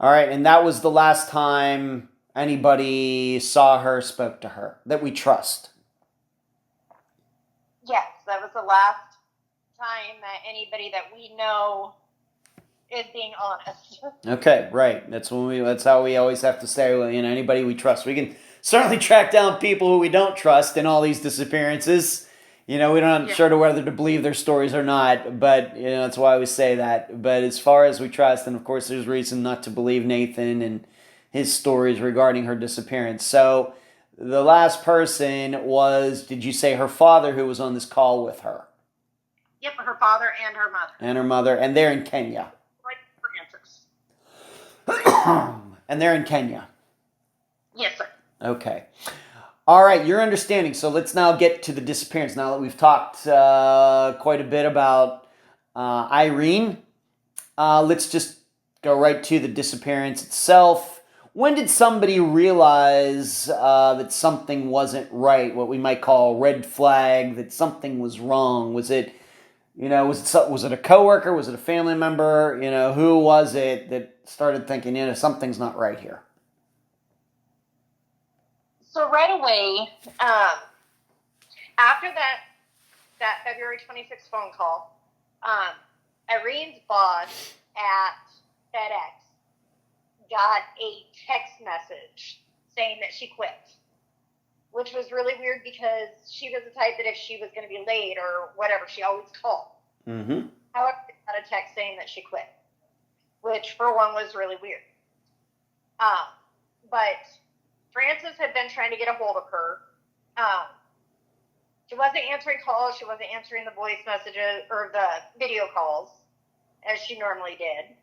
All right, and that was the last time anybody saw her, spoke to her, that we trust. Yes, that was the last time that anybody that we know is being honest. Okay, right. That's how we always have to say, anybody we trust. We can certainly track down people who we don't trust in all these disappearances. We're not sure to whether to believe their stories or not, but that's why we say that. But as far as we trust, and of course there's reason not to believe Nathan and his stories regarding her disappearance. So the last person was, did you say her father who was on this call with her? Yep, her father and her mother. And her mother, and they're in Kenya. And they're in Kenya. Yes, sir. Okay. All right, your understanding. So let's now get to the disappearance. Now that we've talked quite a bit about Irene, let's just go right to the disappearance itself. When did somebody realize that something wasn't right, what we might call red flag, that something was wrong? Was it, was it a coworker? Was it a family member? Who was it that started thinking, something's not right here? So right away, after that February 26th phone call, Irene's boss at FedEx got a text message saying that she quit, which was really weird because she was the type that if she was going to be late or whatever, she always called. Mm-hmm. However, she got a text saying that she quit, which for one was really weird. But Frances had been trying to get a hold of her. She wasn't answering calls. She wasn't answering the voice messages or the video calls as she normally did.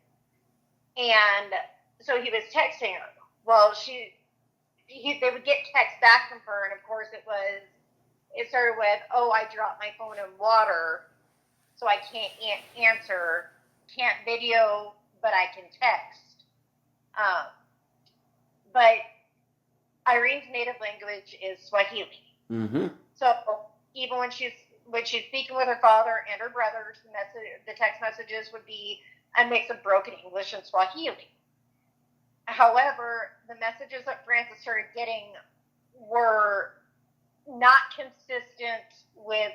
And so he was texting her. Well, they would get texts back from her, and of course it started with, oh, I dropped my phone in water, so I can't answer, can't video, but I can text. But Irene's native language is Swahili. Mm-hmm. So even when she's speaking with her father and her brothers, the text messages would be a mix of broken English and Swahili. However, the messages that Frances started getting were not consistent with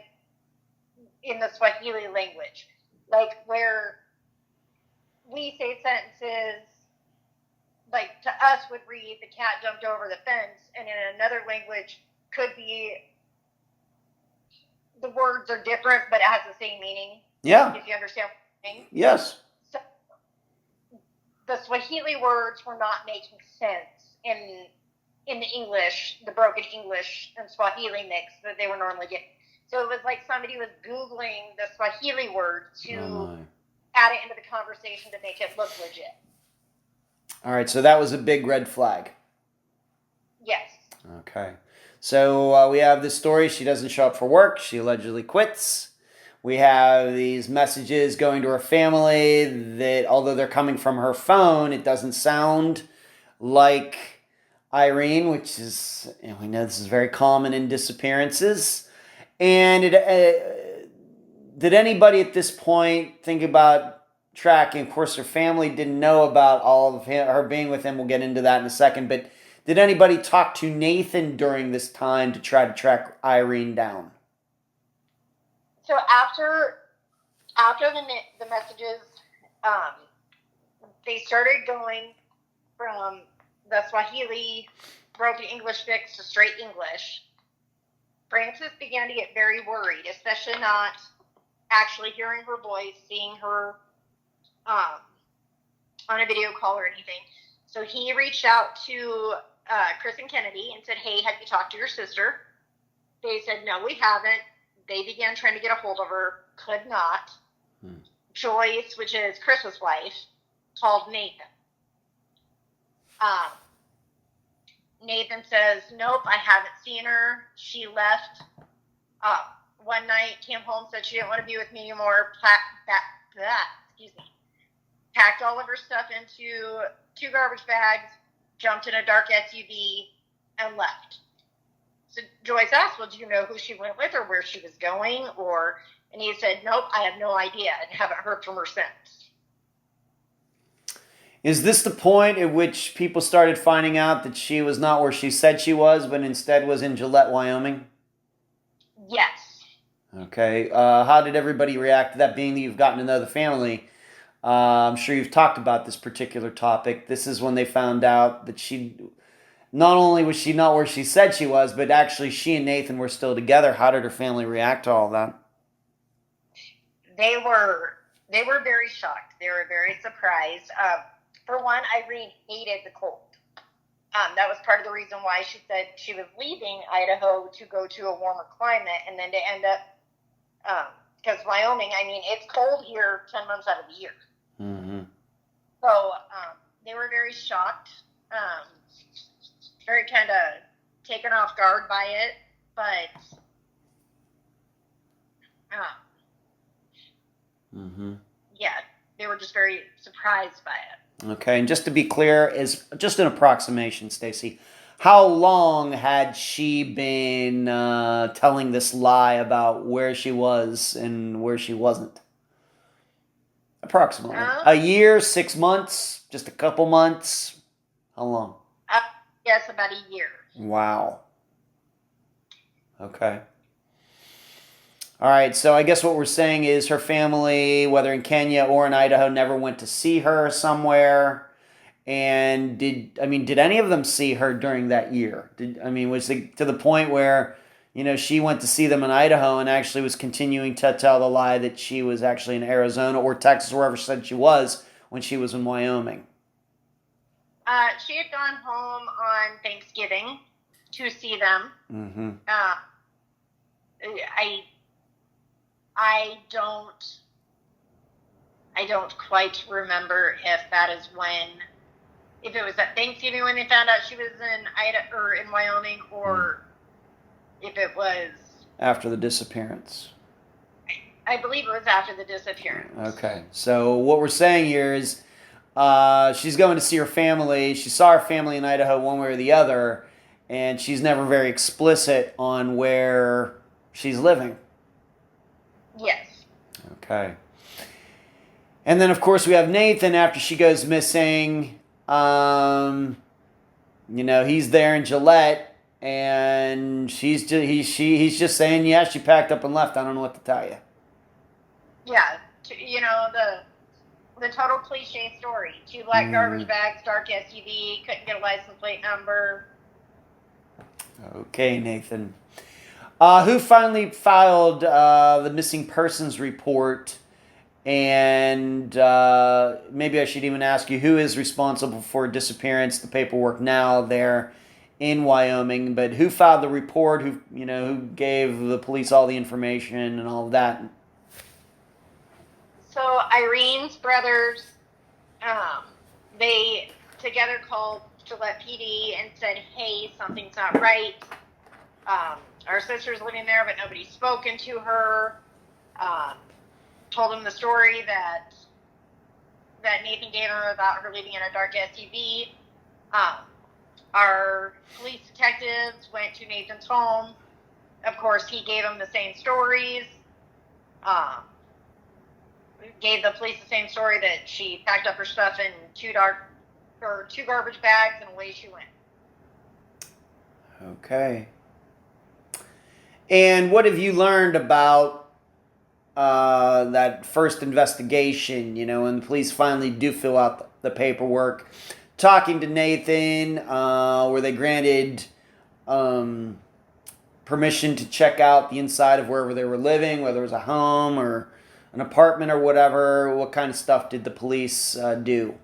in the Swahili language. Like where we say sentences, like to us would read, the cat jumped over the fence, and in another language could be, the words are different, but it has the same meaning. Yeah. If you understand what I'm saying. Yes. So the Swahili words were not making sense in the English, the broken English and Swahili mix that they were normally getting. So it was like somebody was Googling the Swahili word to add it into the conversation to make it look legit. All right, so that was a big red flag. Yes. Okay. So we have this story. She doesn't show up for work. She allegedly quits. We have these messages going to her family that, although they're coming from her phone, it doesn't sound like Irene, which is, we know this is very common in disappearances. And did anybody at this point think about tracking? Of course, her family didn't know about all of her being with him. We'll get into that in a second. But did anybody talk to Nathan during this time to try to track Irene down? So after the messages, they started going from the Swahili broken English fix to straight English. Frances began to get very worried, especially not actually hearing her voice, seeing her on a video call or anything. So he reached out to Chris and Kennedy and said, hey, have you talked to your sister? They said, no, we haven't. They began trying to get a hold of her, could not. Joyce, which is Chris's wife, called Nathan. Nathan says, nope, I haven't seen her. She left one night, came home, said she didn't want to be with me anymore, packed all of her stuff into 2 garbage bags, jumped in a dark SUV, and left. So Joyce asked, well, do you know who she went with or where she was going? And he said, nope, I have no idea, and haven't heard from her since. Is this the point at which people started finding out that she was not where she said she was, but instead was in Gillette, Wyoming? Yes. Okay. How did everybody react to that, being that you've gotten to know the family? I'm sure you've talked about this particular topic. This is when they found out that not only was she not where she said she was, but actually she and Nathan were still together. How did her family react to all that? They were very shocked. They were very surprised. For one, Irene hated the cold. That was part of the reason why she said she was leaving Idaho to go to a warmer climate, and then to end up, because Wyoming, it's cold here 10 months out of the year. Mm-hmm. So they were very shocked, very kind of taken off guard by it, but yeah, they were just very surprised by it. Okay, and just to be clear, is just an approximation, Stacy. How long had she been telling this lie about where she was and where she wasn't? Approximately. A year, 6 months, just a couple months? How long? Yes, about a year. Wow. Okay. All right, so I guess what we're saying is her family, whether in Kenya or in Idaho, never went to see her somewhere. And did any of them see her during that year? Was it to the point where, she went to see them in Idaho and actually was continuing to tell the lie that she was actually in Arizona or Texas, wherever she said she was, when she was in Wyoming? She had gone home on Thanksgiving to see them. Mm-hmm. I don't quite remember if it was at Thanksgiving when they found out she was in Idaho or in Wyoming, or if it was after the disappearance. I believe it was after the disappearance. Okay, so what we're saying here is she's going to see her family. She saw her family in Idaho one way or the other, and she's never very explicit on where she's living. Yes. Okay. And then, of course, we have Nathan after she goes missing. He's there in Gillette, and he's just saying, yeah, she packed up and left. I don't know what to tell you. Yeah, the total cliche story. 2 black garbage bags, dark SUV, couldn't get a license plate number. Okay, Nathan. Who finally filed the missing persons report? And maybe I should even ask you, who is responsible for disappearance, the paperwork now there in Wyoming? But who filed the report? Who gave the police all the information and all of that? So Irene's brothers, they together called Gillette PD and said, hey, something's not right. Our sister's living there, but nobody's spoken to her. Told them the story that Nathan gave them about her living in a dark SUV. Our police detectives went to Nathan's home. Of course, he gave them the same stories. Gave the police the same story, that she packed up her stuff in 2 garbage bags and away she went. Okay. And what have you learned about that first investigation, when the police finally do fill out the paperwork? Talking to Nathan, were they granted permission to check out the inside of wherever they were living, whether it was a home or an apartment or whatever? What kind of stuff did the police do?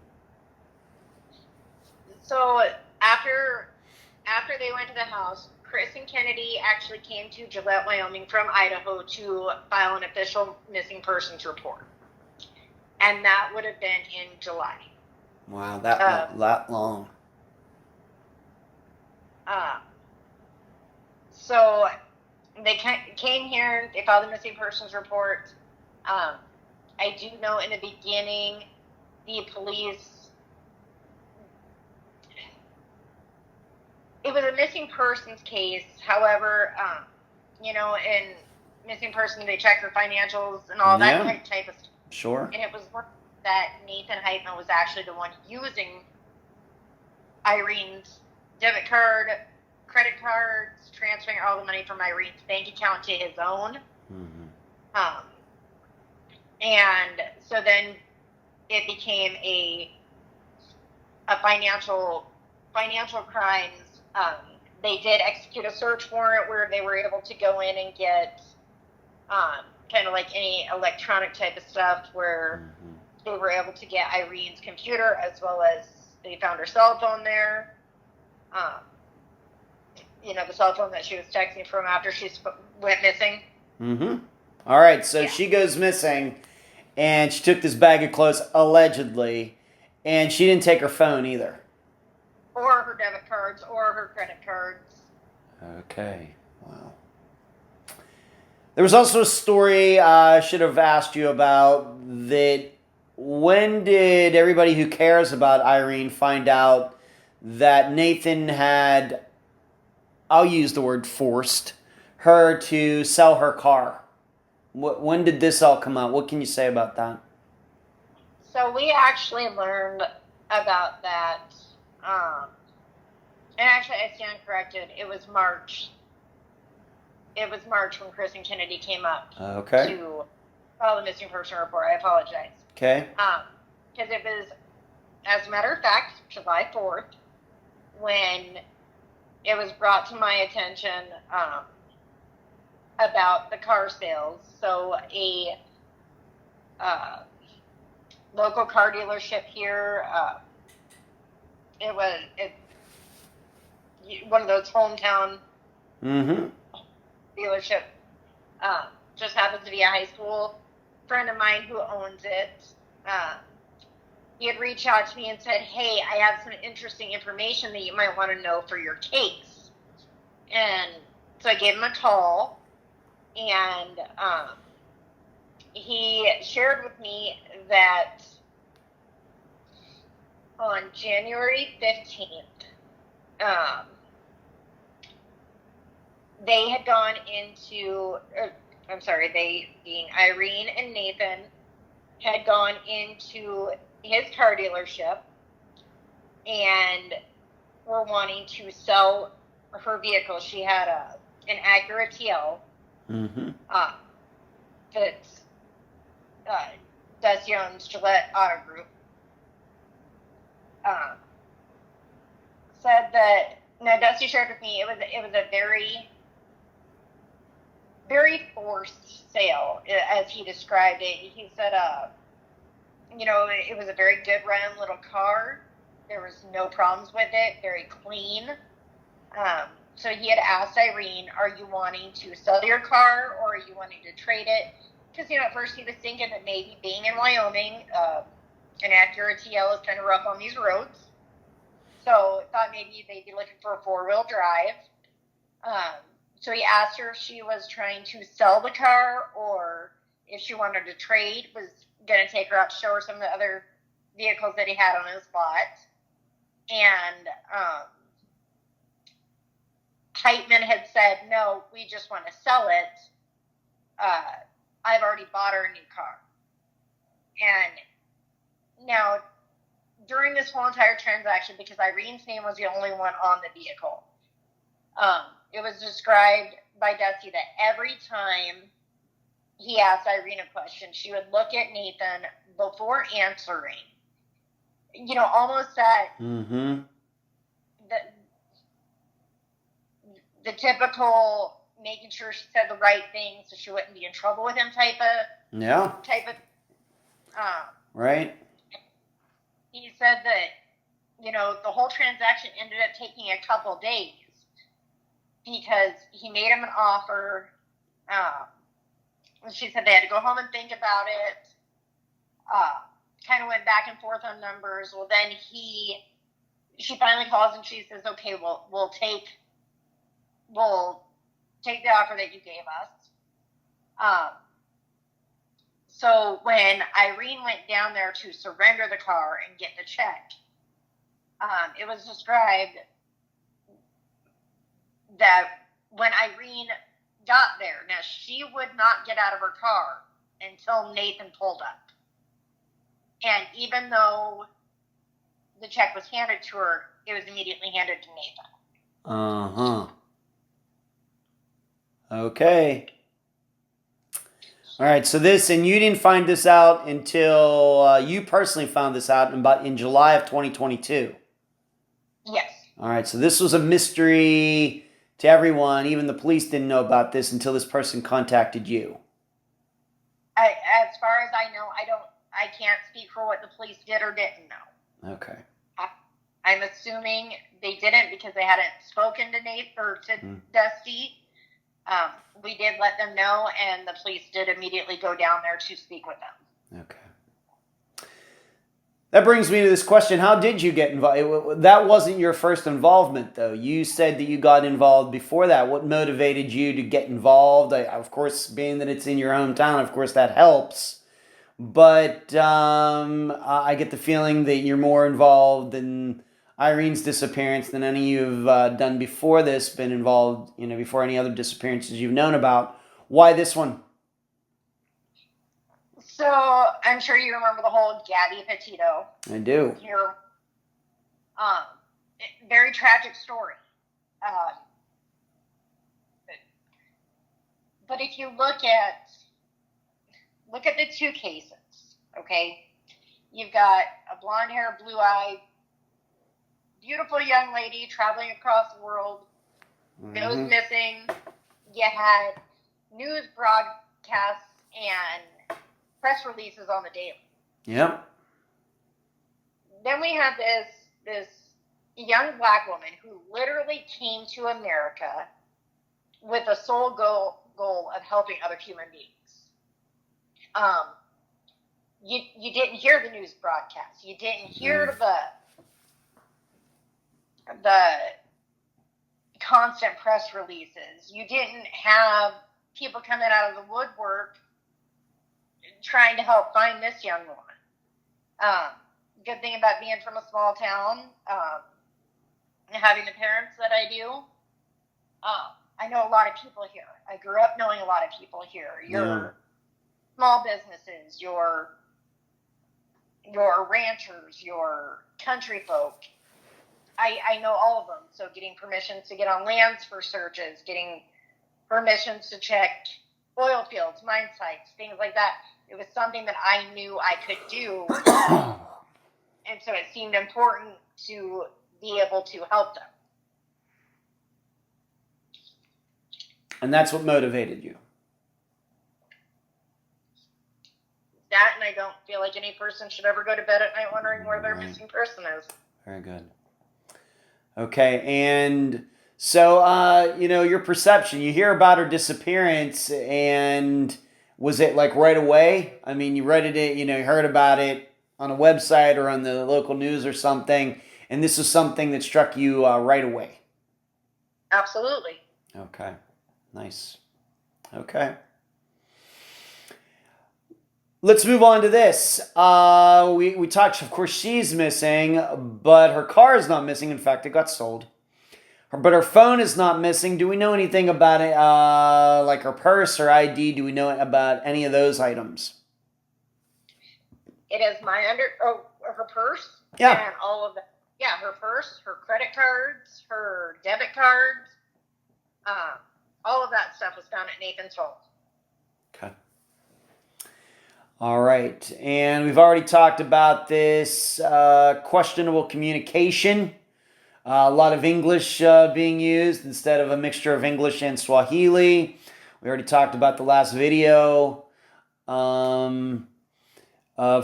So after they went to the house, Chris and Kennedy actually came to Gillette, Wyoming from Idaho to file an official missing persons report. And that would have been in July. Wow, that long. So they came here, they filed a missing persons report. I do know in the beginning, the police, it was a missing persons case. However, in missing persons, they check their financials and all that type of stuff. Sure. And it was that Nathan Heyman was actually the one using Irene's debit card, credit cards, transferring all the money from Irene's bank account to his own. Mm-hmm. And so then it became a financial crimes. They did execute a search warrant where they were able to go in and get kind of like any electronic type of stuff, where they were able to get Irene's computer, as well as they found her cell phone there. The cell phone that she was texting from after she went missing. Mm-hmm. All right, so she goes missing, and she took this bag of clothes, allegedly, and she didn't take her phone either. Or her debit cards, or her credit cards. Okay, wow. There was also a story I should have asked you about, that when did everybody who cares about Irene find out that Nathan had, I'll use the word forced, her to sell her car? When did this all come out? What can you say about that? So we actually learned about that. And actually, I stand corrected. It was March. It was March when Chris and Kennedy came up to file the missing person report. I apologize. Okay. Because it was, as a matter of fact, July 4th, when it was brought to my attention about the car sales. So a local car dealership here, one of those hometown dealership, just happens to be a high school friend of mine who owns it. He had reached out to me and said, hey, I have some interesting information that you might want to know for your case. And so I gave him a call, and he shared with me that on January 15th, they had gone into, they being Irene and Nathan, had gone into his car dealership and were wanting to sell her vehicle. She had an Acura TL that Dusty owns, Gillette Auto Group. Said that, now Dusty shared with me, it was a very, very forced sale, as he described it. He said, it was a very good run little car. There was no problems with it, very clean. So he had asked Irene, are you wanting to sell your car or are you wanting to trade it? Because, at first he was thinking that maybe being in Wyoming, an Acura TL is kind of rough on these roads. So thought maybe they'd be looking for a 4-wheel drive. So he asked her if she was trying to sell the car or if she wanted to trade, was going to take her out to show her some of the other vehicles that he had on his lot. And Heyman had said, no, we just want to sell it. I've already bought her a new car. And now, during this whole entire transaction, because Irene's name was the only one on the vehicle, it was described by Dusty that every time he asked Irene a question, she would look at Nathan before answering. Almost that the typical making sure she said the right thing so she wouldn't be in trouble with him type of right. He said that, the whole transaction ended up taking a couple days because he made him an offer. She said they had to go home and think about it. Kind of went back and forth on numbers. Well, then she finally calls and she says, okay, we'll take the offer that you gave us. So when Irene went down there to surrender the car and get the check, it was described that when Irene got there, now she would not get out of her car until Nathan pulled up. And even though the check was handed to her, it was immediately handed to Nathan. Okay. All right, so and you didn't find this out until you personally found this out in July of 2022. Yes. All right, so this was a mystery to everyone. Even the police didn't know about this until this person contacted you. As far as I know, I can't speak for what the police did or didn't know. Okay. I'm assuming they didn't because they hadn't spoken to Nate or to Dusty. We did let them know, and the police did immediately go down there to speak with them. Okay. That brings me to this question. How did you get involved? That wasn't your first involvement, though. You said that you got involved before that. What motivated you to get involved? Of course, being that it's in your hometown, of course, that helps. But I get the feeling that you're more involved in Irene's disappearance than any you've done before this, been involved, before any other disappearances you've known about. Why this one? So I'm sure you remember the whole Gabby Petito. I do. Here, very tragic story. But if you look at the two cases, okay? You've got a blonde hair, blue eye, beautiful young lady traveling across the world, goes missing. You had news broadcasts and press releases on the daily. Yep. Then we have this young black woman who literally came to America with a sole goal of helping other human beings. You didn't hear the news broadcast. You didn't hear the constant press releases. You didn't have people coming out of the woodwork trying to help find this young woman. Good thing about being from a small town, and having the parents that I do, I know a lot of people here. I grew up knowing a lot of people here. Your small businesses, your your ranchers, your country folk. I know all of them. So getting permissions to get on lands for searches, getting permissions to check oil fields, mine sites, things like that. It was something that I knew I could do. And so it seemed important to be able to help them. And that's what motivated you. That, and I don't feel like any person should ever go to bed at night wondering where their missing person is. Very good. Okay, and so, your perception, you hear about her disappearance, and was it like right away? I mean, you read it, you heard about it on a website or on the local news or something, and this was something that struck you right away? Absolutely. Okay, nice. Okay. Let's move on to this. We talked, of course, she's missing, but her car is not missing. In fact, it got sold. But her phone is not missing. Do we know anything about it, like her purse or ID? Do we know about any of those items? It is her purse. Yeah. And all of that. Yeah, her purse, her credit cards, her debit cards. All of that stuff was found at Nathan's home. Okay. All right, and we've already talked about this questionable communication. A lot of English being used instead of a mixture of English and Swahili. We already talked about the last video of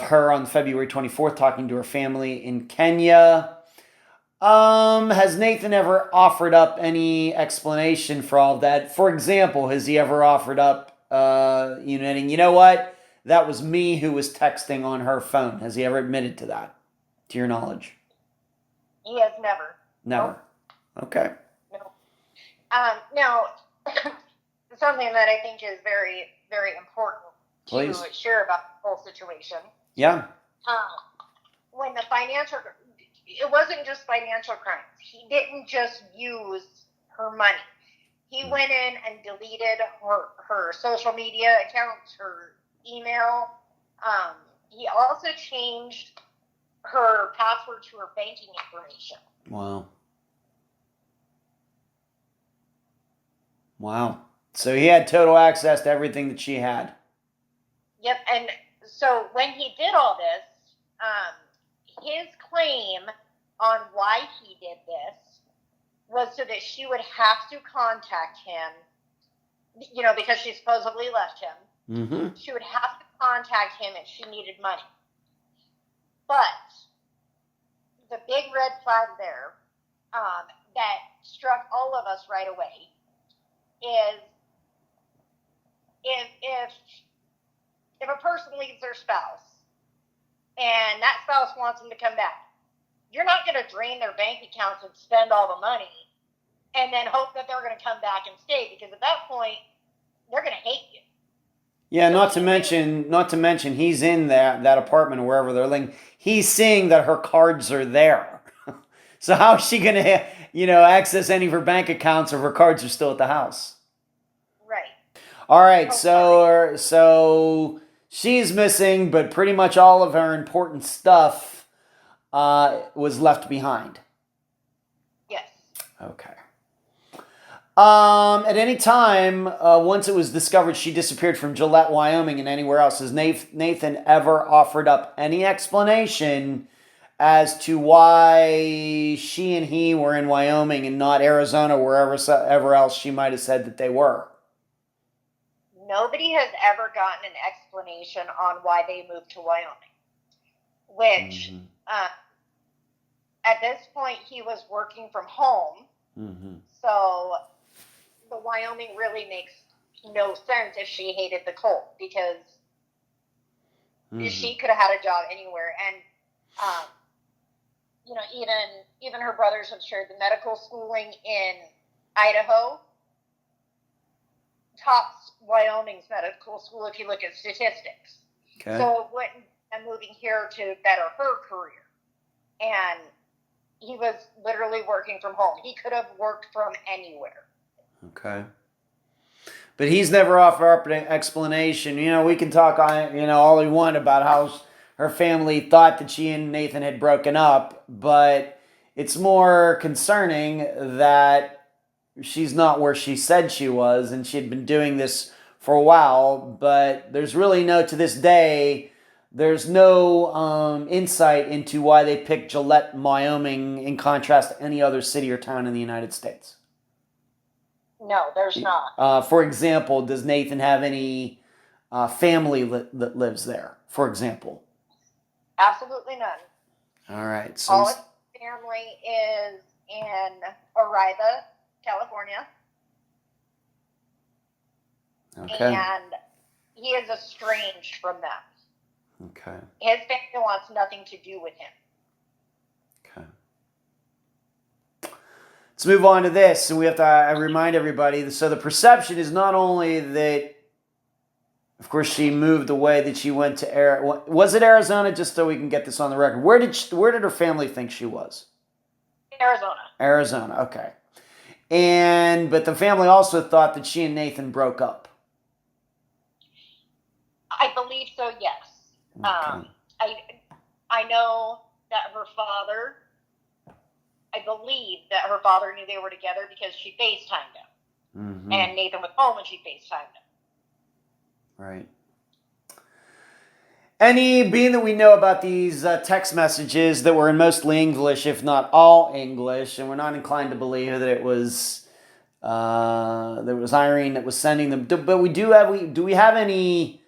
her on February 24th talking to her family in Kenya. Has Nathan ever offered up any explanation for all of that? For example, has he ever offered up, you know what? That was me who was texting on her phone. Has he ever admitted to that, to your knowledge? He has never. Never. Nope. Okay. No. Now, something that I think is very, very important to share about the whole situation. Yeah. When it wasn't just financial crimes. He didn't just use her money. He went in and deleted her social media accounts, her email. He also changed her password to her banking information. Wow. So he had total access to everything that she had. Yep. And so when he did all this, his claim on why he did this was so that she would have to contact him, because she supposedly left him. Mm-hmm. She would have to contact him if she needed money. But the big red flag there that struck all of us right away is if a person leaves their spouse and that spouse wants them to come back, you're not going to drain their bank accounts and spend all the money and then hope that they're going to come back and stay, because at that point they're going to hate you. Yeah, not to mention he's in that apartment or wherever they're living. He's seeing that her cards are there. So how is she going to, access any of her bank accounts if her cards are still at the house? Right. All right, so she's missing, but pretty much all of her important stuff was left behind. Yes. Okay. At any time, once it was discovered she disappeared from Gillette, Wyoming, and anywhere else, has Nathan ever offered up any explanation as to why she and he were in Wyoming and not Arizona, wherever else she might have said that they were? Nobody has ever gotten an explanation on why they moved to Wyoming, which at this point he was working from home. Mm-hmm. So the Wyoming really makes no sense if she hated the cold, because she could have had a job anywhere. And, even her brothers have shared the medical schooling in Idaho tops Wyoming's medical school if you look at statistics. Okay. So it wouldn't be moving here to better her career. And he was literally working from home. He could have worked from anywhere. Okay. But he's never offered up an explanation. We can talk, all we want about how her family thought that she and Nathan had broken up, but it's more concerning that she's not where she said she was, and she had been doing this for a while, but there's really to this day, there's no insight into why they picked Gillette, Wyoming, in contrast to any other city or town in the United States. No, there's not. For example, does Nathan have any family that lives there, for example? Absolutely none. All right. So all his family is in Arriva, California. Okay. And he is estranged from them. Okay. His family wants nothing to do with him. Okay. Let's move on to this. So we have to remind everybody. So the perception is not only that, of course, she moved away, that she went to was it Arizona? Just so we can get this on the record. Where did her family think she was? Arizona. Arizona. Okay. But the family also thought that she and Nathan broke up. I believe so, yes. Okay. I know that her father, I believe that her father knew they were together because she FaceTimed him. Mm-hmm. And Nathan was home and she FaceTimed him. Right. Being that we know about these text messages that were in mostly English, if not all English, and we're not inclined to believe that it was Irene that was sending them. But do we have any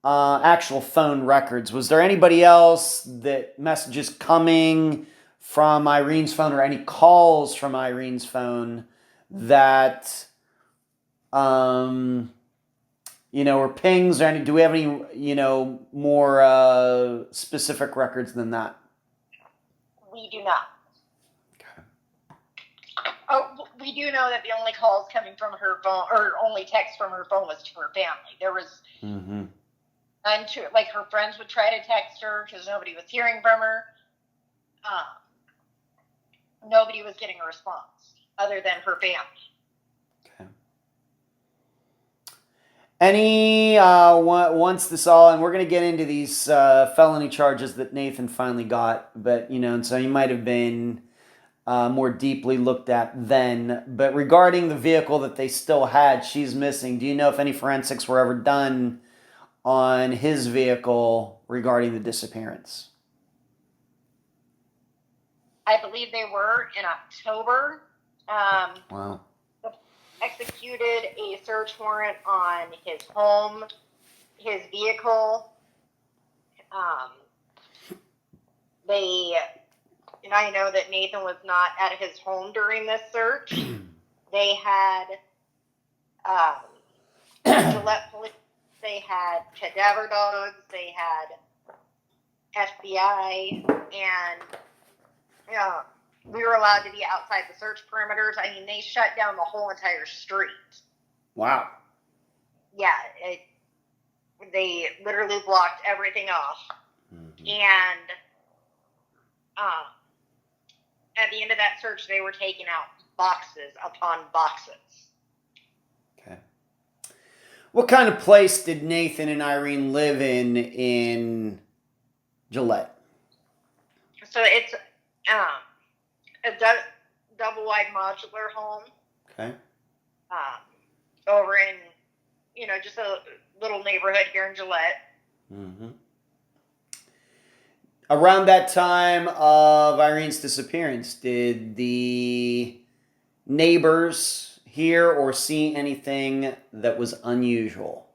actual phone records? Was there anybody else that messages coming from Irene's phone or any calls from Irene's phone that or pings or do we have any, more specific records than that? We do not. Okay. Oh, we do know that the only calls coming from her phone, or only text from her phone, was to her family. There was Mm-hmm. none to, like, her friends would try to text her because nobody was hearing from her. Nobody was getting a response other than her family. Once this all, and we're going to get into these felony charges that Nathan finally got, but, and so he might have been more deeply looked at then. But regarding the vehicle that they still had, she's missing. Do you know if any forensics were ever done on his vehicle regarding the disappearance? I believe they were in October. Wow. Executed a search warrant on his home, his vehicle. And I know that Nathan was not at his home during this search. They had Gillette Police, they had cadaver dogs, they had FBI, and we were allowed to be outside the search perimeters. I mean, they shut down the whole entire street. Wow. Yeah, they literally blocked everything off. Mm-hmm. And at the end of that search, they were taking out boxes upon boxes. Okay. What kind of place did Nathan and Irene live in Gillette? So it's a double-wide modular home. Okay. Over in, just a little neighborhood here in Gillette. Mm-hmm. Around that time of Irene's disappearance, did the neighbors hear or see anything that was unusual?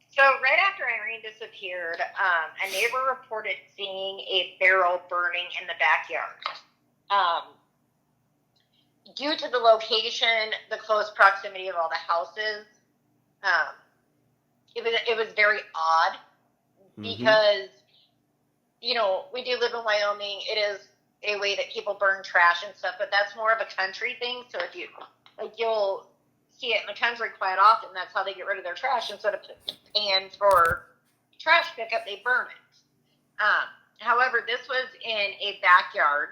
So right after Irene disappeared, a neighbor reported seeing a barrel burning in the backyard. Due to the location, the close proximity of all the houses, it was very odd because, we do live in Wyoming. It is a way that people burn trash and stuff, but that's more of a country thing. So if you'll see it in the country quite often. That's how they get rid of their trash. Instead of paying for trash pickup, they burn it. However, this was in a backyard.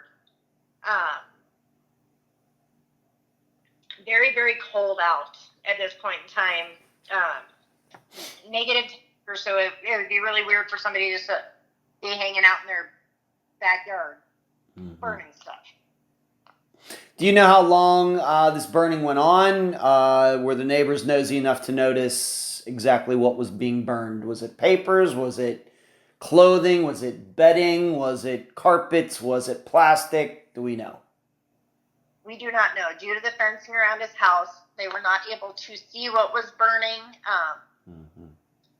Very, very cold out at this point in time. So it would be really weird for somebody just to be hanging out in their backyard, burning stuff. Do you know how long this burning went on? Were the neighbors nosy enough to notice exactly what was being burned? Was it papers? Was it clothing? Was it bedding? Was it carpets? Was it plastic? Do we know? We do not know. Due to the fencing around his house, they were not able to see what was burning.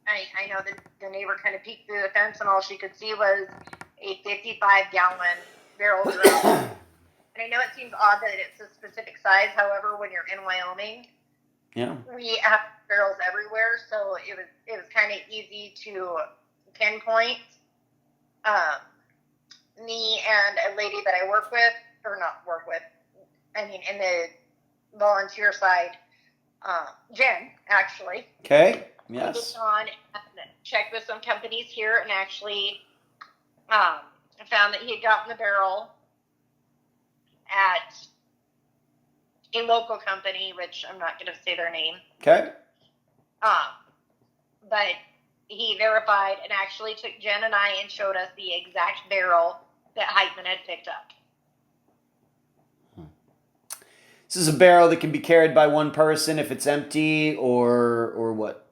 I know that the neighbor kind of peeked through the fence, and all she could see was a 55-gallon barrel drum. And I know it seems odd that it's a specific size. However, when you're in Wyoming, we have barrels everywhere, so it was kind of easy to pinpoint. Me and a lady that I work with, or not work with, I mean in the volunteer side, Jen, actually. Okay. We Yes. went on and checked with some companies here and actually found that he had gotten the barrel at a local company, which I'm not going to say their name. Okay. But he verified and actually took Jen and I and showed us the exact barrel that Heyman had picked up. This is a barrel that can be carried by one person if it's empty, or what?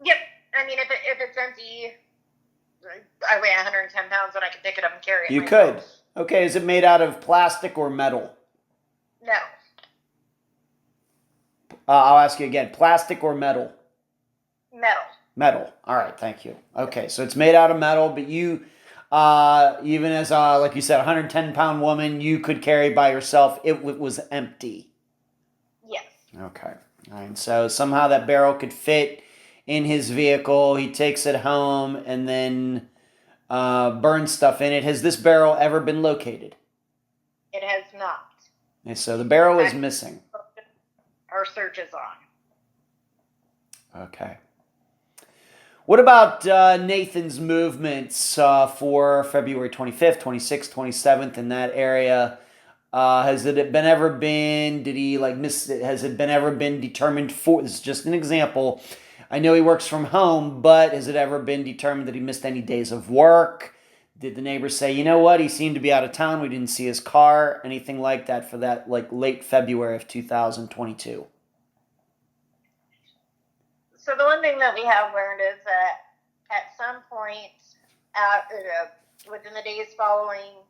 Yep. I mean, if it's empty, I weigh 110 pounds and I can pick it up and carry it. You myself. could. Okay, is it made out of plastic or metal? No. I'll ask you again. Plastic or metal? Metal. Metal. All right, thank you. Okay, so it's made out of metal, but you, even as, like you said, a 110-pound woman, you could carry by yourself. It was empty. Yes. Okay. All right, so somehow that barrel could fit in his vehicle. He takes it home and then burns stuff in it. Has this barrel ever been located? It has not. And so the barrel is missing. Our search is on. Okay. What about Nathan's movements for February 25th, 26th, 27th in that area? Has it ever been, did he miss it? Has it ever been determined for, this is just an example. I know he works from home, but has it ever been determined that he missed any days of work? Did the neighbors say, you know what, he seemed to be out of town, we didn't see his car, anything like that for that late February of 2022? So the one thing that we have learned is that at some point, within the days following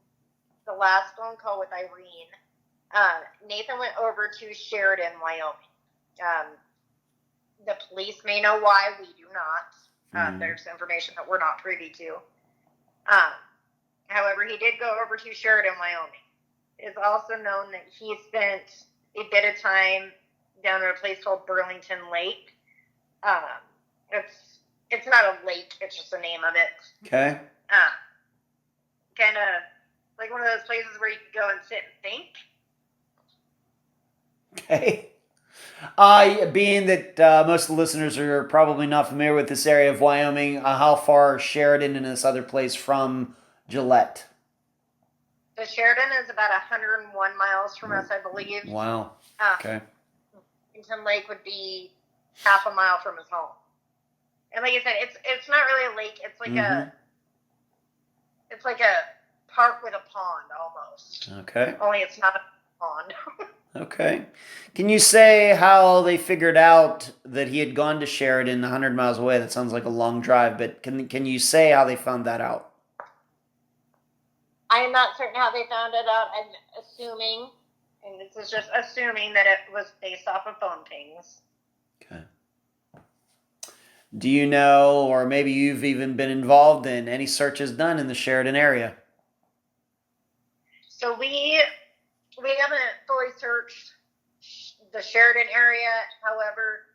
the last phone call with Irene, Nathan went over to Sheridan, Wyoming. The police may know why, we do not. There's information that we're not privy to. However, he did go over to Sheridan, Wyoming. It is also known that he spent a bit of time down at a place called Burlington Lake. It's not a lake, it's just the name of it. Okay. Kind of like one of those places where you can go and sit and think. Okay. Being that most of the listeners are probably not familiar with this area of Wyoming, how far is Sheridan and this other place from Gillette? So Sheridan is about 101 miles from us, I believe. Wow. Okay. Burlington Lake would be half a mile from his home. And like I said, it's not really a lake. It's like a park with a pond almost. Okay. Only it's not a pond. Okay. Can you say how they figured out that he had gone to Sheridan 100 miles away? That sounds like a long drive, but can you say how they found that out? I am not certain how they found it out. I'm assuming, and this is just assuming, that it was based off of phone pings. Okay. Do you know, or maybe you've even been involved in any searches done in the Sheridan area? So we haven't fully searched the Sheridan area. However,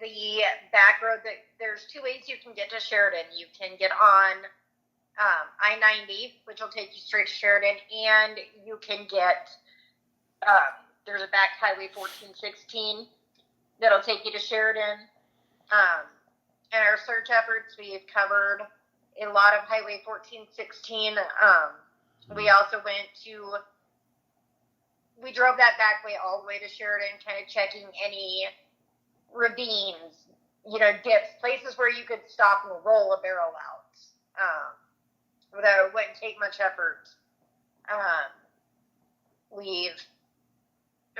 the back road, there's two ways you can get to Sheridan. You can get on I-90, which will take you straight to Sheridan, and you can get, there's a back highway 1416 that'll take you to Sheridan. In our search efforts, we've covered a lot of highway 1416. We also we drove that back way all the way to Sheridan, kind of checking any ravines dips, places where you could stop and roll a barrel out. Without it wouldn't take much effort. We've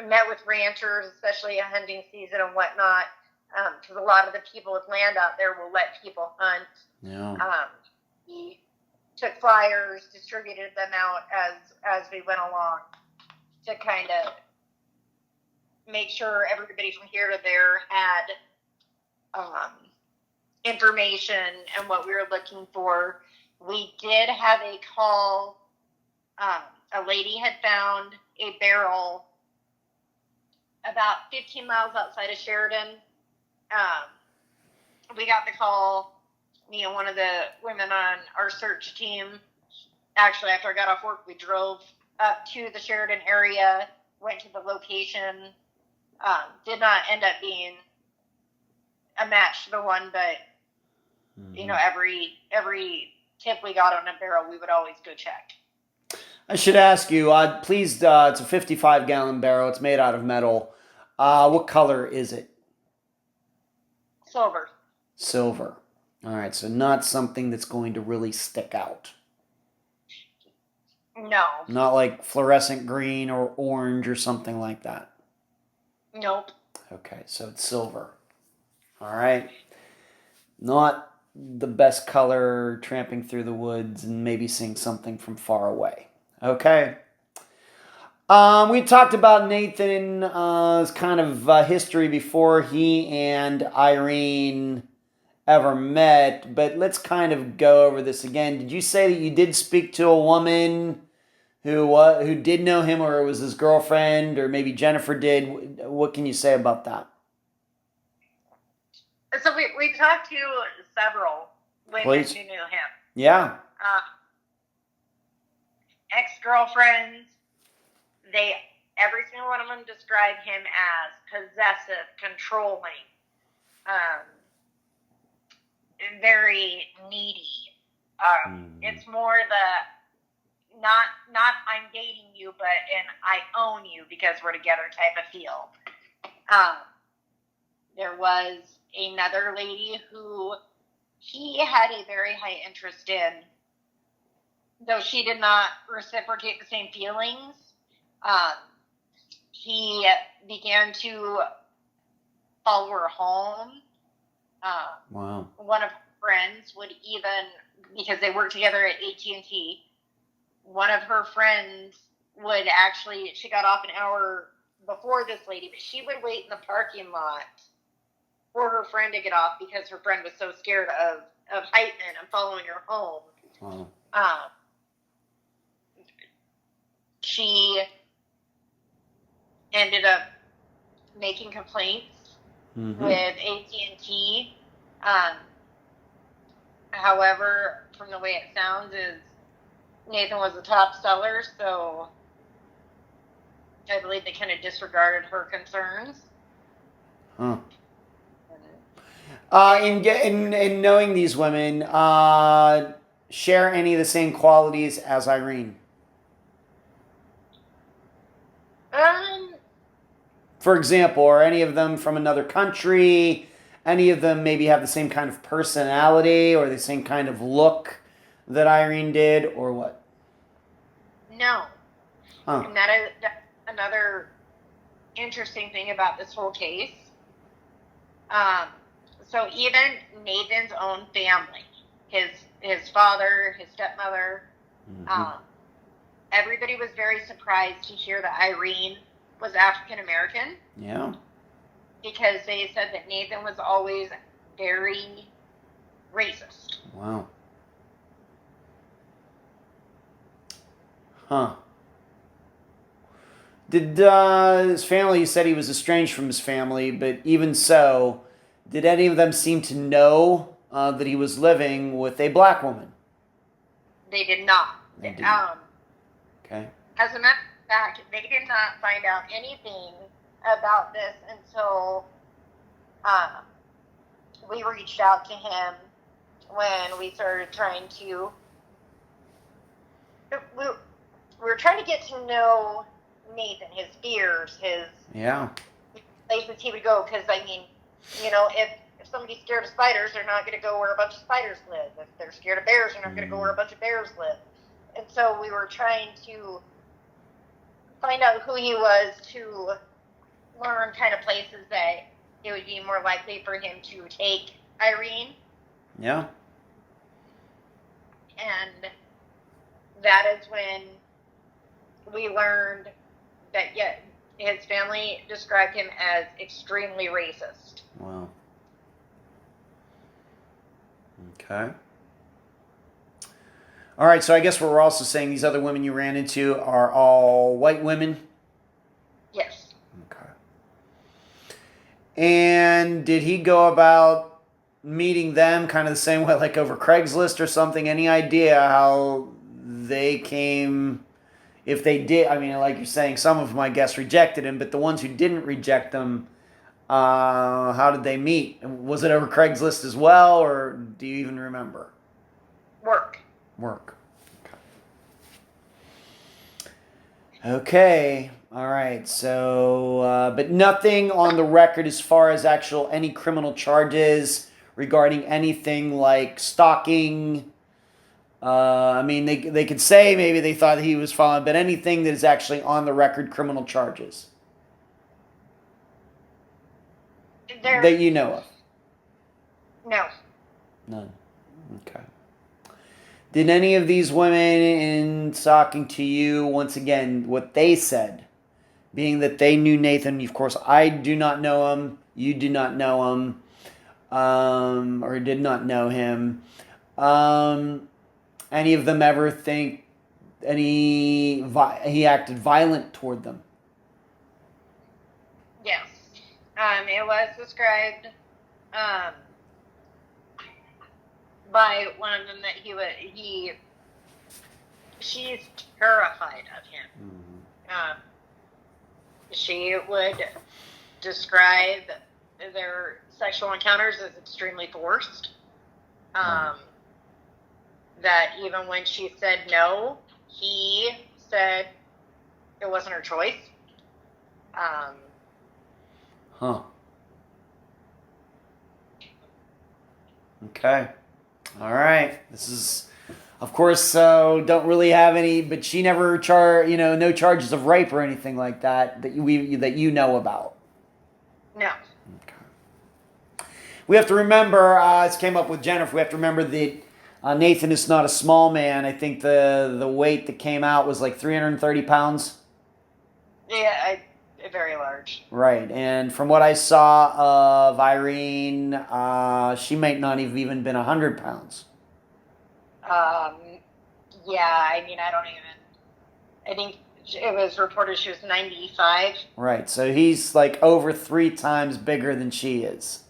met with ranchers, especially a hunting season and whatnot, because a lot of the people with land out there will let people hunt. Yeah. We took flyers, distributed them out as we went along to kind of make sure everybody from here to there had information and what we were looking for. We did have a call. A lady had found a barrel about 15 miles outside of Sheridan. We got the call. Me and one of the women on our search team, actually, after I got off work, we drove up to the Sheridan area, went to the location. Did not end up being a match to the one, but every tip we got on a barrel, we would always go check. I should ask you, please, it's a 55-gallon barrel. It's made out of metal. What color is it? Silver. Silver. All right, so not something that's going to really stick out. No. Not like fluorescent green or orange or something like that. Nope. Okay, so it's silver. All right. Not the best color, tramping through the woods and maybe seeing something from far away. Okay. We talked about Nathan's kind of history before he and Irene ever met, but let's kind of go over this again. Did you say that you did speak to a woman who did know him, or it was his girlfriend, or maybe Jennifer did? What can you say about that? So we talked to several women Please. who knew him. Yeah. Ex-girlfriends. Every single one of them described him as possessive, controlling, very needy. It's more the not I'm dating you, but I own you because we're together type of feel. There was another lady who he had a very high interest in, though she did not reciprocate the same feelings. He began to follow her home. Wow. One of her friends would even, because they worked together at AT&T, one of her friends would actually, she got off an hour before this lady, but she would wait in the parking lot for her friend to get off because her friend was so scared of Heyman and following her home. Wow. She ended up making complaints with AT&T. However, from the way it sounds, is Nathan was the top seller, so I believe they kind of disregarded her concerns. Huh. In knowing these women, share any of the same qualities as Irene? For example, are any of them from another country? Any of them maybe have the same kind of personality or the same kind of look that Irene did, or what? No. Huh. And that is another interesting thing about this whole case. So even Nathan's own family, his father, his stepmother, everybody was very surprised to hear that Irene was African American. Yeah. Because they said that Nathan was always very racist. Wow. Huh. Did his family, you said he was estranged from his family, but even so, did any of them seem to know that he was living with a black woman? They did not. They didn't. Okay. As a matter of fact, they did not find out anything about this until we reached out to him when we started trying to. We were trying to get to know Nathan, his fears, his places he would go. Because I mean, if if somebody's scared of spiders, they're not going to go where a bunch of spiders live. If they're scared of bears, they're not going to go where a bunch of bears live. And so we were trying to find out who he was to learn kind of places that it would be more likely for him to take Irene. Yeah. And that is when we learned that, his family described him as extremely racist. Wow. Okay. All right, so I guess what we're also saying, these other women you ran into are all white women? Yes. Okay. And did he go about meeting them kind of the same way, like over Craigslist or something? Any idea how they came, if they did? I mean, like you're saying, some of them, I guess, rejected him, but the ones who didn't reject him, how did they meet? Was it over Craigslist as well, or do you even remember? Work. Okay. All right. So, but nothing on the record as far as any criminal charges regarding anything like stalking. I mean, they could say maybe they thought he was following, but anything that is actually on the record criminal charges that you know of? No. None. Okay. Did any of these women, in talking to you, once again, what they said, being that they knew Nathan, of course, I do not know him, you do not know him, or did not know him, any of them ever think he acted violent toward them? Yes. It was described by one of them that she's terrified of him. Mm-hmm. She would describe their sexual encounters as extremely forced. That even when she said no, he said it wasn't her choice. Okay. All right. This is, of course, don't really have any, but she never no charges of rape or anything like that you know about. No. Okay. We have to remember, this came up with Jennifer, we have to remember that Nathan is not a small man. I think the weight that came out was like 330 pounds. Yeah, very large. Right, and from what I saw of Irene, she might not have even been 100 pounds. Yeah, I mean, I think it was reported she was 95. Right, so he's like over 3 times bigger than she is.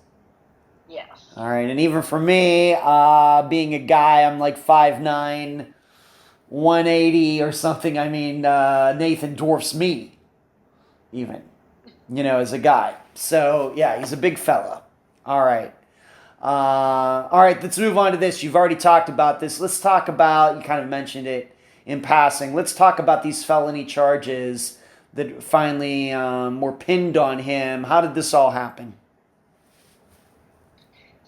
Yes. All right, and even for me, being a guy, I'm like 5'9", 180 or something. I mean, Nathan dwarfs me, even, as a guy. So, yeah, he's a big fella. All right. Let's move on to this. You've already talked about this. Let's talk about, you kind of mentioned it in passing. Let's talk about these felony charges that finally were pinned on him. How did this all happen?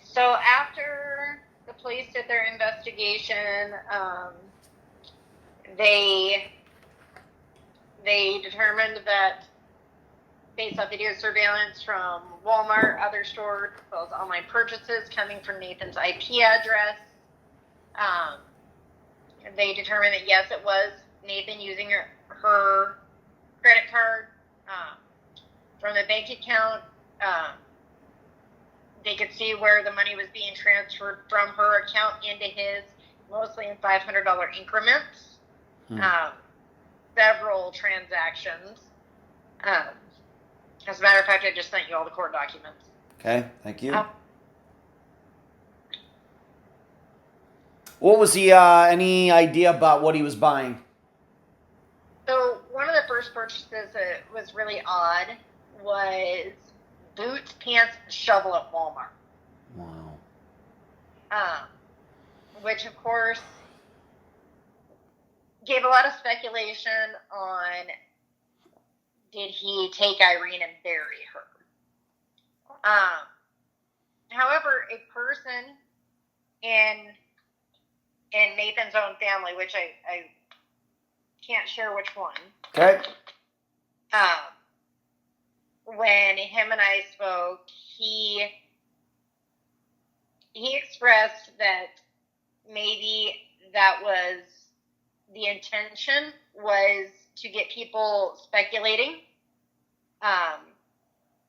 So after the police did their investigation, they determined that based on video surveillance from Walmart, other stores, as well as online purchases coming from Nathan's IP address, they determined that yes, it was Nathan using her credit card from the bank account. They could see where the money was being transferred from her account into his, mostly in $500 increments. Several transactions. As a matter of fact, I just sent you all the court documents. Okay, thank you. What was he, any idea about what he was buying? So one of the first purchases that was really odd was boots, pants, shovel at Walmart. Wow. Which, of course, gave a lot of speculation on, did he take Irene and bury her? However, a person in Nathan's own family, which I can't share which one. Okay. When him and I spoke, he expressed that maybe that was the intention, was to get people speculating.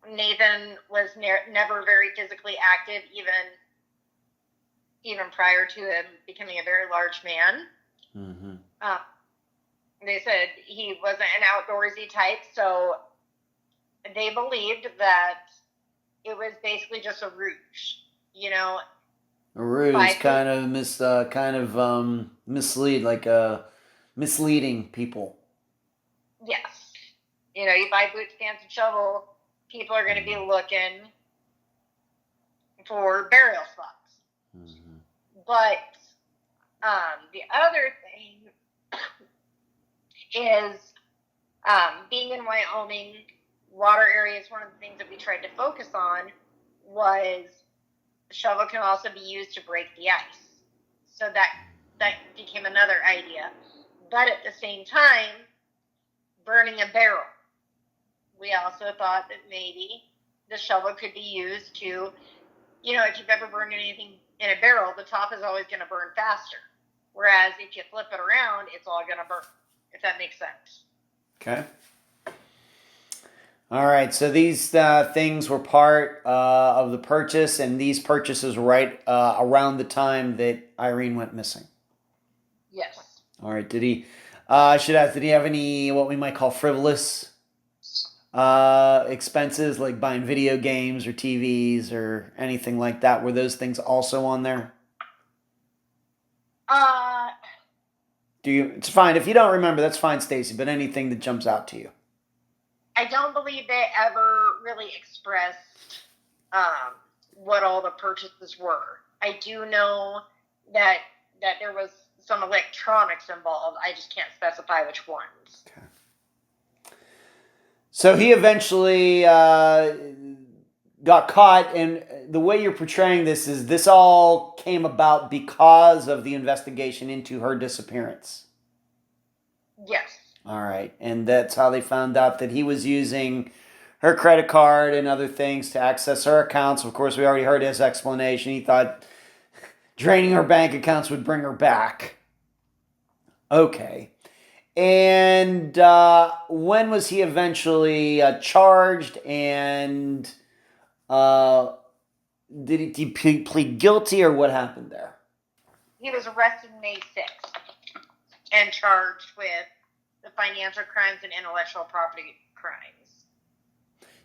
Nathan was never very physically active, even prior to him becoming a very large man. Mm-hmm. They said he wasn't an outdoorsy type, so they believed that it was basically just a ruse, A ruse, kind of misleading people. Yes. You buy boots, pants, and shovel, people are going to be looking for burial spots. Mm-hmm. But the other thing is being in Wyoming, water areas, one of the things that we tried to focus on was the shovel can also be used to break the ice. So that became another idea. But at the same time, burning a barrel. We also thought that maybe the shovel could be used to, if you've ever burned anything in a barrel, the top is always going to burn faster. Whereas if you flip it around, it's all going to burn, if that makes sense. Okay. All right. So these things were part of the purchase, and these purchases were right around the time that Irene went missing. Yes. All right. Did he? I should ask. Did he have any what we might call frivolous expenses, like buying video games or TVs or anything like that? Were those things also on there? It's fine if you don't remember. That's fine, Stacy. But anything that jumps out to you. I don't believe they ever really expressed what all the purchases were. I do know that there was some electronics involved. I just can't specify which ones. Okay. So he eventually got caught, and the way you're portraying this is this all came about because of the investigation into her disappearance. Yes. All right, and that's how they found out that he was using her credit card and other things to access her accounts. Of course, we already heard his explanation. He thought draining her bank accounts would bring her back. Okay. And when was he eventually charged, and did he plead guilty, or what happened there? He was arrested May 6th and charged with the financial crimes and intellectual property crimes.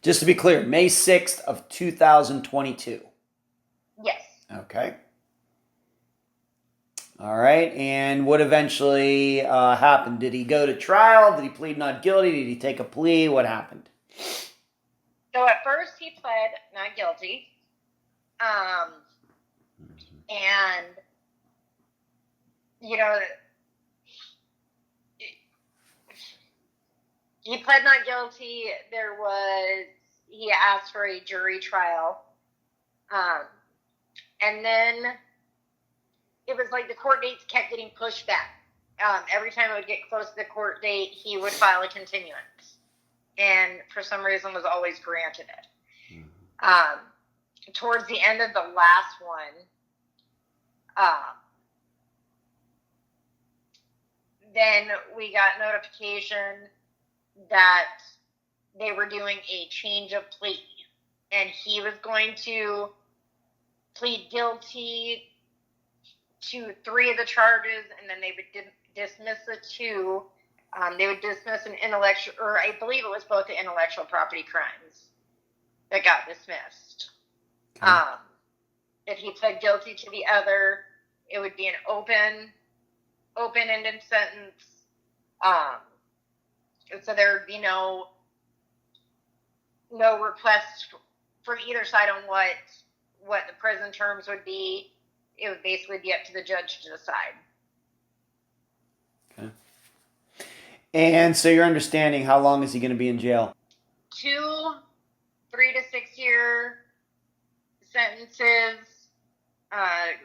Just to be clear, May 6th of 2022. Yes. Okay. All right, and what eventually happened? Did he go to trial? Did he plead not guilty? Did he take a plea? What happened? So at first he pled not guilty. And, he pled not guilty. He asked for a jury trial. And then it was like the court dates kept getting pushed back. Every time it would get close to the court date, he would file a continuance. And for some reason was always granted it. Towards the end of the last one, then we got notification that they were doing a change of plea. And he was going to plead guilty to 3 of the charges, and then they would dismiss the 2. They would dismiss an intellectual, or I believe it was both the intellectual property crimes that got dismissed. Okay. If he pled guilty to the other, it would be an open-ended sentence. So there would be no request from either side on what the prison terms would be. It would basically be up to the judge to decide. Okay. And so your understanding, how long is he going to be in jail? 2 3 to 6 year sentences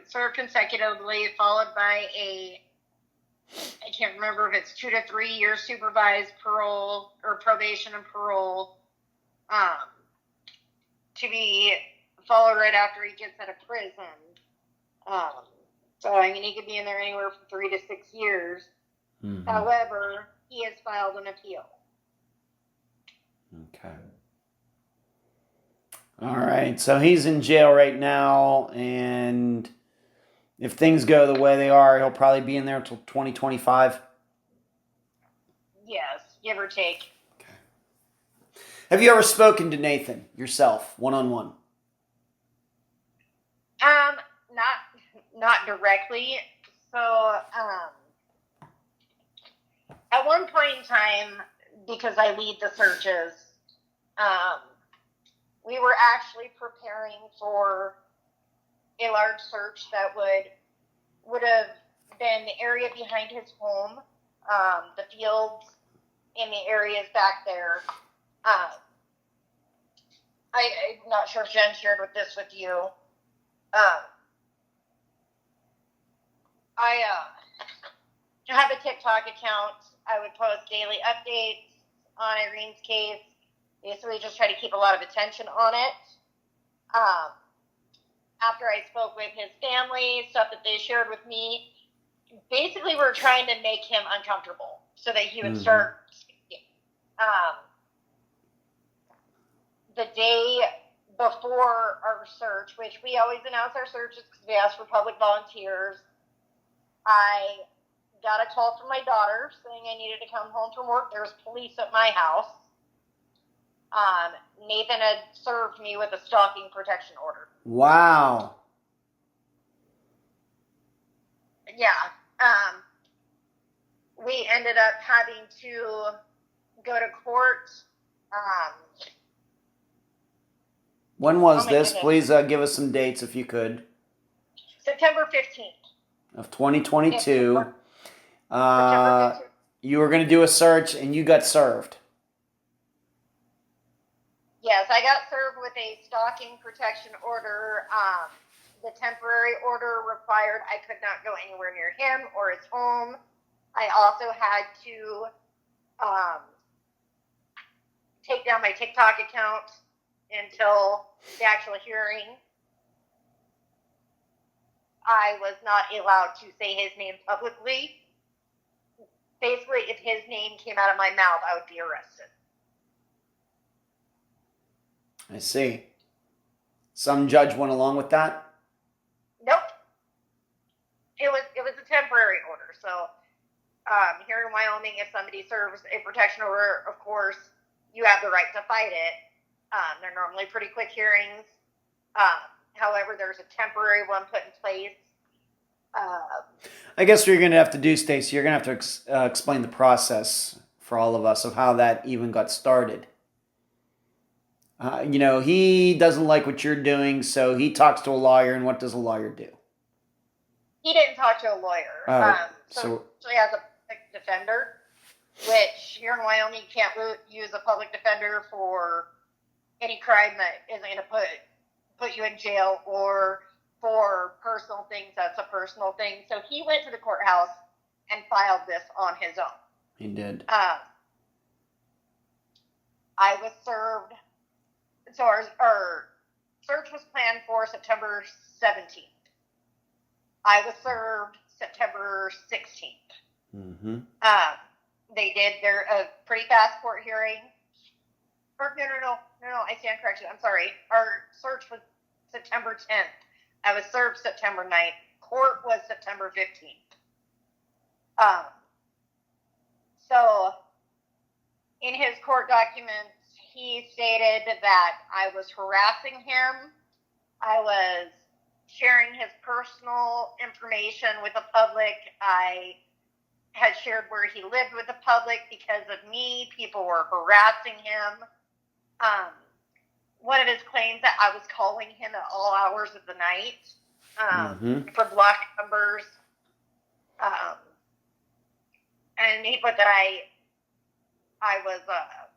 served consecutively, followed by I can't remember if it's 2 to 3 years supervised parole or probation and parole, to be followed right after he gets out of prison. So, I mean, he could be in there anywhere from 3 to 6 years. Mm-hmm. However, he has filed an appeal. Okay. All right. So he's in jail right now, and if things go the way they are, he'll probably be in there until 2025. Yes, give or take. Okay. Have you ever spoken to Nathan yourself, one-on-one? Not directly. So, at one point in time, because I lead the searches, we were actually preparing for a large search that would have been the area behind his home, the fields in the areas back there. I'm not sure if Jen shared this with you. I have a TikTok account. I would post daily updates on Irene's case. Basically, just try to keep a lot of attention on it. After I spoke with his family, stuff that they shared with me, basically we're trying to make him uncomfortable so that he would start speaking. The day before our search, which we always announce our searches because we ask for public volunteers, I got a call from my daughter saying I needed to come home from work. There was police at my house. Nathan had served me with a stalking protection order. Wow. Yeah. We ended up having to go to court. When was this? Goodness. Please give us some dates if you could. September 15th. Of 2022. You were going to do a search and you got served. Yes, I got served with a stalking protection order. The temporary order required I could not go anywhere near him or his home. I also had to take down my TikTok account until the actual hearing. I was not allowed to say his name publicly. Basically, if his name came out of my mouth, I would be arrested. I see. Some judge went along with that? Nope. It was a temporary order. So here in Wyoming, if somebody serves a protection order, of course, you have the right to fight it. They're normally pretty quick hearings. However, there's a temporary one put in place. I guess what you're going to have to do, Stacy, you're going to have to explain the process for all of us of how that even got started. He doesn't like what you're doing, so he talks to a lawyer, and what does a lawyer do? He didn't talk to a lawyer. So he has a public defender, which here in Wyoming, you can't use a public defender for any crime that isn't going to put you in jail, or for personal things. That's a personal thing. So he went to the courthouse and filed this on his own. He did. I was served. So our search was planned for September 17th. I was served September 16th. Mm-hmm. They did a pretty fast court hearing. Or no, I stand corrected. I'm sorry. Our search was September 10th. I was served September 9th. Court was September 15th. So in his court documents, he stated that I was harassing him. I was sharing his personal information with the public. I had shared where he lived with the public because of me. People were harassing him. One of his claims that I was calling him at all hours of the night for block numbers. And he put that I was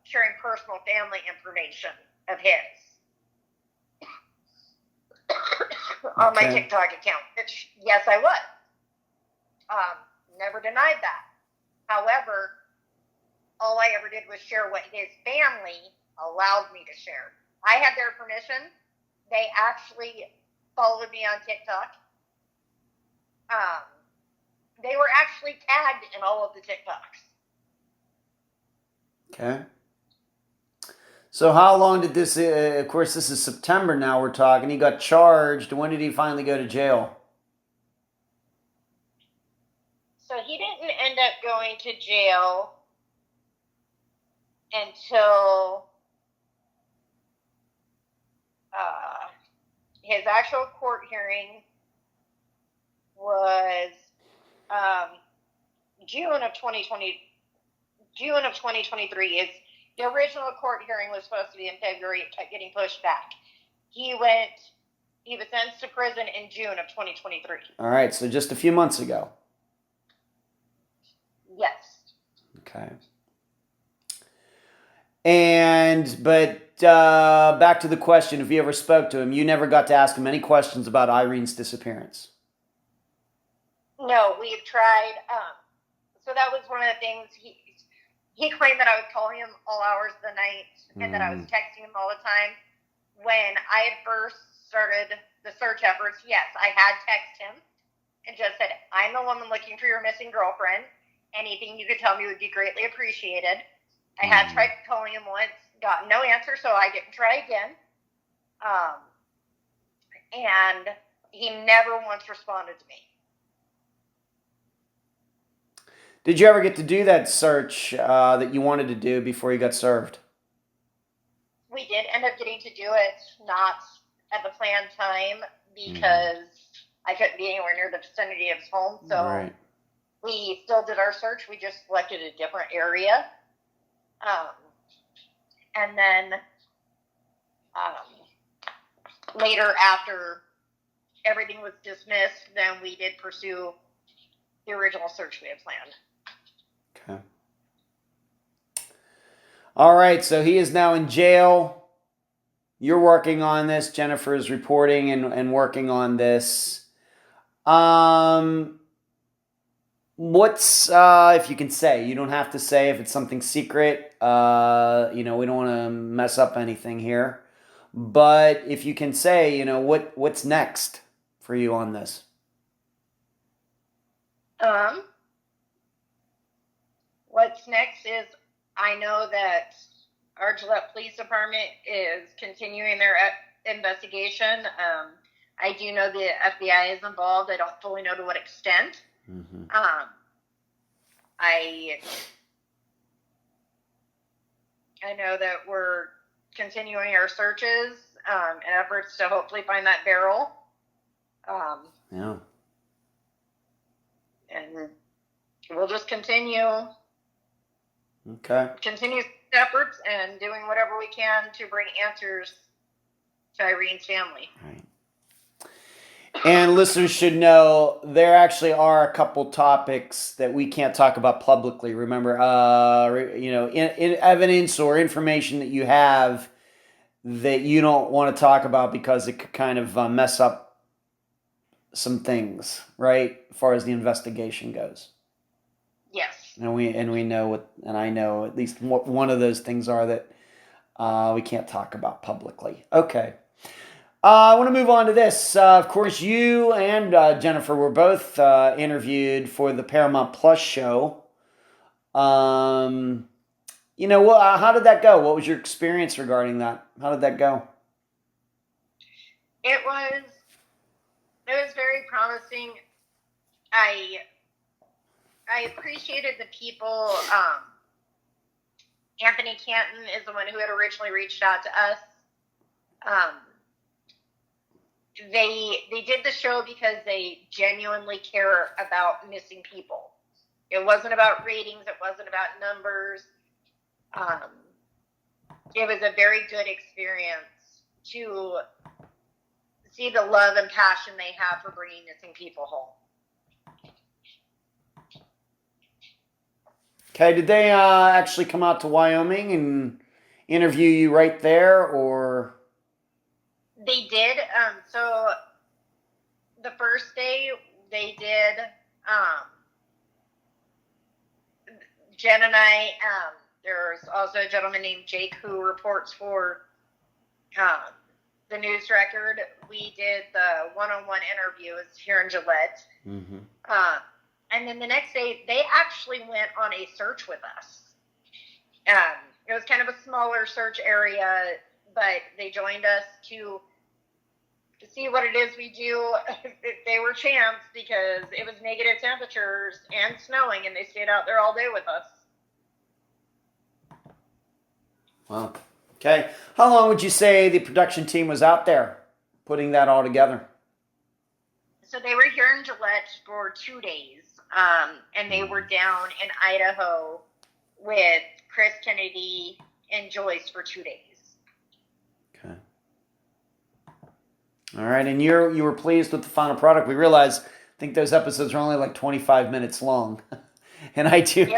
sharing personal family information of his. on my TikTok account, which, yes, I was. Never denied that. However, all I ever did was share what his family allowed me to share. I had their permission. They actually followed me on TikTok. They were actually tagged in all of the TikToks. Okay. So how long did this, of course, this is September now we're talking. He got charged. When did he finally go to jail? So he didn't end up going to jail until his actual court hearing was June of 2023. Is the original court hearing was supposed to be in February. It kept getting pushed back. He was sentenced to prison in June of 2023. All right, so just a few months ago. Yes. Okay. But back to the question, if you ever spoke to him, you never got to ask him any questions about Irene's disappearance. No, we've tried. So that was one of the things he claimed that I was calling him all hours of the night and that I was texting him all the time. When I had first started the search efforts, yes, I had texted him and just said, I'm the woman looking for your missing girlfriend. Anything you could tell me would be greatly appreciated. I had tried calling him once, got no answer, so I didn't try again. And he never once responded to me. Did you ever get to do that search that you wanted to do before you got served? We did end up getting to do it, not at the planned time, because I couldn't be anywhere near the vicinity of his home. So we still did our search. We just selected a different area. And then later, after everything was dismissed, then we did pursue the original search we had planned. Okay. All right, so he is now in jail. You're working on this. Jennifer is reporting and working on this. What's, if you can say, you don't have to say if it's something secret. We don't want to mess up anything here. But if you can say, what's next for you on this? What's next is I know that our Gillette Police Department is continuing their investigation. I do know the FBI is involved. I don't fully know to what extent. I know that we're continuing our searches and efforts to hopefully find that barrel. And we'll just continue efforts and doing whatever we can to bring answers to Irene's family. Right. And listeners should know there actually are a couple topics that we can't talk about publicly. Remember, in evidence or information that you have that you don't want to talk about because it could kind of mess up some things, right? As far as the investigation goes. Yes. And we know I know at least one of those things are that we can't talk about publicly. Okay. I want to move on to this. Of course, you and Jennifer were both interviewed for the Paramount Plus show. How did that go? What was your experience regarding that? How did that go? It was very promising. I appreciated the people. Anthony Canton is the one who had originally reached out to us. They did the show because they genuinely care about missing people. It wasn't about ratings. It wasn't about numbers. It was a very good experience to see the love and passion they have for bringing missing people home. Okay, did they actually come out to Wyoming and interview you right there, or? They did. So the first day they did, Jen and I, there's also a gentleman named Jake who reports for the news record. We did the one-on-one interviews here in Gillette. Mm-hmm. And then the next day, they actually went on a search with us. It was kind of a smaller search area, but they joined us to see what it is we do. They were champs because it was negative temperatures and snowing, and they stayed out there all day with us. Wow. Okay. How long would you say the production team was out there putting that all together? So they were here in Gillette for 2 days, and they were down in Idaho with Chris Kennedy and Joyce for 2 days. Okay. All right, and you were pleased with the final product. We realize, I think those episodes are only like 25 minutes long, and I do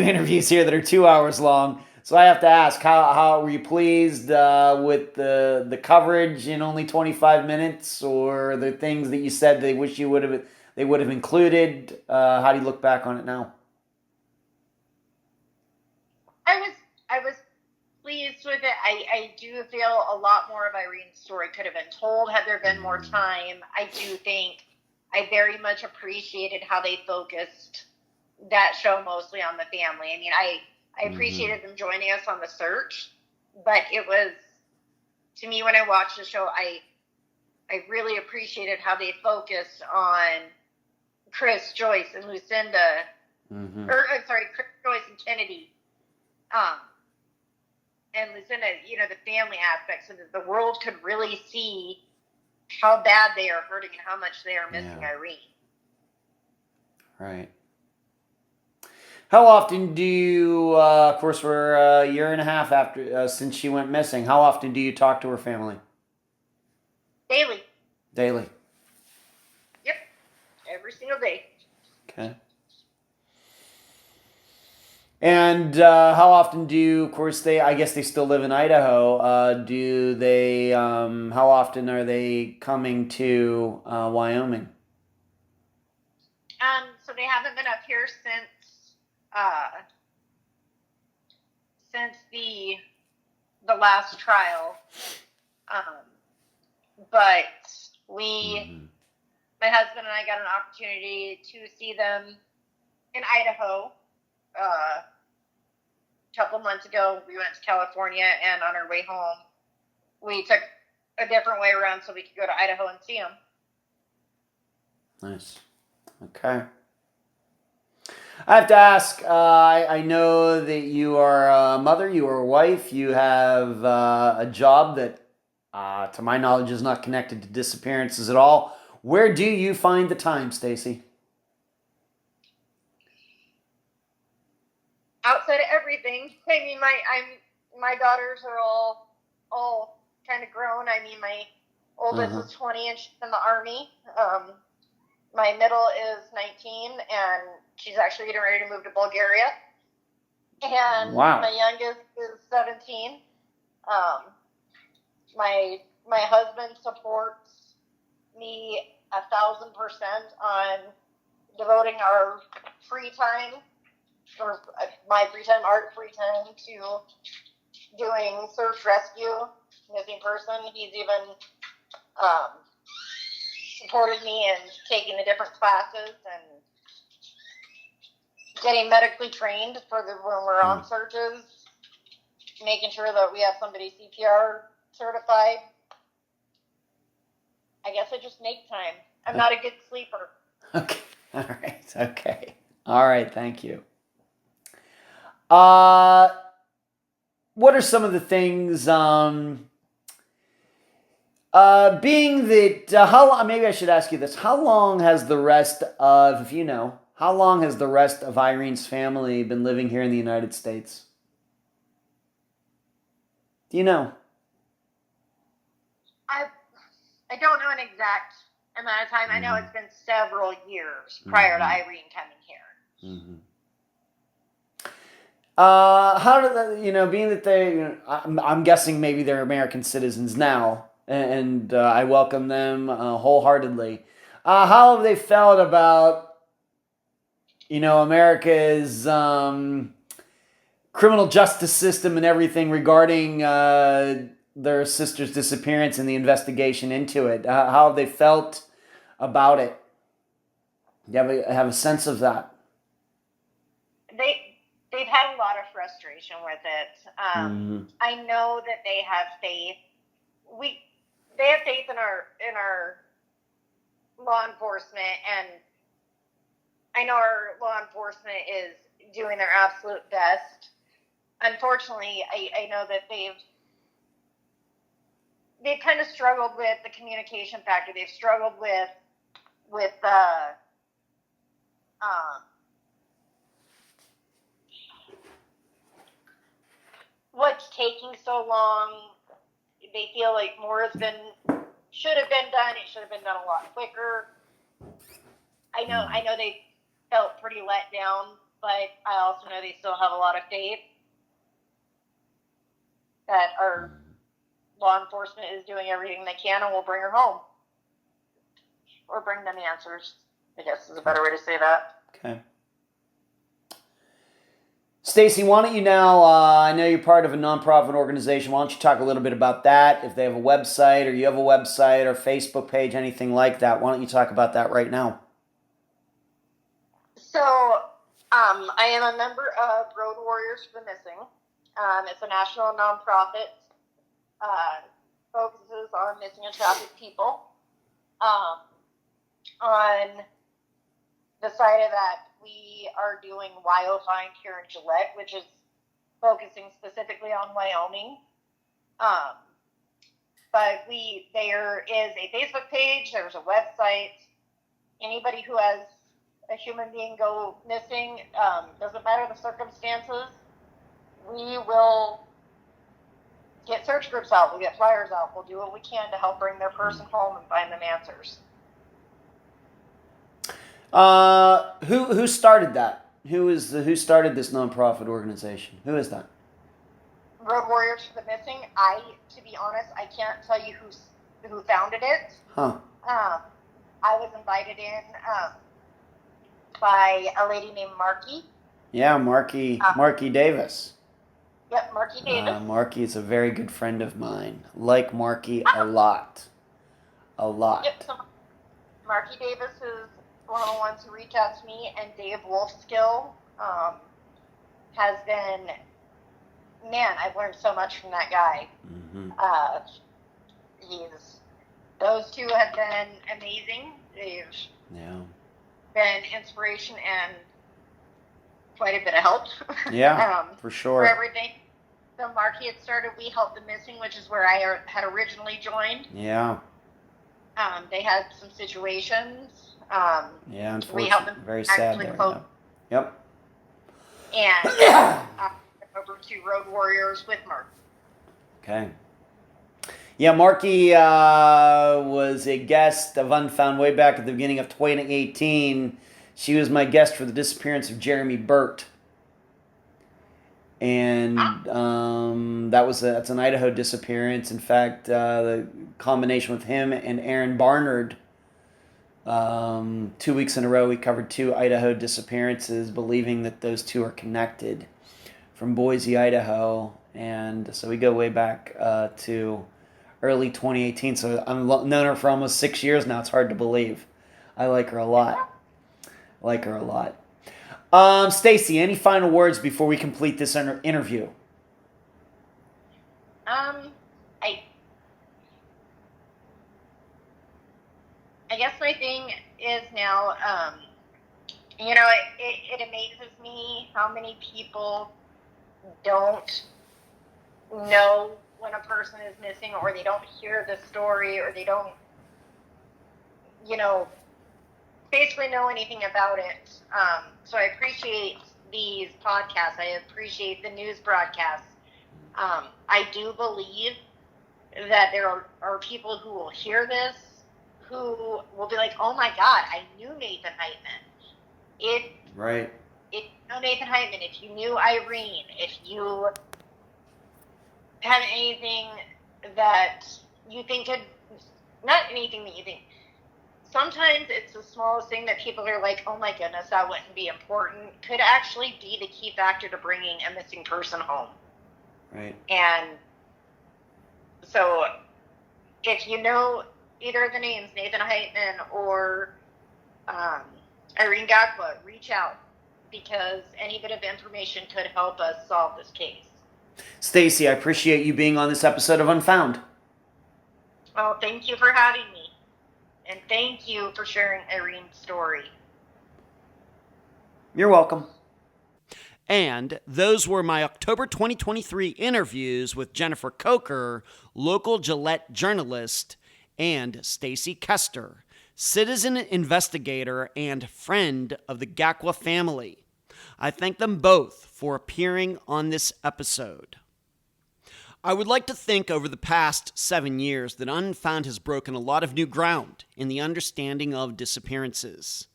interviews here that are 2 hours long. So I have to ask, how were you pleased with the coverage in only 25 minutes, or the things that you said they wish they would have included? How do you look back on it now? I was pleased with it. I do feel a lot more of Irene's story could have been told had there been more time. I do think I very much appreciated how they focused that show mostly on the family. I mean, I appreciated them joining us on the search, but it was, to me, when I watched the show, I really appreciated how they focused on Chris, Joyce, and Lucinda, Chris, Joyce, and Kennedy, and Lucinda, the family aspect, so that the world could really see how bad they are hurting and how much they are missing Irene. Right. How often do you, of course, we're a year and a half after since she went missing, how often do you talk to her family? Daily. Daily? Yep. Every single day. Okay. And how often do you, of course, I guess they still live in Idaho, how often are they coming to Wyoming? So they haven't been up here since the last trial, but my husband and I got an opportunity to see them in Idaho a couple months ago. We went to California, and on our way home, we took a different way around so we could go to Idaho and see them. Nice. Okay. I have to ask, I know that you are a mother, you are a wife, you have a job that, to my knowledge, is not connected to disappearances at all. Where do you find the time, Stacy? Outside of everything. I mean, my daughters are all kind of grown. I mean, my oldest is 20 and she's in the Army. My middle is 19 and she's actually getting ready to move to Bulgaria. And my youngest is 17. My husband supports me 1,000% on devoting our free time, or my free time, art free time, to doing search rescue, missing person. He's even supported me in taking the different classes and getting medically trained for when we're on searches, making sure that we have somebody CPR certified. I guess I just make time. I'm not a good sleeper. Okay. All right. Okay. All right. Thank you. What are some of the things, being that, maybe I should ask you this, how long has the rest of, if you know, how long has the rest of Irene's family been living here in the United States? Do you know? I don't know an exact amount of time. I know it's been several years prior to Irene coming here. How did that, being that they, I'm guessing maybe they're American citizens now, and I welcome them wholeheartedly. How have they felt about, America's criminal justice system and everything regarding their sister's disappearance and the investigation into it? How have they felt about it? Do you have a sense of that? They've had a lot of frustration with it. I know that they have faith. They have faith in our law enforcement, and I know our law enforcement is doing their absolute best. Unfortunately, I know that they've kind of struggled with the communication factor. They've struggled with what's taking so long. They feel like more should have been done. It should have been done a lot quicker. I know they felt pretty let down, but I also know they still have a lot of faith that our law enforcement is doing everything they can and will bring her home. Or bring them answers, I guess is a better way to say that. Okay. Stacy, why don't you now, I know you're part of a nonprofit organization, why don't you talk a little bit about that, if they have a website, or you have a website, or Facebook page, anything like that. Why don't you talk about that right now? So, I am a member of Road Warriors for the Missing. It's a national nonprofit, focuses on missing and trafficked people. On the side of that, we are doing Find here in Gillette, which is focusing specifically on Wyoming. But there is a Facebook page, there's a website. Anybody who has a human being go missing, doesn't matter the circumstances, we will get search groups out, we'll get flyers out, we'll do what we can to help bring their person home and find them answers. Who started that? Who started this nonprofit organization? Who is that? Road Warriors for the Missing. To be honest, I can't tell you who founded it. Huh. I was invited in by a lady named Marky. Yeah, Marky Davis. Yep, Marky Davis. Marky is a very good friend of mine. Like Marky a lot. A lot. Yep, so Marky Davis is one of the ones who reached out to me, and Dave Wolfskill has been, man, I've learned so much from that guy. Mm-hmm. Those two have been amazing. They've been inspiration and quite a bit of help. Yeah, for sure. For everything. So Marky had started We Help the Missing, which is where I had originally joined. Yeah. They had some situations. Yeah, unfortunately, very sad there. Yep. And over to Road Warriors with Mark. Okay. Yeah, Marky was a guest of Unfound way back at the beginning of 2018. She was my guest for the disappearance of Jeremy Burt. And that's an Idaho disappearance. In fact, the combination with him and Aaron Barnard, 2 weeks in a row, we covered 2 Idaho disappearances, believing that those 2 are connected from Boise, Idaho. And so we go way back to early 2018. So I've known her for almost 6 years now. It's hard to believe. I like her a lot. Stacy, any final words before we complete this interview? I guess my thing is now, it amazes me how many people don't know when a person is missing, or they don't hear the story, or they don't, basically know anything about it. So I appreciate these podcasts. I appreciate the news broadcasts. I do believe that there are people who will hear this, who will be like, oh my God, I knew Nathan Heitman. If you know Nathan Heitman, if you knew Irene, if you have anything that you think not anything that you think, sometimes it's the smallest thing that people are like, oh my goodness, that wouldn't be important, could actually be the key factor to bringing a missing person home. Right. And so if you know either of the names, Nathan Heyman or Irene Gakwa, reach out, because any bit of information could help us solve this case. Stacy, I appreciate you being on this episode of Unfound. Well, thank you for having me. And thank you for sharing Irene's story. You're welcome. And those were my October 2023 interviews with Jennifer Coker, local Gillette journalist, and Stacy Kester, citizen investigator and friend of the Gakwa family. I thank them both for appearing on this episode. I would like to think over the past 7 years that Unfound has broken a lot of new ground in the understanding of disappearances.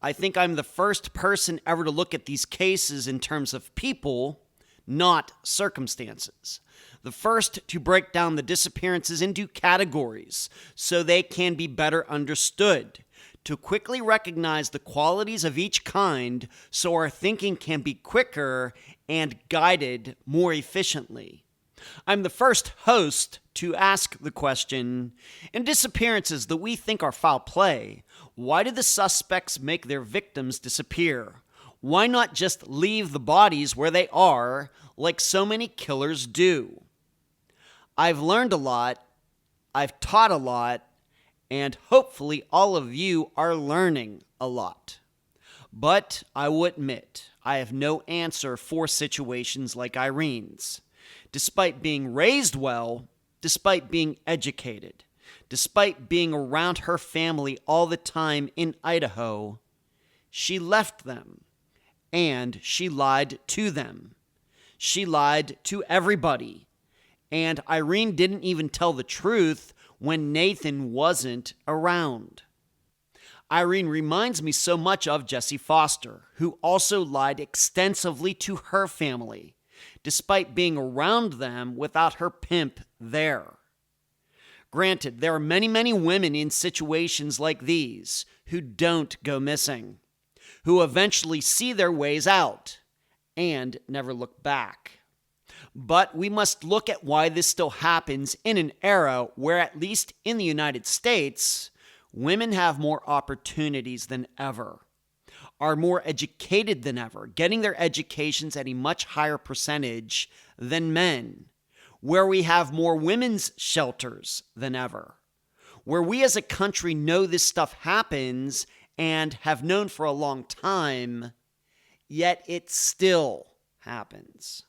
I think I'm the first person ever to look at these cases in terms of people, not circumstances. The first to break down the disappearances into categories so they can be better understood, to quickly recognize the qualities of each kind so our thinking can be quicker and guided more efficiently. I'm the first host to ask the question, in disappearances that we think are foul play, why do the suspects make their victims disappear? Why not just leave the bodies where they are, like so many killers do? I've learned a lot, I've taught a lot, and hopefully all of you are learning a lot. But I will admit, I have no answer for situations like Irene's. Despite being raised well, despite being educated, despite being around her family all the time in Idaho, she left them, and she lied to them. She lied to everybody, and Irene didn't even tell the truth when Nathan wasn't around. Irene reminds me so much of Jessie Foster, who also lied extensively to her family, despite being around them without her pimp there. Granted, there are many, many women in situations like these who don't go missing, who eventually see their ways out and never look back. But we must look at why this still happens in an era where, at least in the United States, women have more opportunities than ever, are more educated than ever, getting their educations at a much higher percentage than men, where we have more women's shelters than ever, where we as a country know this stuff happens and have known for a long time, yet it still happens.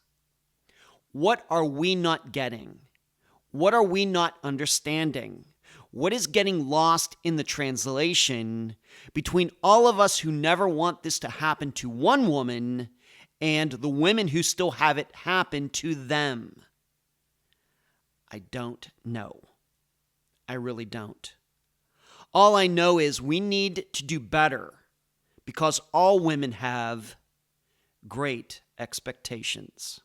What are we not getting? What are we not understanding? What is getting lost in the translation between all of us who never want this to happen to one woman and the women who still have it happen to them? I don't know. I really don't. All I know is we need to do better because all women have great expectations.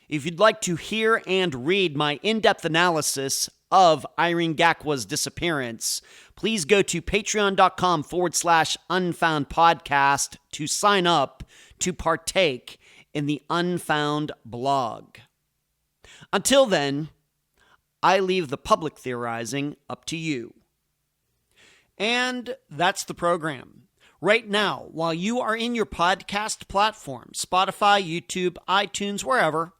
If you'd like to hear and read my in-depth analysis of Irene Gakwa's disappearance, please go to patreon.com/Unfound Podcast to sign up to partake in the Unfound blog. Until then, I leave the public theorizing up to you. And that's the program. Right now, while you are in your podcast platform, Spotify, YouTube, iTunes, wherever,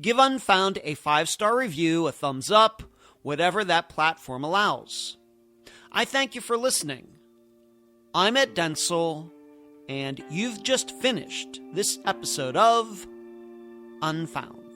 give Unfound a 5-star review, a thumbs up, whatever that platform allows. I thank you for listening. I'm Ed Densel, and you've just finished this episode of Unfound.